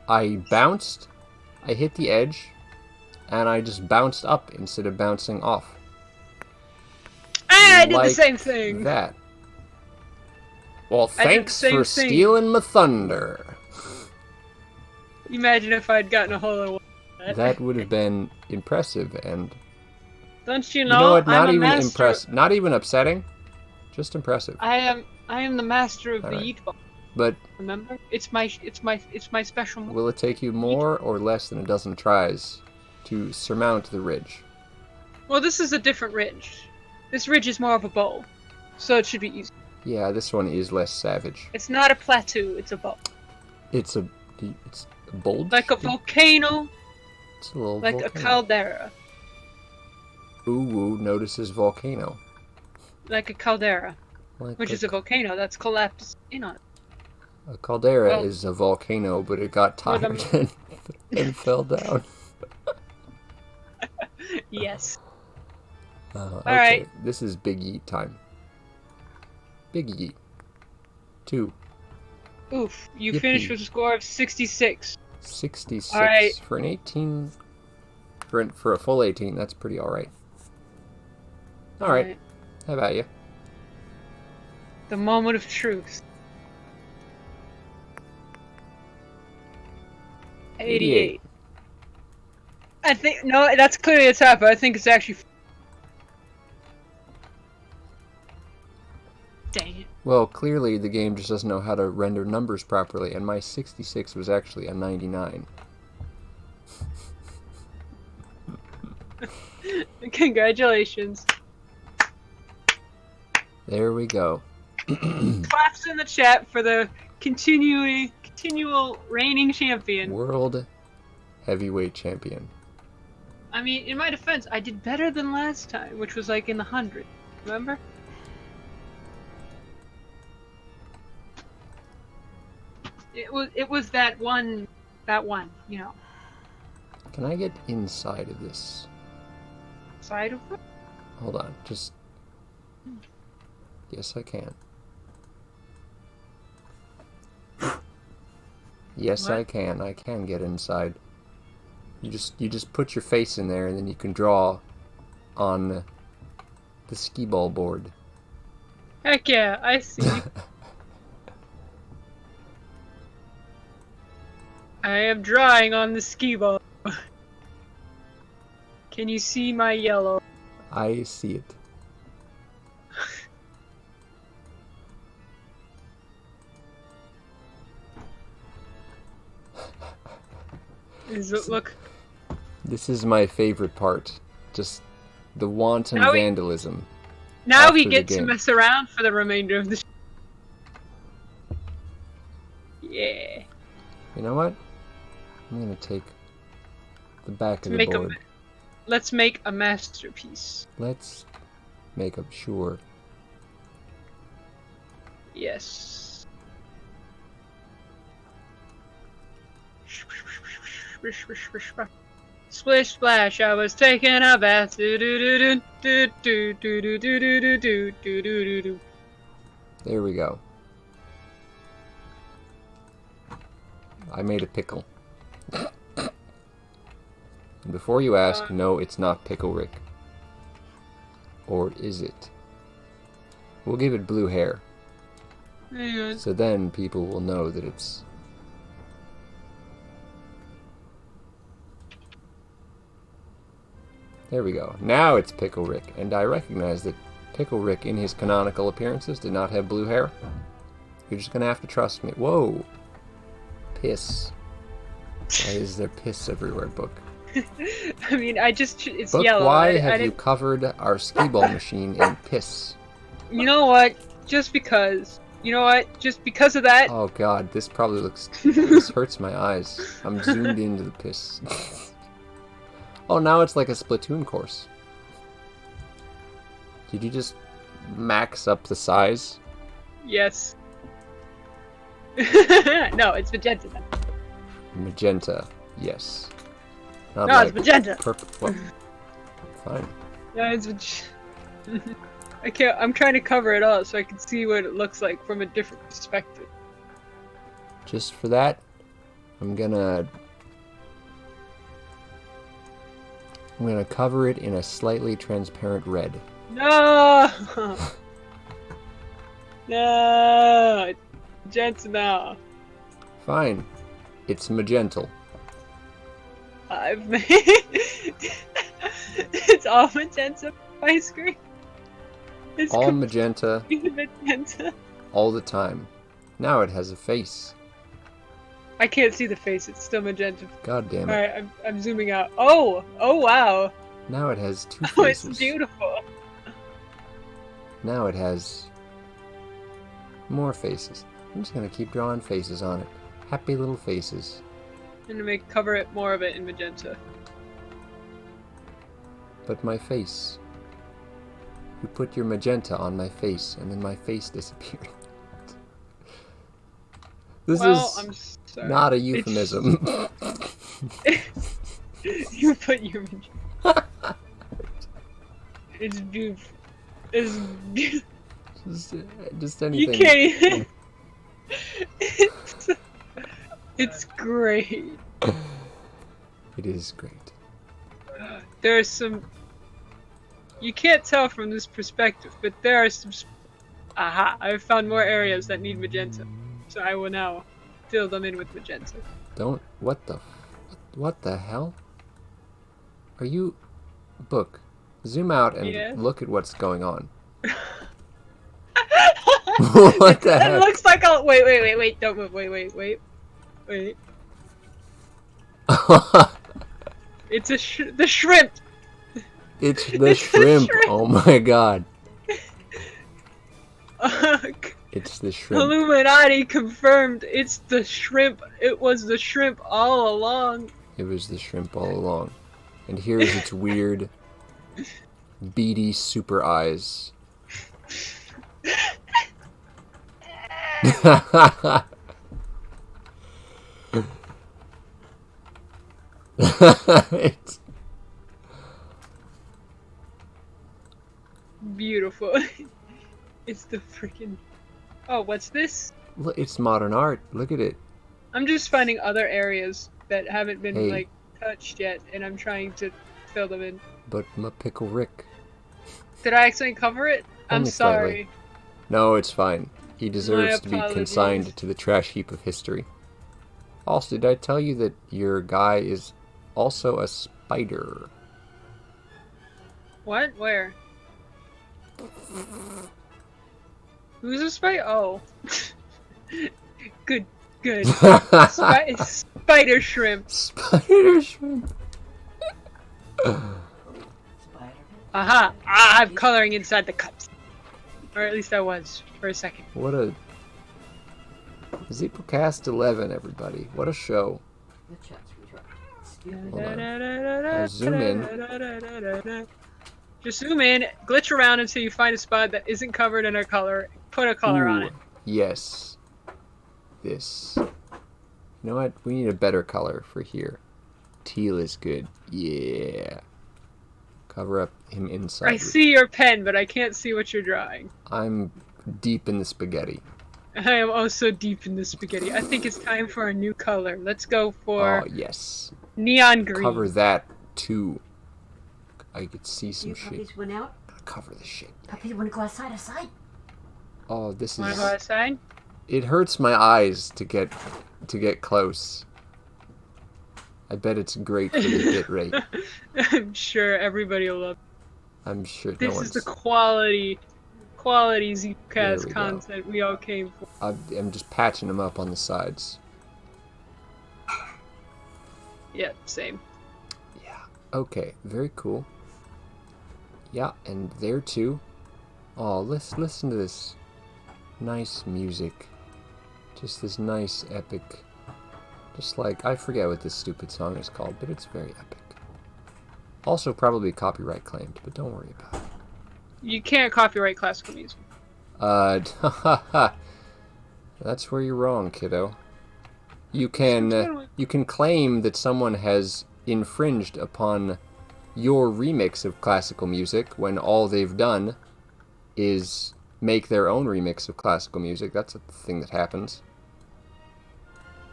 I bounced I hit the edge, and I just bounced up instead of bouncing off. I did Like the same thing. that. Well, I did the thanks same for thing. stealing my thunder. Imagine if I'd gotten a hole in one. That would have been impressive, and Don't you you know? know what? Not I'm a even master. impressive. Not even upsetting. Just impressive. I am the master of the Alright. yeet ball. But Remember? It's my special move. will it take you more or less than a dozen tries to surmount the ridge? Well, this is a different ridge. This ridge is more of a bowl, so it should be easy. Yeah, this one is less savage. It's not a plateau, it's a bowl. It's a bulge? Like a volcano, It's a little like volcano. a caldera. Uwu notices volcano. Like a caldera, Like which is a volcano that's collapsed in on it. a caldera Well, is a volcano, but it got With tired and fell down. Yes. Okay, Alright. this is Big Yeet time. Big Yeet. 2. Oof. You Yippee. finished with a score of 66. 66 Alright. for an 18. For a full 18, that's pretty alright. Alright, how about you? The moment of truth. 88. I think, no, that's clearly a typo. I think it's actually. Dang it. Well, clearly the game just doesn't know how to render numbers properly, and my 66 was actually a 99. Congratulations. There we go. Claps in the chat for the continual reigning champion. World Heavyweight Champion. I mean, in my defense, I did better than last time, which was like in the 100. Remember? It was that one, you know, Can I get inside of this? side of it. Hold on, just... Yes, I can. Yes, What? I can. I can get inside. You just put your face in there, and then you can draw on the skee ball board. Heck yeah, I see. I am drawing on the skee ball. Can you see my yellow? I see it. Does it look? This is my favorite part. Just the wanton Now we- vandalism. Now we After the get to game. mess around for the remainder of the show. Yeah. You know what? I'm gonna take the back of the Make a- board. Let's make a masterpiece. Let's make up sure. Yes. Splish splash, I was taking a bath. Do do do do do do do do do do do do do do. There we go. I made a pickle. And before you ask, no, it's not Pickle Rick. Or is it? We'll give it blue hair. Hang on. So then people will know that it's... There we go. Now it's Pickle Rick, and I recognize that Pickle Rick in his canonical appearances did not have blue hair. You're just gonna have to trust me. Whoa! Piss. Why is there piss everywhere, Book? I mean, it's Book, yellow. why I have you didn't- covered our skee ball machine in piss? You know what? Just because. You know what? Just because of that. Oh god, this probably looks... This hurts my eyes. I'm zoomed into the piss. Oh, now it's like a Splatoon course. Did you just max up the size? Yes. No, it's magenta. Then. Magenta, yes. Not No, it's magenta. Purple. Well, fine. Yeah, it's magenta. I can't. I'm trying to cover it all so I can see what it looks like from a different perspective. Just for that, I'm gonna I'm gonna cover it in a slightly transparent red. No! No! Magenta now. Fine. It's magental. I've made... It's all magenta ice cream. It's All magenta, magenta. all the time. Now it has a face. I can't see the face, it's still magenta. God damn it. Alright, I'm zooming out. Oh! Oh wow! Now it has two Oh, it's faces. beautiful. Now it has more faces. I'm just gonna keep drawing faces on it. Happy little faces. I'm gonna cover it more of it in magenta. But my face. You put your magenta on my face, and then my face disappeared. This I'm is sorry. not a euphemism. You put your magenta. It's beautiful. It's beautiful. Just You anything. can't even... It's great. It is great. There's some... You can't tell from this perspective, but there are some... Aha! I've found more areas that need magenta. So I will now fill them in with magenta. Don't. What the hell? Are you. Book. Zoom out and Yes? look at what's going on. What the It heck? looks like a... Wait. Don't move. Wait. It's the shrimp! It's the shrimp. shrimp. Oh my god. It's the shrimp. Illuminati confirmed it's the shrimp. It was the shrimp all along. It was the shrimp all along. And here's its weird, beady super eyes. It's Beautiful. It's the freaking... Oh, what's this? look, it's modern art. Look at it. I'm just finding other areas that haven't been, Hey. like, touched yet, and I'm trying to fill them in. But my pickle Rick. Did I accidentally cover it? I'm Only sorry. slightly. No, it's fine. He deserves to be apologies. consigned to the trash heap of history. Also, did I tell you that your guy is also a spider? What? Where? Who's a spider? Oh. Good. Spider shrimp. Spider shrimp. Spider-Man. Aha! I'm coloring inside the cups. Or at least I was, for a second. What a... Zeeplecast 11, everybody. What a show. The chat's retarded. Hold on. I'll zoom in. Just zoom in, glitch around until you find a spot that isn't covered in a color. Put a color on Ooh, it. Yes. This. You know what? We need a better color for here. Teal is good. Yeah. Cover up him inside. I see your pen, but I can't see what you're drawing. I'm deep in the spaghetti. I am also deep in the spaghetti. I think it's time for a new color. Let's go for Oh, yes. neon green. Cover that, too. I could see some You shit. puppies went out. Gotta cover the shit. Puppies want to go outside. Oh, this Wanna is... go outside? It hurts my eyes to get close. I bet it's great for the bit rate. I'm sure everybody will love it. I'm sure This no is one's... the quality There Zeeplecast we go. content we all came for. I'm just patching them up on the sides. Yeah, same. Yeah. Okay. Very cool. Yeah, and there too. Oh, let's listen to this nice music. Just this nice epic. Just like I forget what this stupid song is called, but it's very epic. Also probably copyright claimed, but don't worry about it. You can't copyright classical music. That's where you're wrong, kiddo. You can claim that someone has infringed upon your remix of classical music when all they've done is make their own remix of classical music. That's a thing that happens.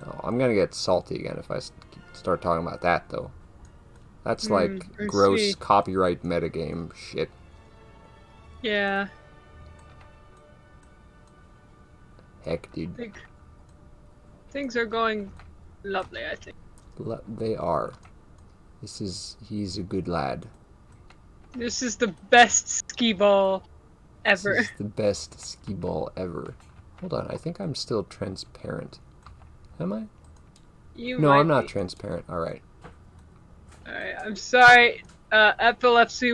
Oh, I'm gonna get salty again if I start talking about that, though. That's like I gross see. copyright metagame shit. Yeah. Heck, dude. Things are going lovely, I think. They are. He's a good lad. This is the best skee ball ever. This is the best skee ball ever. Hold on, I think I'm still transparent. Am I? No, I'm not transparent. Alright. Alright, I'm sorry. Epilepsy.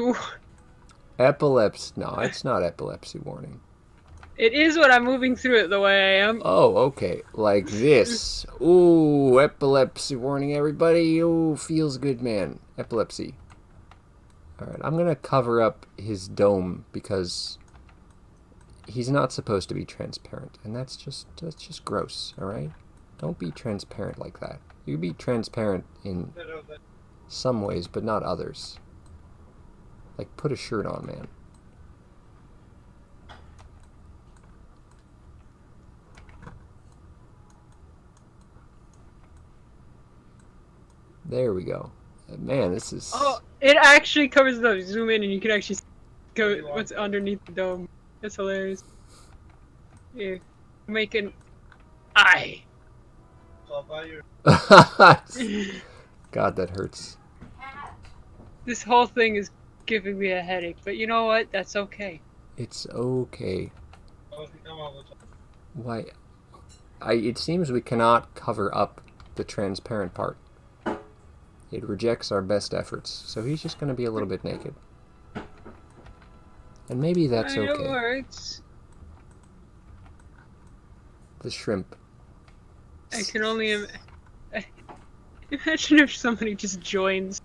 Epilepsy. No, it's not epilepsy warning. It is when I'm moving through it the way I am. Oh, okay. Like this. Ooh, epilepsy warning, everybody. Ooh, feels good, man. Epilepsy. Alright, I'm gonna cover up his dome because he's not supposed to be transparent. And that's just gross, alright? Don't be transparent like that. You can be transparent in some ways, but not others. Like, put a shirt on, man. There we go. Man, this is... Oh, it actually covers the zoom in and you can actually go what's underneath the dome. That's hilarious. Here, make an eye. God, that hurts. This whole thing is giving me a headache, but you know what? That's okay. It's okay. Why? It seems we cannot cover up the transparent part. It rejects our best efforts, so he's just going to be a little bit naked. And maybe that's It okay. works. The shrimp. I can only imagine if somebody just joins.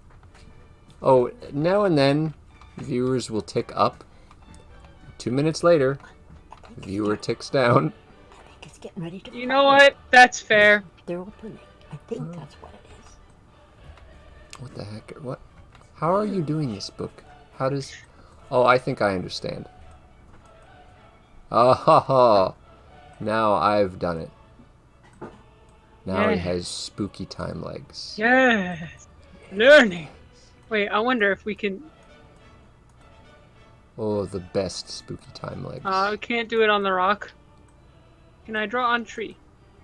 Oh, now and then, viewers will tick up. 2 minutes later, viewer ticks down. I think it's getting ready to. You know what? That's fair. They're opening. I think that's what it is. What the heck? What? How are you doing this, book? How does... Oh, I think I understand. Oh, ha, ha. Now I've done it. Now he Yes. has spooky time legs. Yes. Learning. Wait, I wonder if we can. Oh, the best spooky time legs. I can't do it on the rock. Can I draw on tree?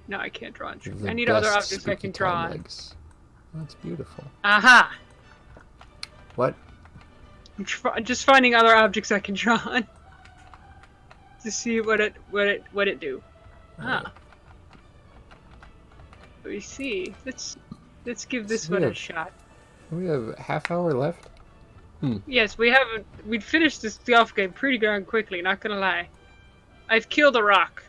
No, I can't draw on tree. The I need other best objects I spooky can draw time on. legs. That's beautiful. Aha! What? I'm just finding other objects I can draw on to see what it do. Ah. Let me see. Let's give this So we one a have- shot. We have a half hour left. Yes, we'd finished this golf game pretty darn quickly, not gonna lie. I've killed a rock.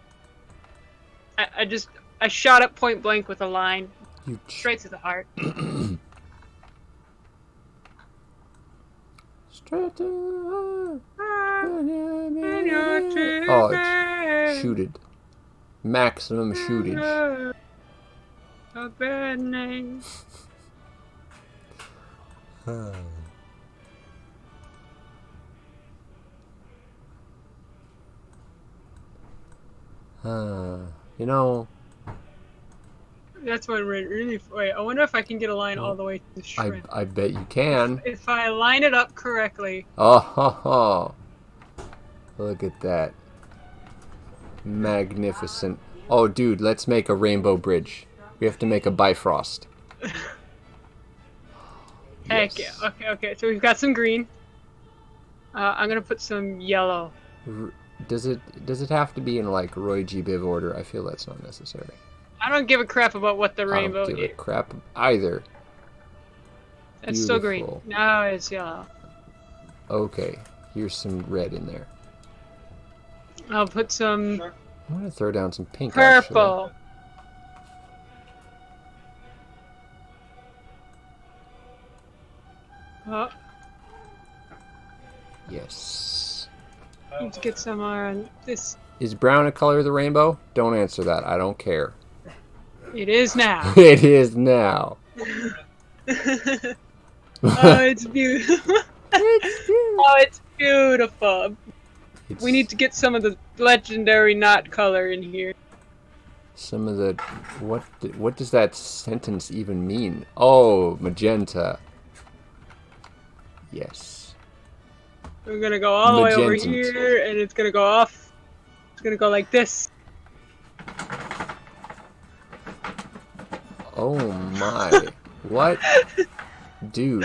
I shot it point blank with a line. You Straight to the heart. Straight to Oh, Oh, it's shooted. Maximum shootage. A bad name. You know, That's what really. Wait, I wonder if I can get a line all the way to the shrimp. I bet you can. If I line it up correctly. Oh, ho, ho. Look at that. Magnificent. Oh, dude, let's make a rainbow bridge. We have to make a Bifrost. Heck yeah. Okay. So we've got some green. I'm gonna put some yellow. Does it have to be in like Roy G. Biv order? I feel that's not necessary. I don't give a crap about what the I rainbow don't give is. a crap either. It's still green. Beautiful. Now it's yellow. Okay, here's some red in there. I'll put some I'm gonna throw down some pink. Actually. purple. Oh, Yes. need to get some on this. Is brown a color of the rainbow? Don't answer that. I don't care. It is now. It is now. Oh, it's beautiful. Oh, it's beautiful. We need to get some of the legendary knot color in here. some of the what does that sentence even mean? Oh, magenta. Yes. I'm gonna go all the way over Magentant. here, and it's gonna go off. It's gonna go like this. Oh my. What? Dude.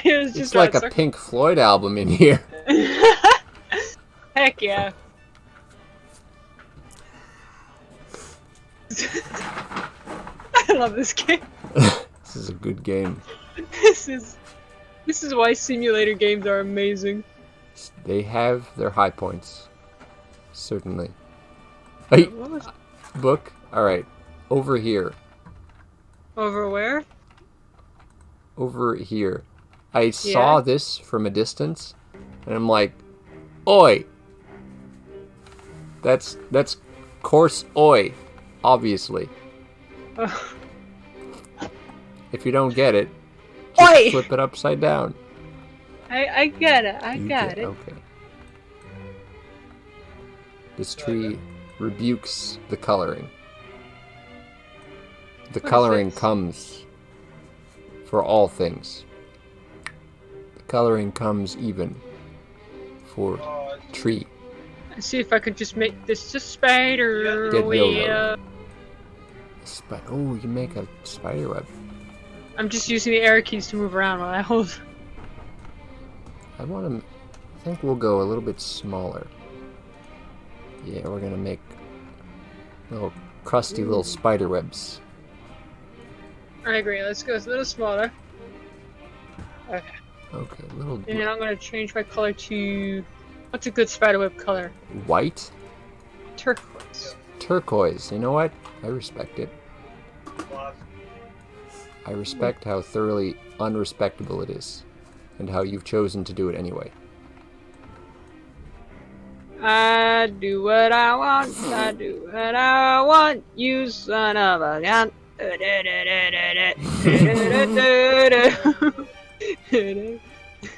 It was It's just like a circle. Pink Floyd album in here. Heck yeah. I love this game. This is a good game. This is why simulator games are amazing. They have their high points. Certainly. Hey, What was book? Alright. Over here. over where? Over here. I saw this from a distance, and I'm like, oi! That's coarse oi, obviously. Oh. If you don't get it, just Oi! flip it upside down. I get it. I You got get- it. Okay. This tree rebukes the coloring. The What is coloring this? comes for all things. The coloring comes even for tree. Let's see if I could just make this a spider Get web. YOLO. Oh, you make a spider web. I'm just using the arrow keys to move around while I hold. I think we'll go a little bit smaller. Yeah, we're gonna make little crusty little spider webs. I agree. Let's go a little smaller. Okay. Okay, little And I'm gonna change my color to what's a good spiderweb color? white, Turquoise. turquoise. You know what? I respect it. I respect how thoroughly unrespectable it is, and how you've chosen to do it anyway. I do what I want. I do what I want. You son of a gun.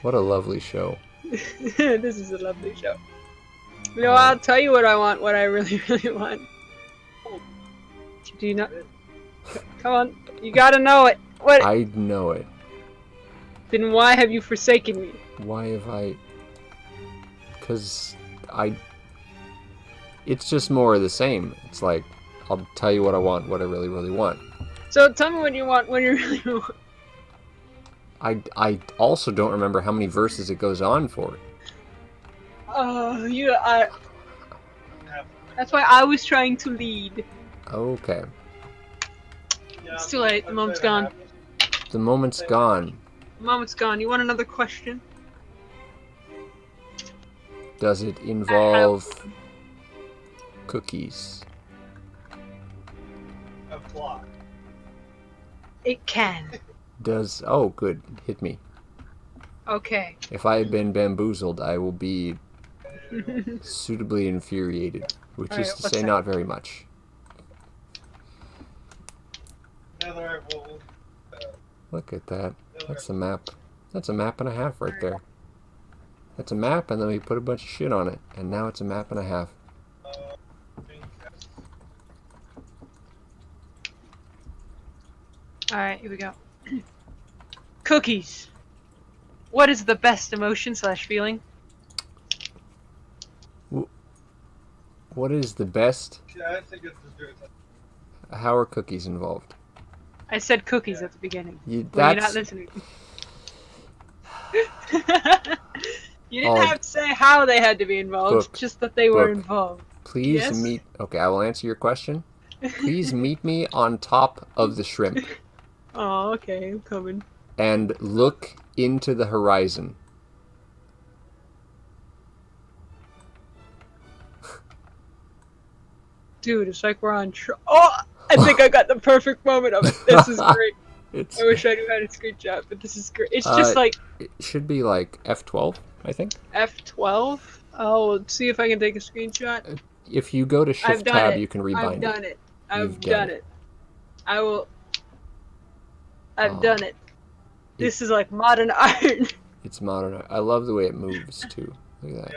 What a lovely show. This is a lovely show. You know, I'll tell you what I want. What I really, really want. Do you not? Come on, you gotta know it. What? I know it. Then why have you forsaken me? Why have I... Because it's just more of the same. It's like, I'll tell you what I want, what I really, really want. So tell me what you want when you really want. I also don't remember how many verses it goes on for. Oh, that's why I was trying to lead. Okay. It's too late. The moment's gone. The moment's gone. The moment's gone. You want another question? Does it involve cookies? It can. Does... Oh, good. Hit me. Okay. If I had been bamboozled, I will be suitably infuriated. Which Alright, is to what's say that? not very much. Look at that. That's a map. That's a map and a half right there. That's a map, and then we put a bunch of shit on it. And now it's a map and a half. Alright, here we go. Cookies. What is the best emotion / feeling? What is the best? How are cookies involved? I said cookies at the beginning. You, Well, you're not that's... listening. You didn't Oh. have to say how they had to be involved, Book. just that they were Book. involved. Please Yes? meet... Okay, I will answer your question. Please meet me on top of the shrimp Oh, okay, I'm coming. and look into the horizon. Dude, it's like we're on Oh! I think I got the perfect moment of it. This is great. It's... I wish I knew how to screenshot, but this is great. It's just like It should be like F12, I think. F12. I'll see if I can take a screenshot. If you go to I've Shift done Tab, it. you can I've rebind done it. it. I've You've done done it. I will. I've Oh. done it. This is like modern art. It's modern. I love the way it moves too. Look at that.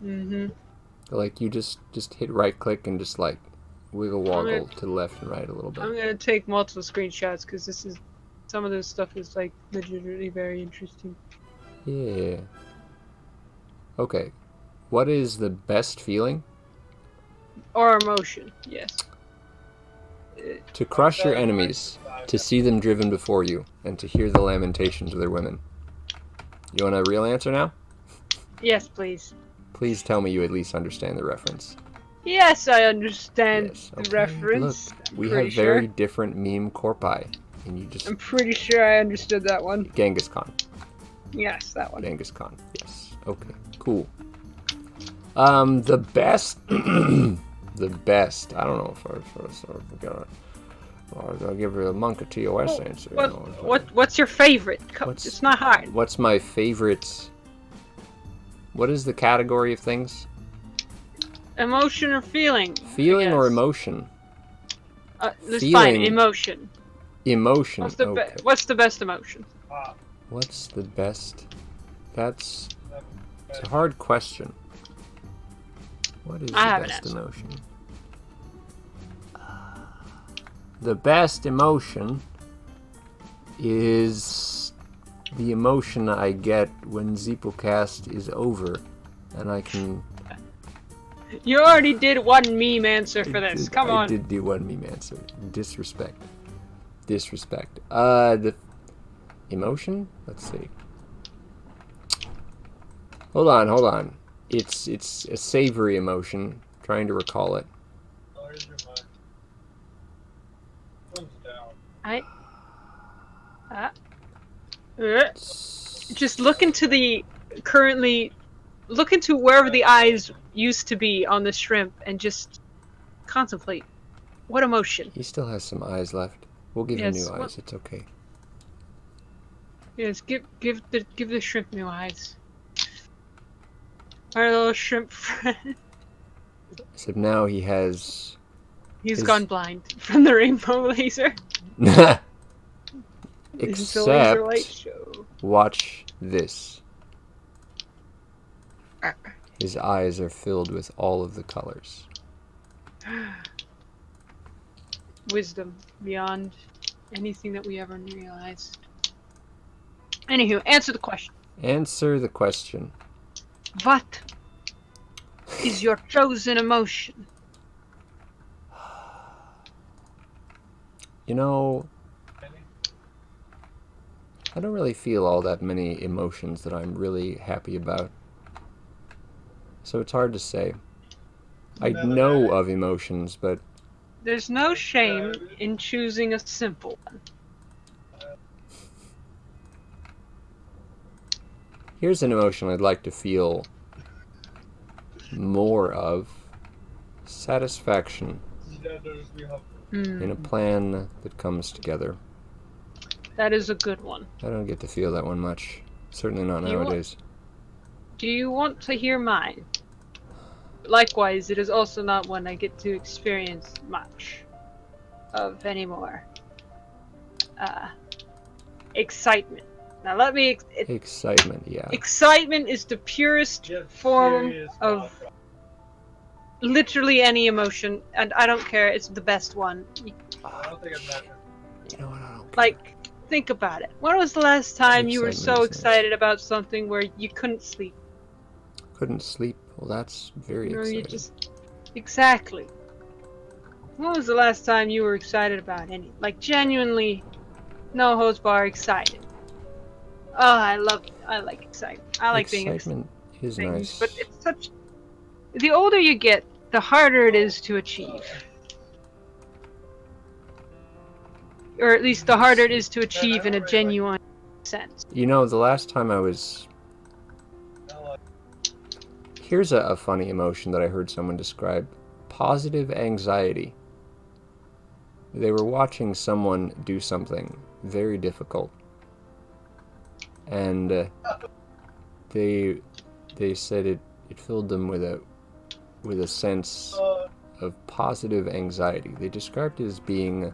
Mm-hmm. Like you just hit right click and just like wiggle woggle to the left and right a little I'm bit. gonna take multiple screenshots because this is some of this stuff is like legitimately very interesting. Yeah. Okay. What is the best feeling? Or emotion, yes. To crush your enemies, to see them driven before you, and to hear the lamentations of their women. You want a real answer now? Yes, please. Please tell me you at least understand the reference. Yes, I understand Yes, the okay. reference. Look, I'm we pretty have very sure. different meme corpi. And you just... I'm pretty sure I understood that one. Genghis Khan. Yes, that one. Genghis Khan. Yes. Okay. Cool. The best... the best. I don't know if I'm gonna... I'll give her a monk a TOS answer. You know, What's your favorite? What's- It's not hard. What's my favorite... What is the category of things? Emotion or feeling? Feeling or emotion? That's Feeling. fine. Emotion. Emotion. What's the Okay. What's the best emotion? What's the best? It's a hard question. What is the I have an best answer. emotion? The best emotion is the emotion I get when Zeeplecast is over, and I can. You already did one meme answer for this. Come on. I did do one meme answer. Disrespect. The emotion? Let's see. Hold on. It's a savory emotion. Trying to recall it. Just look into wherever the eyes used to be on the shrimp and just contemplate. What emotion? He still has some eyes left. We'll give him new eyes. It's okay. Yes, give the shrimp new eyes. Our little shrimp friend. Except now he has. He's gone blind from the rainbow laser. It's a laser light Except, show. watch this. His eyes are filled with all of the colors. Wisdom beyond anything that we ever realized. Anywho, answer the question. Answer the question. What is your chosen emotion? You know, I don't really feel all that many emotions that I'm really happy about. So it's hard to say. I know of emotions, but... There's no shame in choosing a simple one. Here's an emotion I'd like to feel more of. Satisfaction in a plan that comes together. That is a good one. I don't get to feel that one much. Certainly not nowadays. Do you want to hear mine? Likewise, it is also not one I get to experience much of anymore. Excitement. Now let me... Excitement, yeah. Excitement is the purest form of literally any emotion, and I don't care, it's the best one. You know what, I don't care. Like, think about it. When was the last time you were so Excitement is excited about something where you couldn't sleep? Couldn't sleep? Well, that's very You know, you exciting. just... Exactly. When was the last time you were excited about any... Like, genuinely, no holds bar excited. Oh, I like excitement. I like being excited. Excitement is nice. But it's such... The older you get, the harder it is to achieve. Or at least the harder it is to achieve in a genuine sense. You know, the last time I was... Here's a funny emotion that I heard someone describe. Positive anxiety. They were watching someone do something very difficult. And they said it filled them with a sense of positive anxiety. They described it as being...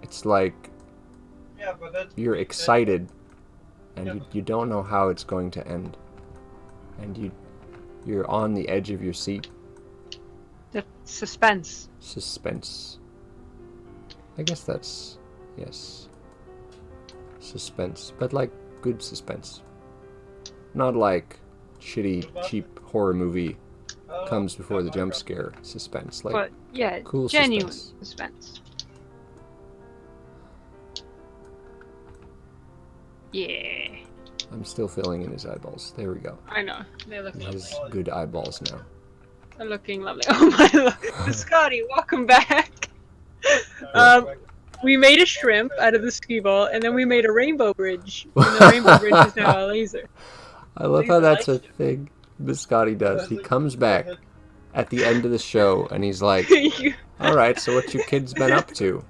It's like you're excited and you don't know how it's going to end. And you're on the edge of your seat. The suspense. Suspense. I guess that's... Yes. suspense, but like good suspense. Not like shitty, cheap horror movie comes before the jump scare suspense. Like But yeah, cool genuine suspense. Yeah, I'm still filling in his eyeballs. There we go. I know. They look He lovely. has good eyeballs now. They're looking lovely. Oh my, Scotty, welcome back. We made a shrimp out of the ski ball, and then we made a rainbow bridge. And the rainbow bridge is now a laser. I love how that's a thing Biscotti does. He comes back at the end of the show and he's like, alright, so what you kids been up to?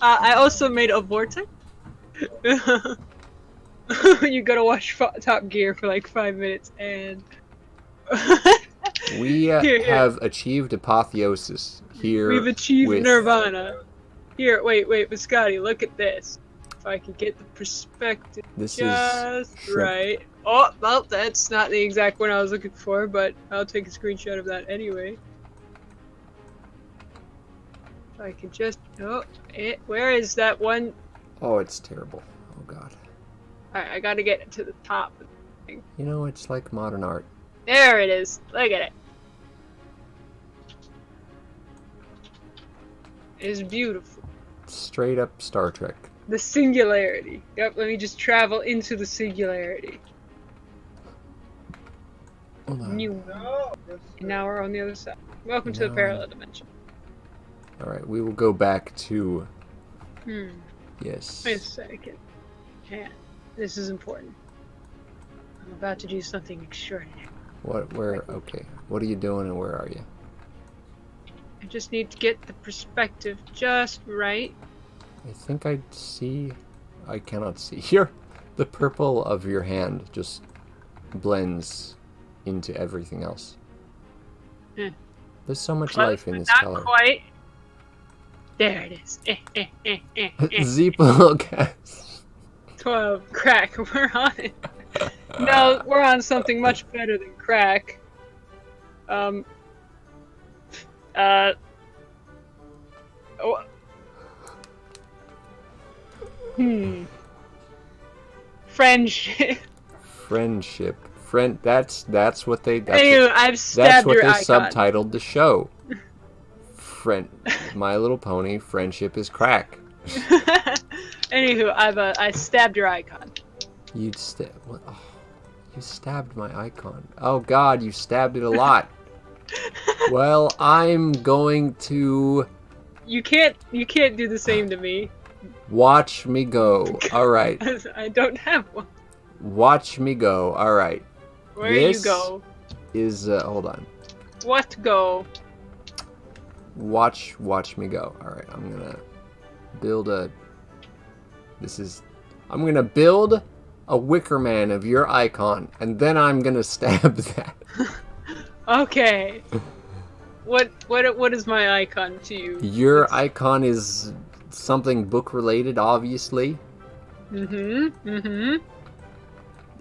I also made a vortex. You gotta watch Top Gear for like 5 minutes, and We Here. have achieved apotheosis here. we've achieved with- nirvana. Here, wait, Biscotti, look at this. If I could get the perspective This just is shrimp. right. Oh, well, that's not the exact one I was looking for, but I'll take a screenshot of that anyway. If I could just... Oh, where is that one? Oh, it's terrible. Oh god. Alright, I gotta get it to the top. You know, it's like modern art. There it is. Look at it. It's beautiful. Straight up Star Trek. The singularity. Yep, let me just travel into the singularity. Hold on. New. And now we're on the other side. Welcome to the Now- parallel dimension. Alright, we will go back to... Yes. Wait a second. Yeah, this is important. I'm about to do something extraordinary. What, where, okay. What are you doing and where are you? I just need to get the perspective just right. I think I see... I cannot see. Here! The purple of your hand just blends into everything else. Hmm. There's so much Close, life in but this not color. quite. There it is. Zeeplecast. 12. Crack. We're on it. No, we're on something much better than crack. Oh, friendship. Friendship. That's what they... Anyway, I've That's stabbed what your they icon. subtitled the show. My Little Pony, friendship is crack. Anywho, I stabbed your icon. You stabbed my icon. Oh god, you stabbed it a lot. Well, I'm going to You can't do the same to me. watch me go. Alright. I don't have one. Watch me go. Alright. Where This- you go? Is, hold on. What go? Watch me go. Alright, I'm gonna build a... I'm gonna build a Wicker Man of your icon, and then I'm gonna stab that. Okay. What is my icon to you? Your icon is something book related, obviously.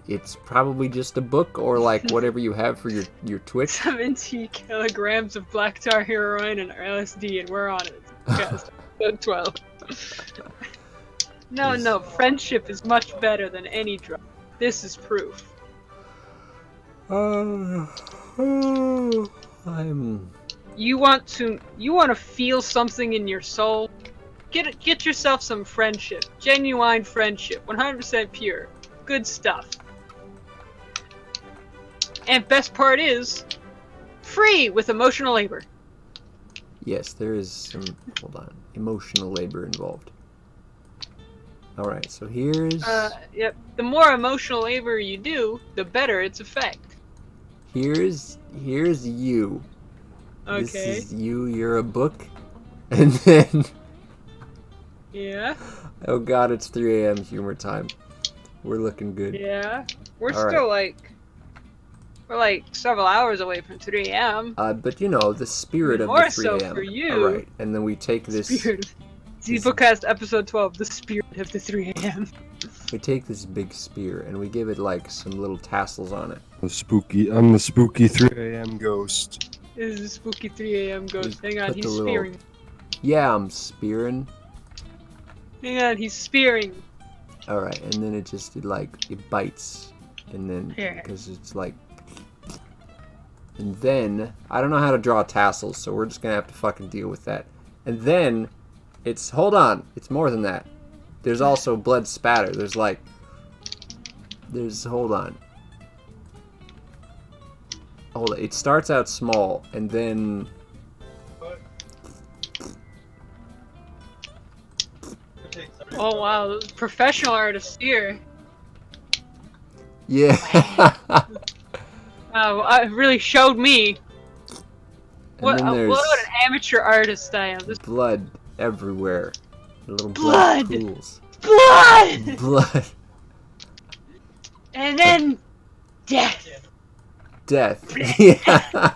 It's probably just a book or like whatever you have for your Twitch. 70 kilograms of black tar heroin and LSD, and we're on it. Cast 12. No, friendship is much better than any drug. This is proof. You want to feel something in your soul? Get yourself some friendship. Genuine friendship. 100% pure. Good stuff. And best part is, free with emotional labor. Yes, there is some, hold on, emotional labor involved. Alright, so here's... Yep. The more emotional labor you do, the better its effect. Here's you. Okay. This is you, you're a book. And then... Yeah. Oh god, it's 3 a.m. humor time. We're looking good. Yeah. We're All still we're like several hours away from 3 a.m. But you know, the spirit of More the 3 so a.m. for you. Alright, and then we take this... Spirit. Zeeplecast episode 12, the spirit of the 3 a.m. We take this big spear and we give it like some little tassels on it. I'm the spooky 3 a.m. ghost. This is a spooky 3 a.m. ghost. Just Hang on, put he's the little- spearing. Yeah, I'm spearing. Hang on, he's spearing. Alright, and then it bites. And then, Here. because it's like... And then, I don't know how to draw tassels, so we're just gonna have to fucking deal with that. And then, hold on, it's more than that. There's also blood spatter. Hold on. It starts out small, and then... Oh wow, professional artist here. Yeah. It really showed me And then there's what an amateur artist I am. This blood everywhere. Little Blood! pools. blood, Blood. and then death. Death. Yeah.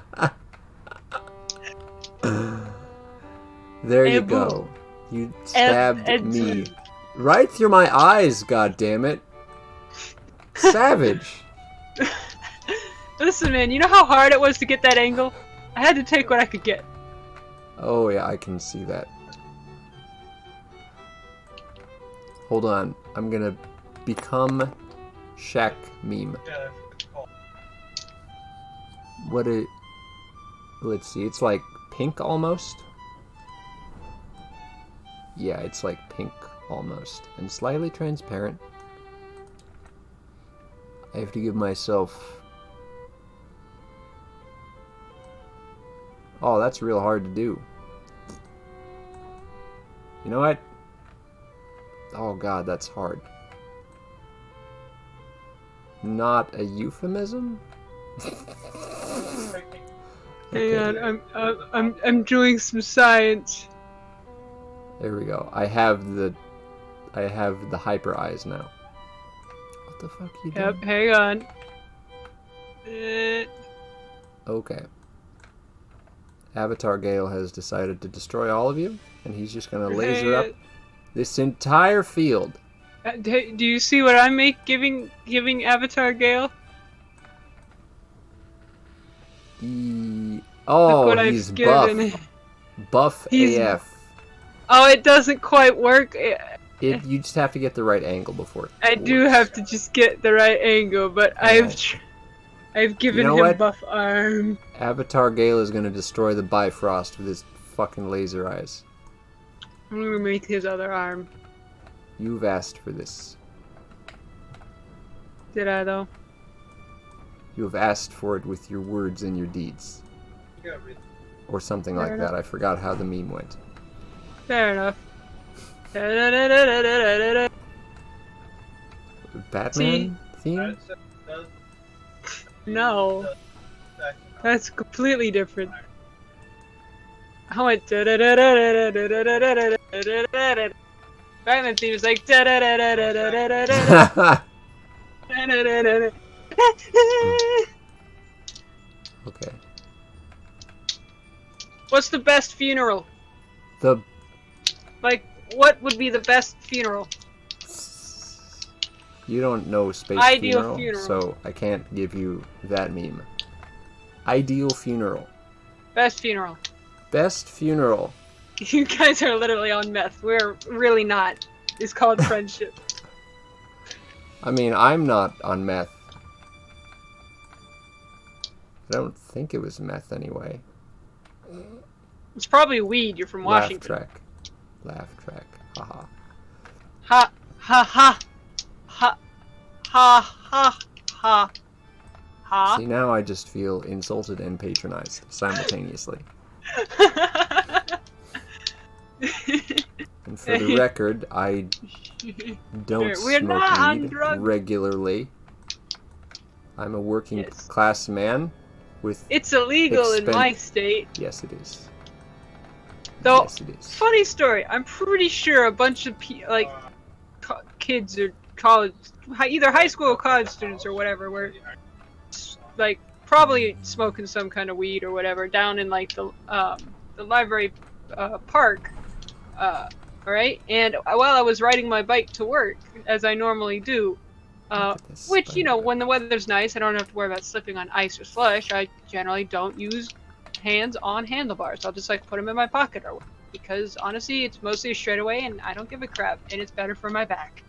There you And go. You stabbed and- me right through my eyes, god damn it. Savage. Listen, man, you know how hard it was to get that angle? I had to take what I could get. Oh yeah, I can see that. Hold on. I'm gonna become Shaq meme. Let's see, it's like pink almost. Yeah, it's like pink almost. And slightly transparent. I have to give myself... Oh, that's real hard to do. You know what? Oh god, that's hard. Not a euphemism? Hang on, I'm doing some science. There we go. I have the hyper eyes now. What the fuck you doing? Yep, hang on. Okay. Avatar Gale has decided to destroy all of you, and he's just gonna laser up this entire field. Do you see what I make giving Avatar Gale? Oh, what I've he's given. buff. Buff He's- AF. Oh, it doesn't quite work. You just have to get the right angle before. I do have to just get the right angle, but I've given know him what? buff arm. Avatar Gale is gonna destroy the Bifrost with his fucking laser eyes. I'm gonna make his other arm. You've asked for this. Did I though? You have asked for it with your words and your deeds. Or something like Fair that. I forgot how the meme went. Fair enough. Batman theme? No, that's completely different. I went. Batman theme is like. Okay. What's the best funeral? Like, what would be the best funeral? You don't know Space Ideal funeral, funeral. so I can't give you that meme. Ideal funeral. Best funeral. Best funeral. You guys are literally on meth. We're really not. It's called friendship. I mean, I'm not on meth. I don't think it was meth anyway. It's probably weed. You're from Washington. Laugh track. Haha. Ha ha ha ha ha ha ha ha. See, now I just feel insulted and patronized simultaneously. And for the record, I don't We're not on smoke weed drugs. regularly. I'm a working Yes. class man with... It's illegal in my state. Yes, it is. Though, Yes, it is. funny story. I'm pretty sure a bunch of kids or college, either high school or college students or whatever, were like probably smoking some kind of weed or whatever down in like the library park. Alright, and while I was riding my bike to work, as I normally do, Look at this which, you know, spider. when the weather's nice, I don't have to worry about slipping on ice or slush. I generally don't use hands on handlebars. I'll just like put them in my pocket or because honestly, it's mostly a straightaway and I don't give a crap and it's better for my back.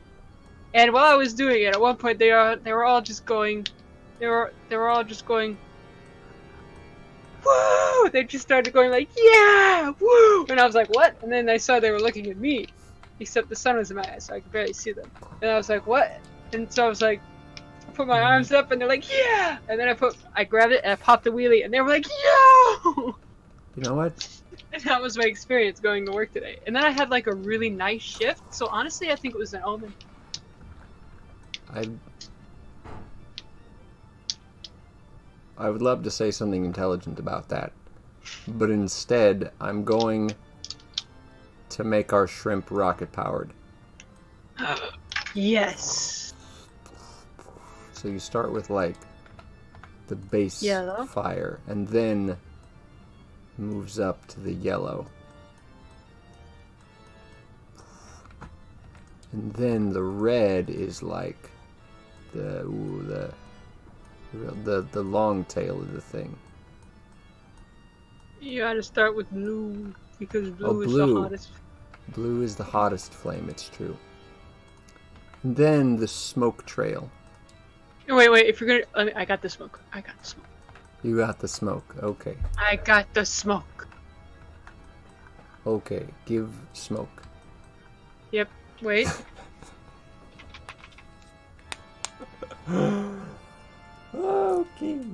And while I was doing it, at one point they were all just going, they were all just going, woo! They just started going like, yeah, woo! And I was like, what? And then I saw they were looking at me, except the sun was in my eyes, so I could barely see them. And I was like, what? And so I was like, I put my arms up, and they're like, yeah! And then I grabbed it, and I popped the wheelie, and they were like, yo! You know what? And that was my experience going to work today. And then I had like a really nice shift, so honestly, I think it was an omen. I would love to say something intelligent about that, but instead I'm going to make our shrimp rocket powered. Yes. So you start with like the base Yellow. fire, and then moves up to the yellow, and then the red is like the long tail of the thing. You gotta start with blue, because blue is blue. the hottest. Blue is the hottest flame, it's true. And then the smoke trail. Oh, wait, if you're gonna... I got the smoke. You got the smoke, okay. I got the smoke. Okay, give smoke. Yep, wait. Okay.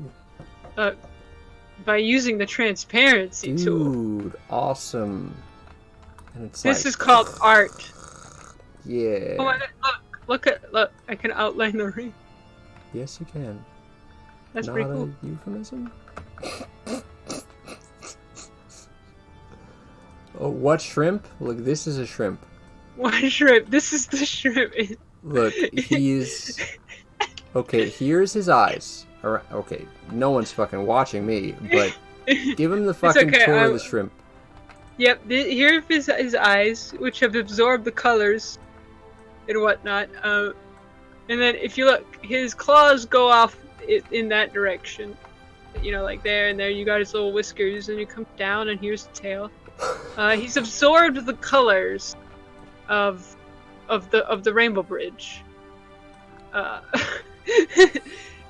By using the transparency tool. Dude, awesome. And it's This like, is called art. yeah. Oh my god, look, I can outline the ring. Yes, you can. That's Not pretty cool. a euphemism? Oh, what shrimp? Look, this is a shrimp. One shrimp. This is the shrimp. Look, he's... Okay, here's his eyes. Okay, no one's fucking watching me, but give him the fucking okay, tour of the shrimp. Yep, here are his eyes, which have absorbed the colors and whatnot. And then if you look, his claws go off in that direction. You know, like there and there. You got his little whiskers, and you come down, and here's the tail. He's absorbed the colors of the Rainbow Bridge.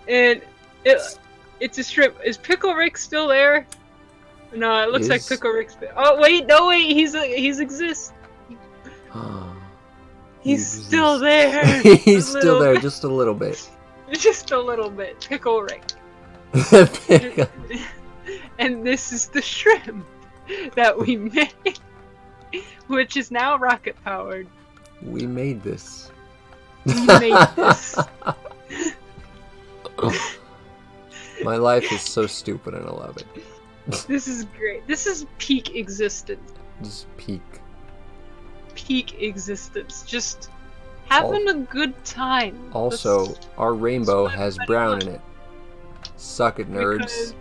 And it's a shrimp. Is Pickle Rick still there? No, it looks like Pickle Rick's. Oh wait, no wait, he's exists. He's still there. He's still there, just a little bit. Just a little bit. Pickle Rick. And this is the shrimp that we made, which is now rocket powered. We made this. We made this. My life is so stupid and I love it. This is great. This is peak existence. Just peak. Peak existence. Just having a good time. Also, That's our rainbow what has everybody brown wants. in it. Suck it, nerds.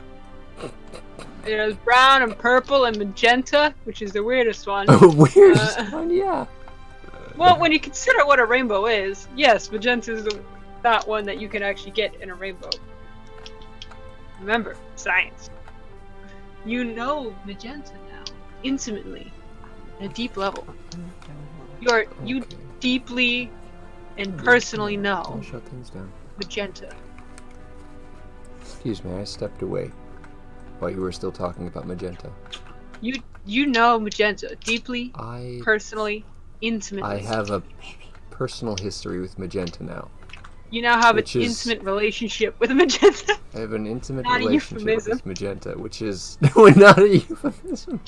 It has brown and purple and magenta, which is the weirdest one. Weirdest one, yeah. Well, when you consider what a rainbow is, yes, magenta is not one that you can actually get in a rainbow. Remember, science. You know magenta now, intimately, at a deep level. You deeply and personally know I'll shut things down. magenta. Excuse me, I stepped away while you were still talking about magenta. You know magenta deeply, personally, intimately. I have a personal history with magenta now. You now have an Which is- intimate relationship with magenta. I have an intimate Not a relationship euphemism. with magenta, which is not a euphemism.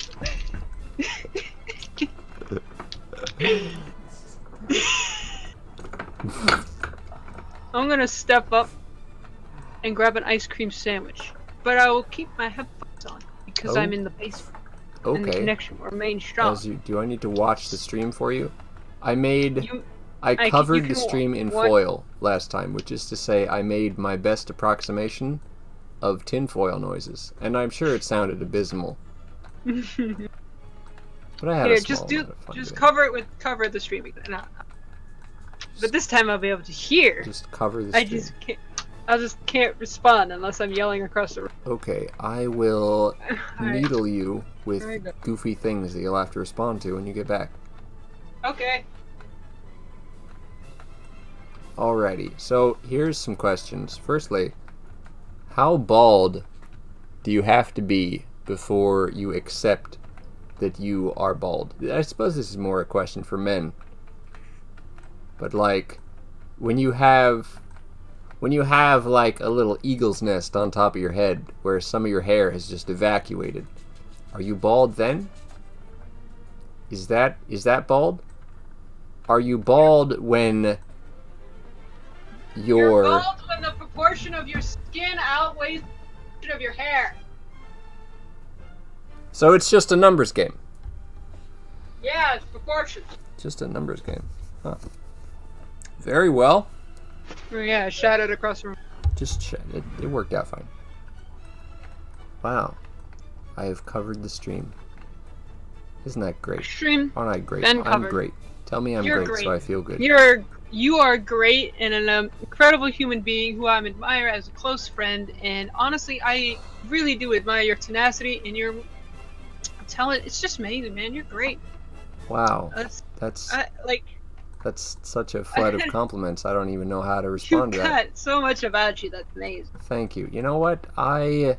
I'm gonna step up and grab an ice cream sandwich, but I will keep my headphones on because I'm in the basement and the Okay. connection will remain strong. Do I need to watch the stream for you? I You covered can the stream in watch- foil last time, which is to say I made my best approximation of tinfoil noises, and I'm sure it sounded abysmal. But I had Here, a small amount of fun just doing cover the stream. But this time I'll be able to hear. it. Just cover the stream. I just can't respond unless I'm yelling across the room. Okay, I will Alright. needle you with There you go. goofy things that you'll have to respond to when you get back. Okay. Alrighty, so here's some questions. Firstly, how bald do you have to be before you accept that you are bald? I suppose this is more a question for men. But like, when you have like a little eagle's nest on top of your head where some of your hair has just evacuated, are you bald then? Is that bald? Are you bald when You're bald when the proportion of your skin outweighs the proportion of your hair. So it's just a numbers game. Yeah, it's proportions. Just a numbers game. Huh. Very well. Yeah, shout out across the room. It worked out fine. Wow. I have covered the stream. Isn't that great? Stream. Aren't I great? Been I'm covered. great. Tell me I'm You're great so I feel good. You are great and an incredible human being who I admire as a close friend. And honestly, I really do admire your tenacity and your talent. It's just amazing, man. You're great. Wow. That's such a flood of compliments. I don't even know how to you respond to that. got so much about you. That's amazing. Thank you. You know what? I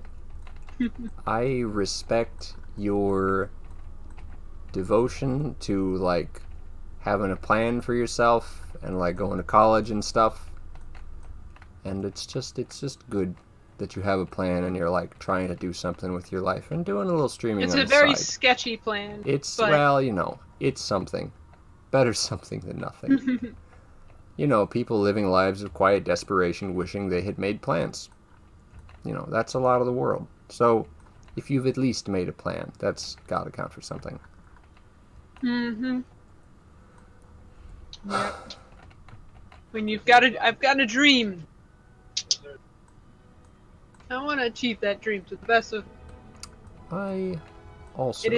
respect your devotion to like having a plan for yourself and like going to college and stuff. And it's just good that you have a plan and you're like trying to do something with your life and doing a little streaming on the side. It's a very sketchy plan. Well, you know, it's something. Better something than nothing. You know, people living lives of quiet desperation wishing they had made plans. You know, that's a lot of the world. So, if you've at least made a plan, that's gotta count for something. Mm-hmm. Yep. When I've got a dream. I want to achieve that dream to the best of. I also.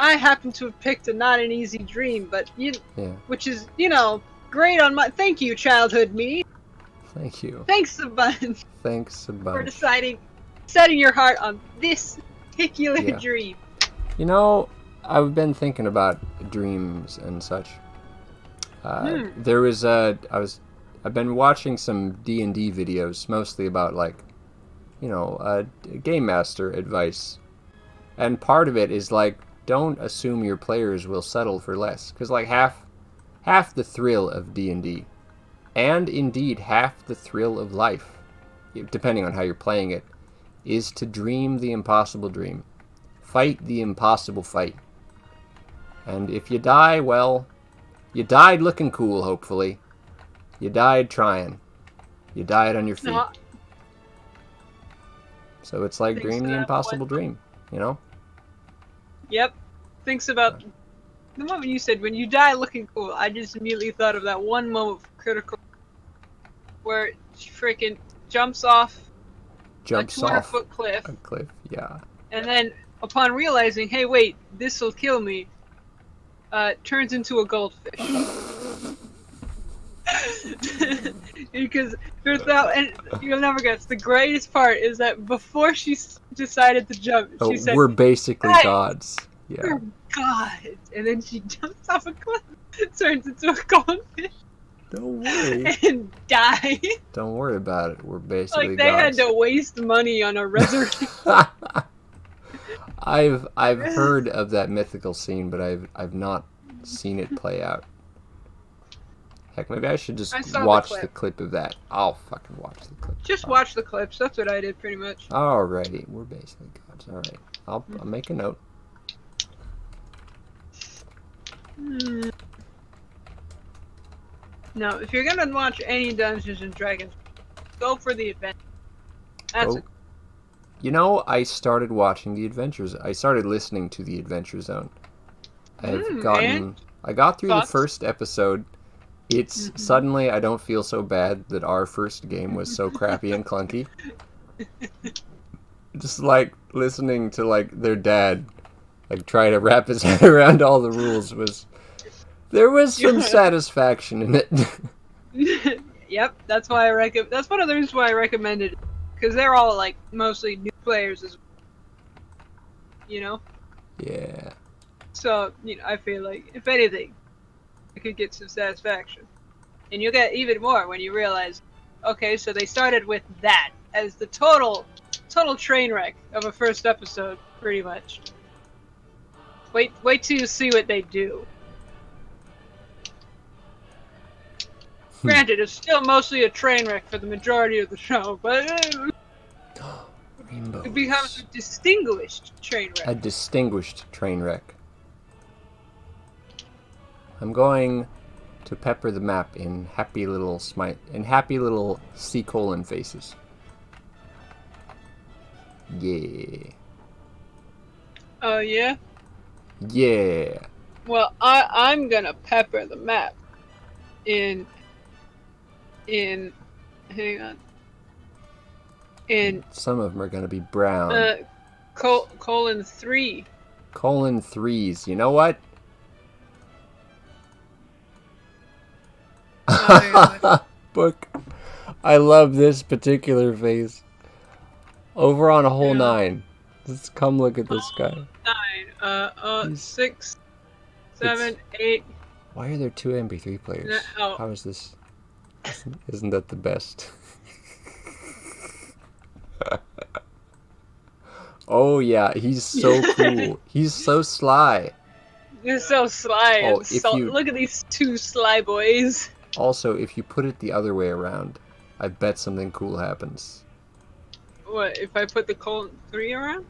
I happen to have picked not an easy dream, but which is great on my. Thank you, childhood me. Thank you. Thanks a bunch. Thanks a bunch. For setting your heart on this particular dream. You know, I've been thinking about dreams and such. There was I've been watching some D&D videos, mostly about like, game master advice, and part of it is like, don't assume your players will settle for less, because like half the thrill of D&D, and indeed half the thrill of life, depending on how you're playing it, is to dream the impossible dream, fight the impossible fight. And if you die, well, you died looking cool, hopefully. You died trying. You died on your feet. No. So it's like dream the impossible dream, you know? Yep. Thinks about the moment you said when you die looking cool, I just immediately thought of that one moment for Critical where she freaking jumps off a 200-foot cliff. A cliff, yeah. And then upon realizing, hey wait, this'll kill me, turns into a goldfish. Because and you'll never guess, the greatest part is that before she decided to jump, she said, we're basically gods. Yeah. We're gods. And then she jumps off a cliff, turns into a goldfish. Don't worry. And die. Don't worry about it. We're basically like they gods. had to waste money on a resurrection. I've heard of that mythical scene, but I've not seen it play out. Heck, maybe I should just watch the clip of that. I'll fucking watch the clip. Just watch the clips. That's what I did, pretty much. Alrighty, we're basically gods. Alright, I'll make a note. No, if you're gonna watch any Dungeons and Dragons, go for the adventure. You know, I started watching the Adventures. I started listening to the Adventure Zone. I got through the first episode. It's suddenly I don't feel so bad that our first game was so crappy and clunky. Just like listening to like their dad like try to wrap his head around all the rules there was some satisfaction in it. Yep, that's why that's one of the reasons why I recommended it, because they're all like mostly new players as well. Yeah. So, I feel like if anything, I could get some satisfaction. And you'll get even more when you realize, okay, so they started with that as the total train wreck of a first episode, pretty much. Wait till you see what they do. Granted, it's still mostly a train wreck for the majority of the show, but Rainbows. it becomes a distinguished train A wreck. distinguished train wreck. I'm going to pepper the map in happy little C colon faces. Yeah. Oh yeah? Yeah. Well, I'm gonna pepper the map in hang on. In Some of them are gonna be brown. colon 3. Colon 3s. You know what? Oh, yeah. Book. I love this particular face. Over on a hole 9. Just come look at this guy. 9. 6, 7, 8. Why are there 2 MP3 players? Oh. How is this? Isn't that the best? Oh yeah, he's so cool. He's so sly. You're so sly. Oh, And look at these 2 sly boys. Also, if you put it the other way around, I bet something cool happens. What, if I put the colon 3 around?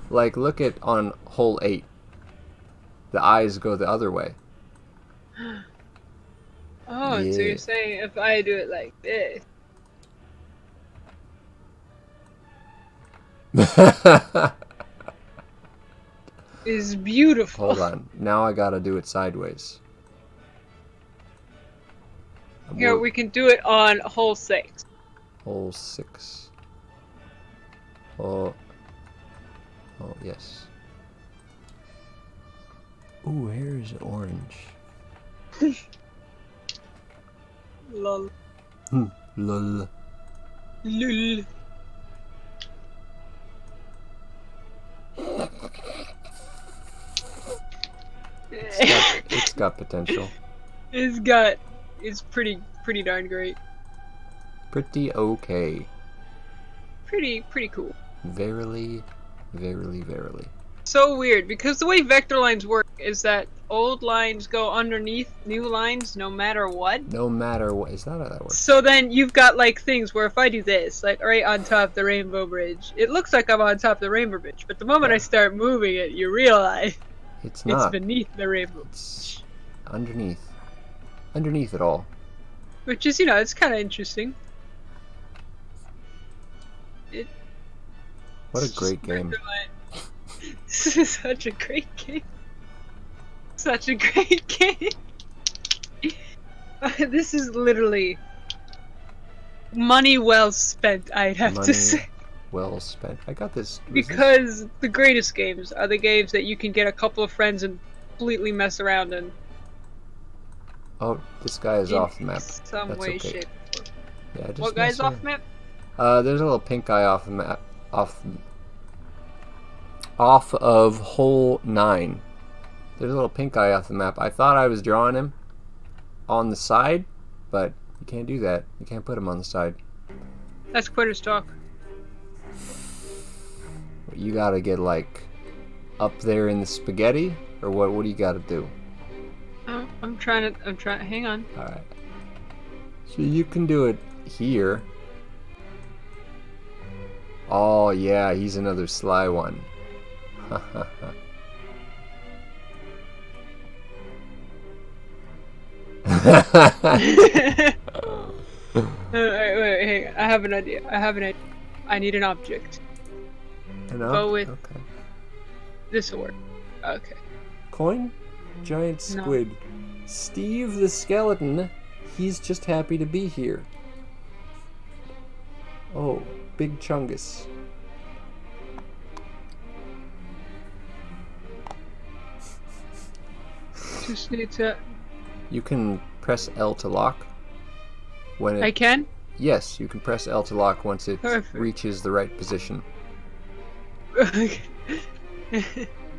Like, look at on hole 8. The eyes go the other way. Oh, Yeah. so you're saying if I do it like this. Is beautiful. Hold on. Now I gotta do it sideways. Here, we can do it on hole 6. Hole 6. Oh, yes. Ooh, here's orange. Lol. Lol. Lul. It's got potential. It's pretty darn great. Pretty okay. Pretty cool. Verily, verily, verily. So weird, because the way vector lines work is that old lines go underneath new lines no matter what. No matter what. Is that how that works? So then you've got like things where if I do this, like right on top of the rainbow bridge, it looks like I'm on top of the rainbow bridge, but the moment I start moving it, you realize It's it's not. beneath the rainbow. It's underneath. Underneath it all. Which is, it's kind of interesting. What a great game. This is such a great game. Such a great game. This is literally money well spent, I'd have to Money say. well spent. I got this. Because the greatest games are the games that you can get a couple of friends and completely mess around in. Oh, this guy is off the map. Some That's way, okay. shape, or form. Yeah, just What guy's mess off around. map? There's a little pink guy off the map. Off of hole 9. There's a little pink guy off the map. I thought I was drawing him on the side, but you can't do that. You can't put him on the side. That's quitters talk. You gotta get like up there in the spaghetti, or what? What do you gotta do? Oh, I'm trying. Hang on. All right. So you can do it here. Oh yeah, he's another sly one. Wait, hang on. I have an idea. I need an object. Go with- Okay. This will work. Okay. Coin? Giant No. squid. Steve the skeleton. He's just happy to be here. Oh, big chungus. Just need to. You can press L to lock. When it, I can. Yes, you can press L to lock once it Perfect. reaches the right position. Okay.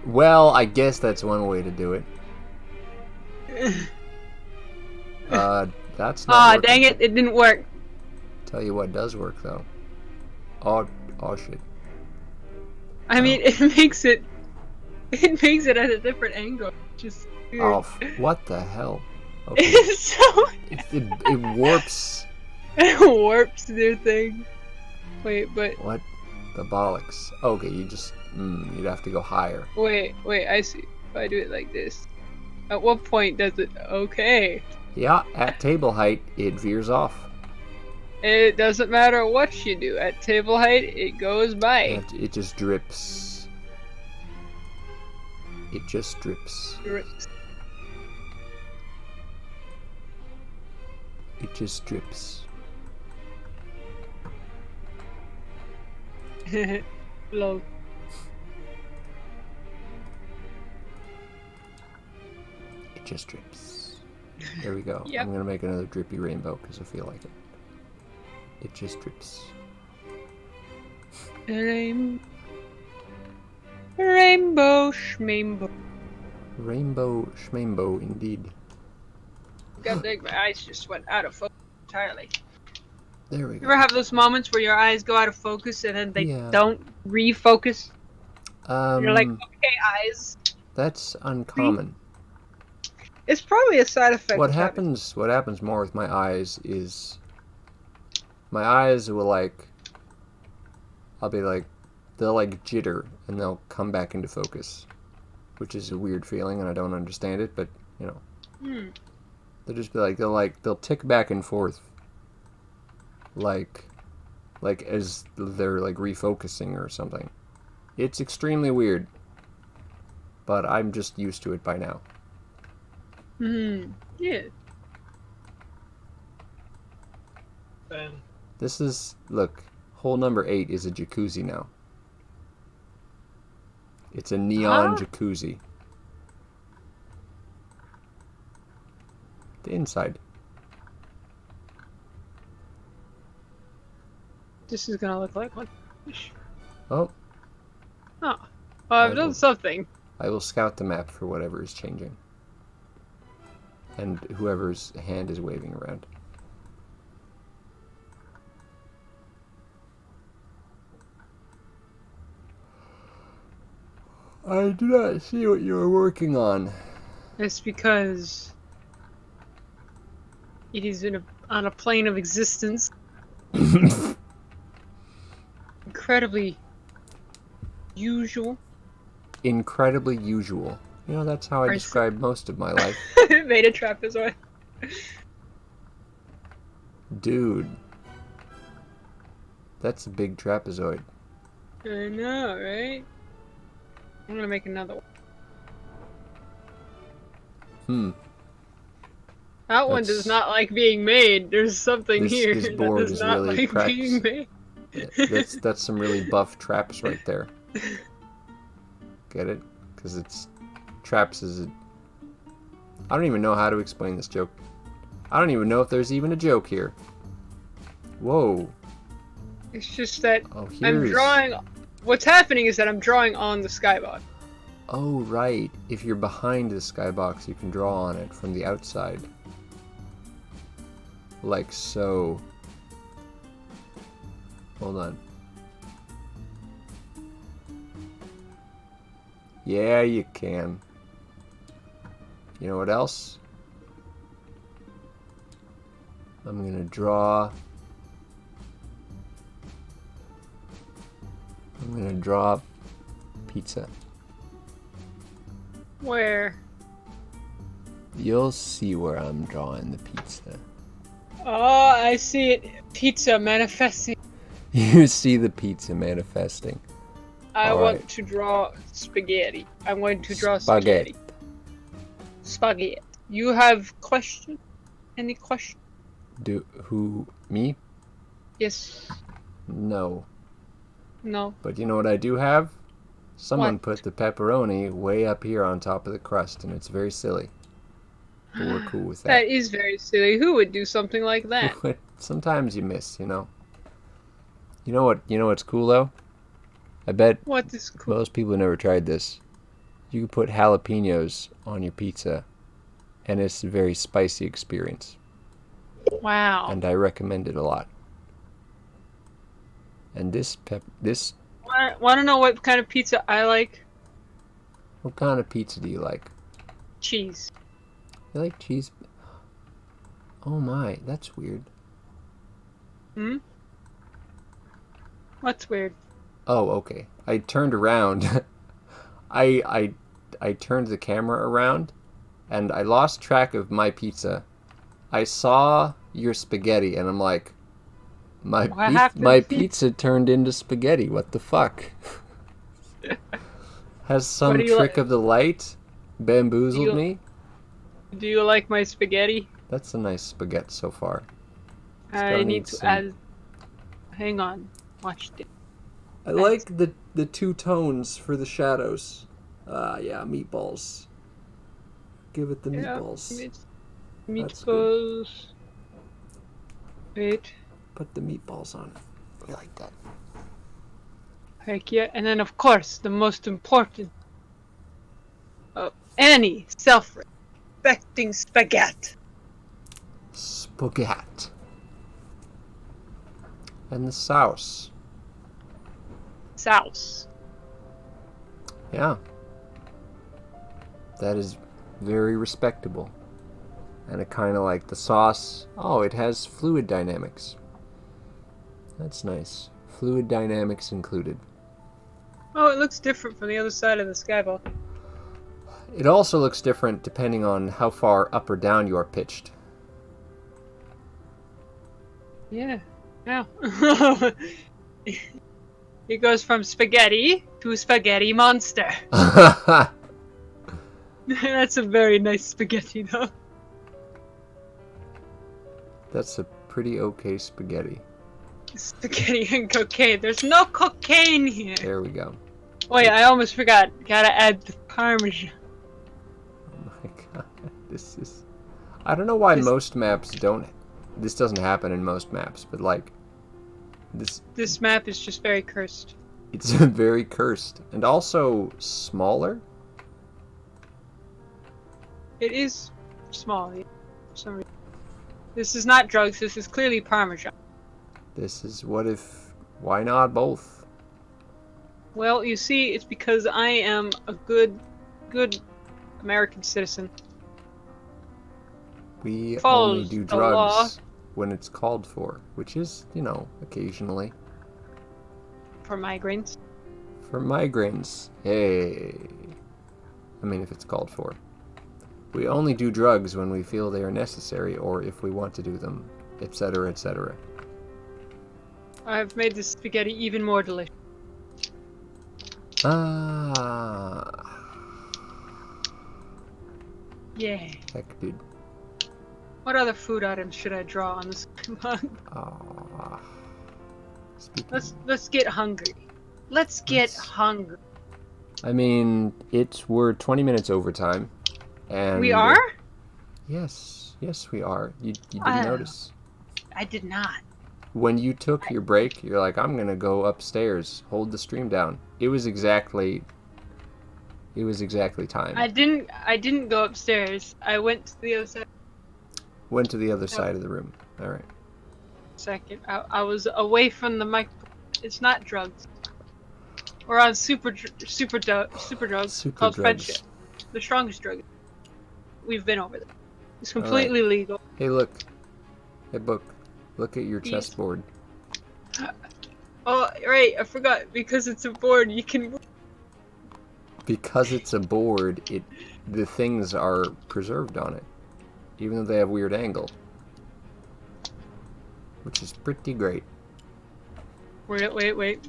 Well, I guess that's one way to do it. That's not Ah, working. dang it! It didn't work. Tell you what does work though. Oh shit. I mean, it makes it at a different angle. Just weird. Oh, what the hell? Okay. It's so It warps. it warps their thing. Wait, but What the bollocks? Okay, you just you'd have to go higher. wait, I see. If I do it like this, at what point does it? Okay. Yeah, at table height, it veers off. It doesn't matter what you do. At table height, it goes by. It just drips. It just drips. It just drips. Lol. It just drips. There we go. Yep. I'm gonna make another drippy rainbow because I feel like it. It just drips. Rainbow schmainbow. Rainbow schmainbow, indeed. God dang, my eyes just went out of focus entirely. There we You go. ever have those moments where your eyes go out of focus and then they Yeah. don't refocus? You're like, okay, eyes. That's uncommon. It's probably a side effect. What of having- happens more with my eyes is my eyes will I'll be like, they'll like jitter and they'll come back into focus, which is a weird feeling and I don't understand it, but you know, they'll just be like, they'll tick back and forth like as they're like refocusing or something. It's extremely weird, but I'm just used to it by now. Yeah. This is, look, hole number 8 is a jacuzzi now. It's a neon jacuzzi. The inside. This is gonna look like one. Oh, Oh. Well, I've done something. I will scout the map for whatever is changing. And whoever's hand is waving around. I do not see what you are working on. It's because it is on a plane of existence. Incredibly usual. Incredibly usual. You know, that's how I describe most of my life. Made a trapezoid. Dude. That's a big trapezoid. I know, right? I'm gonna make another one. That one does not like being made. There's something here this that board does is not really like being made. That's some really buff traps right there. Get it? Because it's traps is a... I don't even know how to explain this joke. I don't even know if there's even a joke here. Whoa. It's just that Oh, I'm here's... drawing. What's happening is that I'm drawing on the skybox. Oh, right. If you're behind the skybox, you can draw on it from the outside. Like so. Hold on. Yeah, you can. You know what else? I'm gonna draw... pizza. Where? You'll see where I'm drawing the pizza. Oh, I see it. Pizza manifesting. You see the pizza manifesting. I All want right. to draw spaghetti. I'm going to draw Spaghetti. Spaghetti. You have question? Any question? Me? Yes. No. No. But you know what I do have? Someone What? put the pepperoni way up here on top of the crust, and it's very silly. But we're cool with That that. is very silly. Who would do something like that? Sometimes you miss, you know. You know what's cool though? I bet What is cool? most people have never tried this. You can put jalapenos on your pizza, and it's a very spicy experience. Wow. and I recommend it a lot. And this Want to know what kind of pizza I like? what kind of pizza do you like? Cheese. You like cheese? Oh my, that's weird. Hmm? What's weird? Oh, okay. I turned around. I turned the camera around, and I lost track of my pizza. I saw your spaghetti, and I'm like, What happened? my pizza turned into spaghetti. What the fuck? Has some What do you trick like? of the light bamboozled you- me? Do you like my spaghetti? That's a nice spaghetti so far. It's I gonna need to some... add. Hang on. Watch this. I like the two tones for the shadows. Yeah, meatballs. Give it the meatballs. That's Meatballs. Wait. Put the meatballs on it. We like that. Heck yeah. And then, of course, the most important of any self-respecting spaghetti. Spaghetti. And the sauce. Sauce. Yeah. That is very respectable. And it kind of like the sauce. Oh, it has fluid dynamics. That's nice. Fluid dynamics included. Oh, it looks different from the other side of the skyball. It also looks different depending on how far up or down you are pitched. Yeah. Yeah. It goes from spaghetti to spaghetti monster. That's a very nice spaghetti, though. That's a pretty okay spaghetti. Spaghetti and cocaine. There's no cocaine here. There we go. Oh yeah, I almost forgot. Gotta add the parmesan. Oh my god. This is... I don't know why This- most maps don't... This doesn't happen in most maps, but like... This map is just very cursed. It's very cursed. And also smaller? It is small. Yeah, for some reason. This is not drugs. This is clearly parmesan. This is what if... Why not both? Well, you see, it's because I am a good American citizen. We only Follows do the law. drugs when it's called for, which is, you know, occasionally. For migraines. For migraines. Hey. I mean, if it's called for. We only do drugs when we feel they are necessary or if we want to do them, etc., etc. I've made this spaghetti even more delicious. Ah. Yeah. Heck, dude. What other food items should I draw on this mug? Ah. Speaking... Let's get hungry. Let's get hungry. I mean, we're 20 minutes overtime. And We are? Yes, we are. You didn't Oh. notice. I did not. When you took your break, you're like, I'm gonna go upstairs, hold the stream down. It was exactly time. I didn't go upstairs. I went to the other side. Went to the other side of the room. All right. Second. I was away from the mic. It's not drugs. We're on super drugs Super called drugs. friendship. The strongest drug. We've been over there. It's completely legal. Hey, look. Hey, book. Look at your These- chessboard. Oh, right. I forgot. Because it's a board, you can. Because it's a board, the things are preserved on it, even though they have weird angle, which is pretty great. Wait.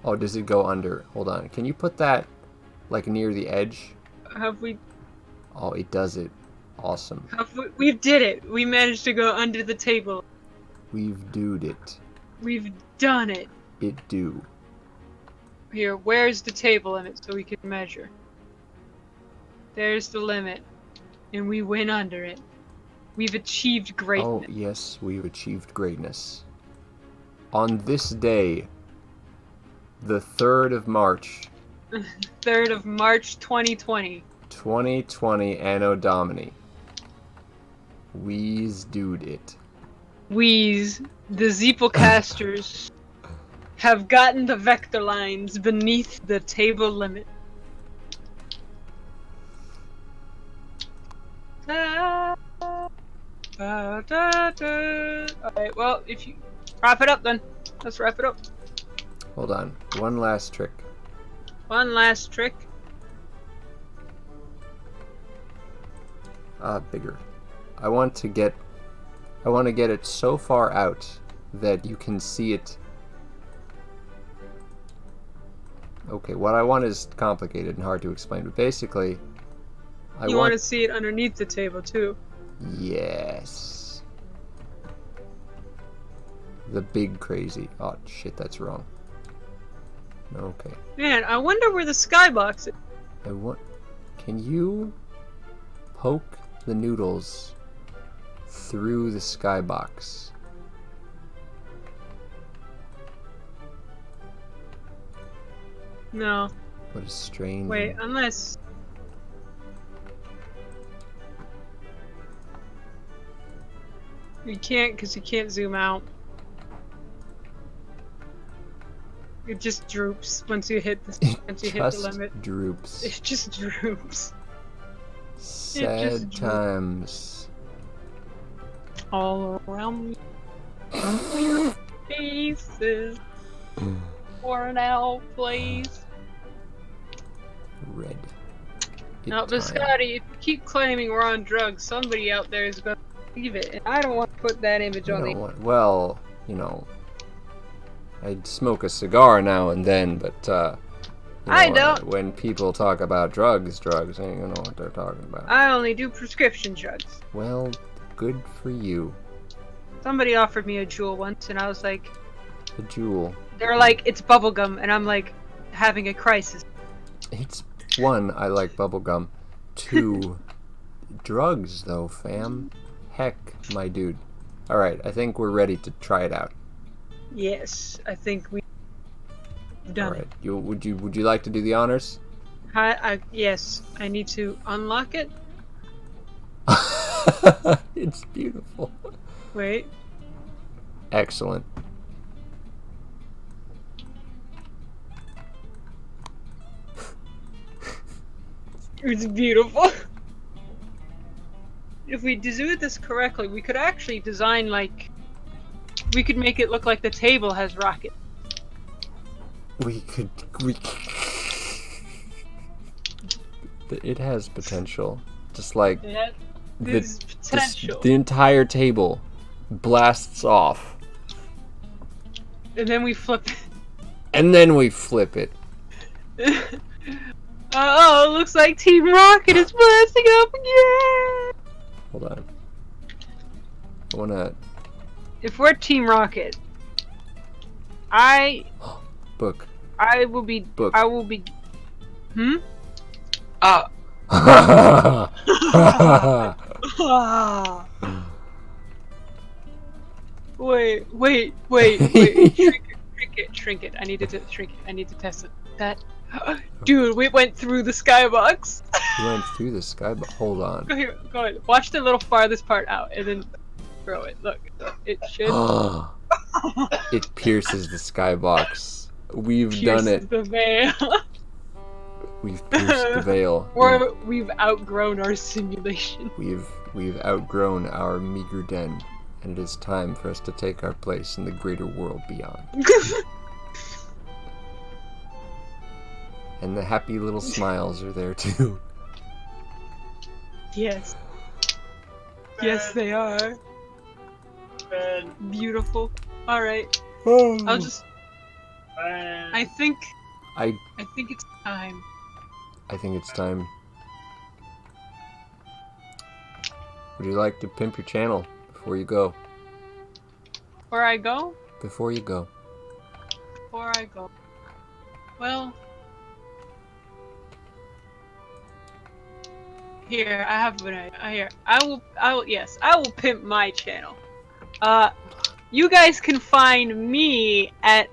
Oh, does it go under? Hold on. Can you put that like near the edge? Have we? Oh, it does it. Awesome. We did it. We managed to go under the table. We've doed it. We've done it. It do. Here, where's the table limit so we can measure? There's the limit. And we went under it. We've achieved Oh, greatness. yes, we've achieved greatness. On this day, the 3rd of March, 3rd of March 2020. 2020 Anno Domini, We's dude it. We's, the Zeeplecasters, have gotten the vector lines beneath the table limit. Alright, well, if you wrap it up then. Let's wrap it up. Hold on. One last trick. One last trick. Bigger. I want to get it so far out that you can see it. Okay, what I want is complicated and hard to explain, but basically, You want to see it underneath the table too. Yes. The big crazy. Oh shit, that's wrong. Okay. Man, I wonder where the skybox is. Can you poke the noodles through the skybox? No. What a strange. Wait, unless. You can't, because you can't zoom out. It just droops once you hit the limit. Droops. It just droops. Sad times. All around me. Faces. Worn out place. Red. Now, but Scotty, if you keep claiming we're on drugs, somebody out there is going to believe it, and I don't want to put that image on the. Well, you know, I'd smoke a cigar now and then, but I don't. When people talk about drugs, I ain't gonna know what they're talking about. I only do prescription drugs. Well, good for you. Somebody offered me a Juul once, and I was like, A Juul. they're like, it's bubblegum, and I'm like, having a crisis. It's one, I like bubblegum. Two, drugs though, fam. Heck, my dude. Alright, I think we're ready to try it out. Yes, I think we've done it. Would you like to do the honors? Yes, I need to unlock it. It's beautiful. Wait. Excellent. It's beautiful. If we do this correctly, we could actually design, like, we could make it look like the table has rockets. It has potential. Just like There's potential. the entire table blasts off. And then we flip it. And then we flip it. Oh, it looks like Team Rocket is blasting up again! Hold on. I wanna... If we're Team Rocket, Book. I will be... Book. I will be... Hmm? Wait. Shrink it. I need to shrink it. I need to test it. Dude, we went through the skybox. You went through the sky, but hold on. Go ahead. Watch the little farthest part out, and then throw it. Look, it should. It pierces the skybox. We've done it. The veil. We've pierced the veil. Or we've outgrown our simulation. We've outgrown our meager den, and it is time for us to take our place in the greater world beyond. And the happy little smiles are there too. Yes. Yes, they are. Beautiful. Alright. I'll just... I think it's time. I think it's time. Would you like to pimp your channel before you go? Where I go? Before you go. Before I go. Well... Here, I have an idea. Here, I will pimp my channel. You guys can find me at,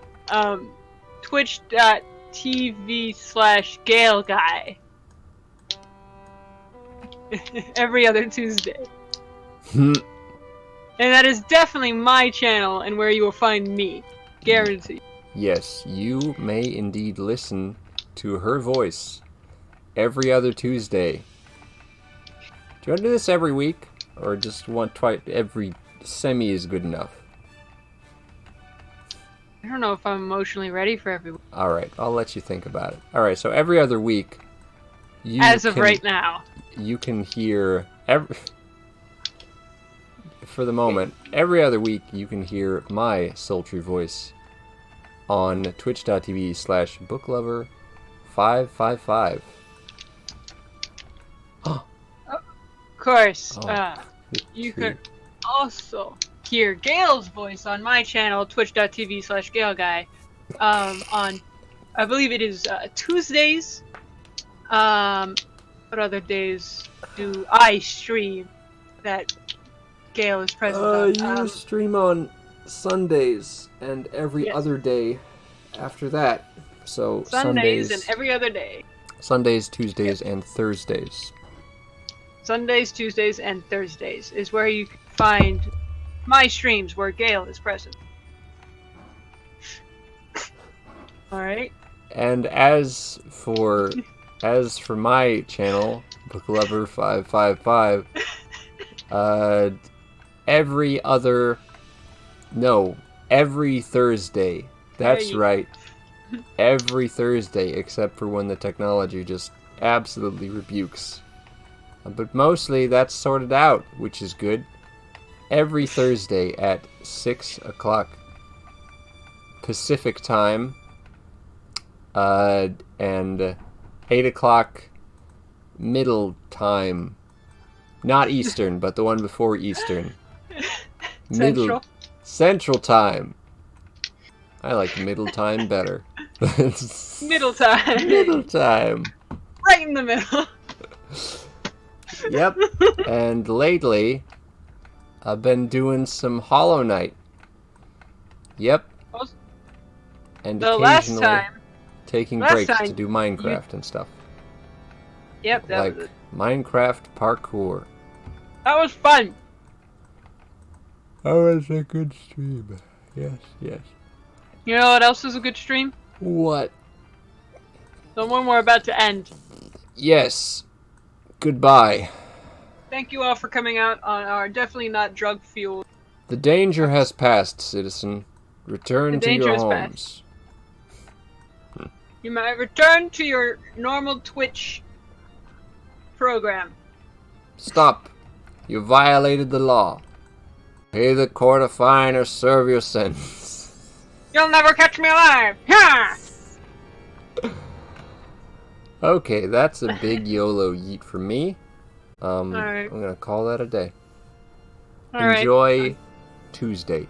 twitch.tv/GaleGuy. Every other Tuesday. And that is definitely my channel and where you will find me. Guaranteed. Yes, you may indeed listen to her voice every other Tuesday. Do you want to do this every week? Or just every semi is good enough? I don't know if I'm emotionally ready for everyone. Alright, I'll let you think about it. Alright, so every other week, As of right now. You can hear for the moment, every other week you can hear my sultry voice on twitch.tv/booklover555. Of course, Oh, you could also hear Gail's voice on my channel, twitch.tv/GailGuy, on, I believe it is Tuesdays. What other days do I stream that Gail is present on? You stream on Sundays and every other day after that. So Sundays and every other day. Sundays, Tuesdays, and Thursdays. Sundays, Tuesdays, and Thursdays is where you can find my streams where Gail is present. Alright. And as for my channel, BookLover555, every Thursday. That's right. Every Thursday, except for when the technology just absolutely rebukes. But mostly that's sorted out, which is good. Every Thursday at 6 o'clock Pacific time, and 8 o'clock Middle time. Not Eastern, but the one before Eastern. Central time. I like middle time better. Middle time. Middle time. Right in the middle. Yep. And lately, I've been doing some Hollow Knight. Yep. And the last occasionally time, taking breaks to do Minecraft and stuff. Yep, that like was it. Minecraft parkour. That was fun. That was a good stream. Yes, yes. You know what else is a good stream? What? The one we're about to end. Yes. Goodbye. Thank you all for coming out on our definitely not drug fueled. The danger has passed, citizen. Return to your homes. Passed. You might return to your normal Twitch program. Stop. You violated the law. Pay the court a fine or serve your sentence. You'll never catch me alive! Ha! Okay, that's a big YOLO yeet for me. Alright. I'm gonna call that a day. Alright. Enjoy Tuesday.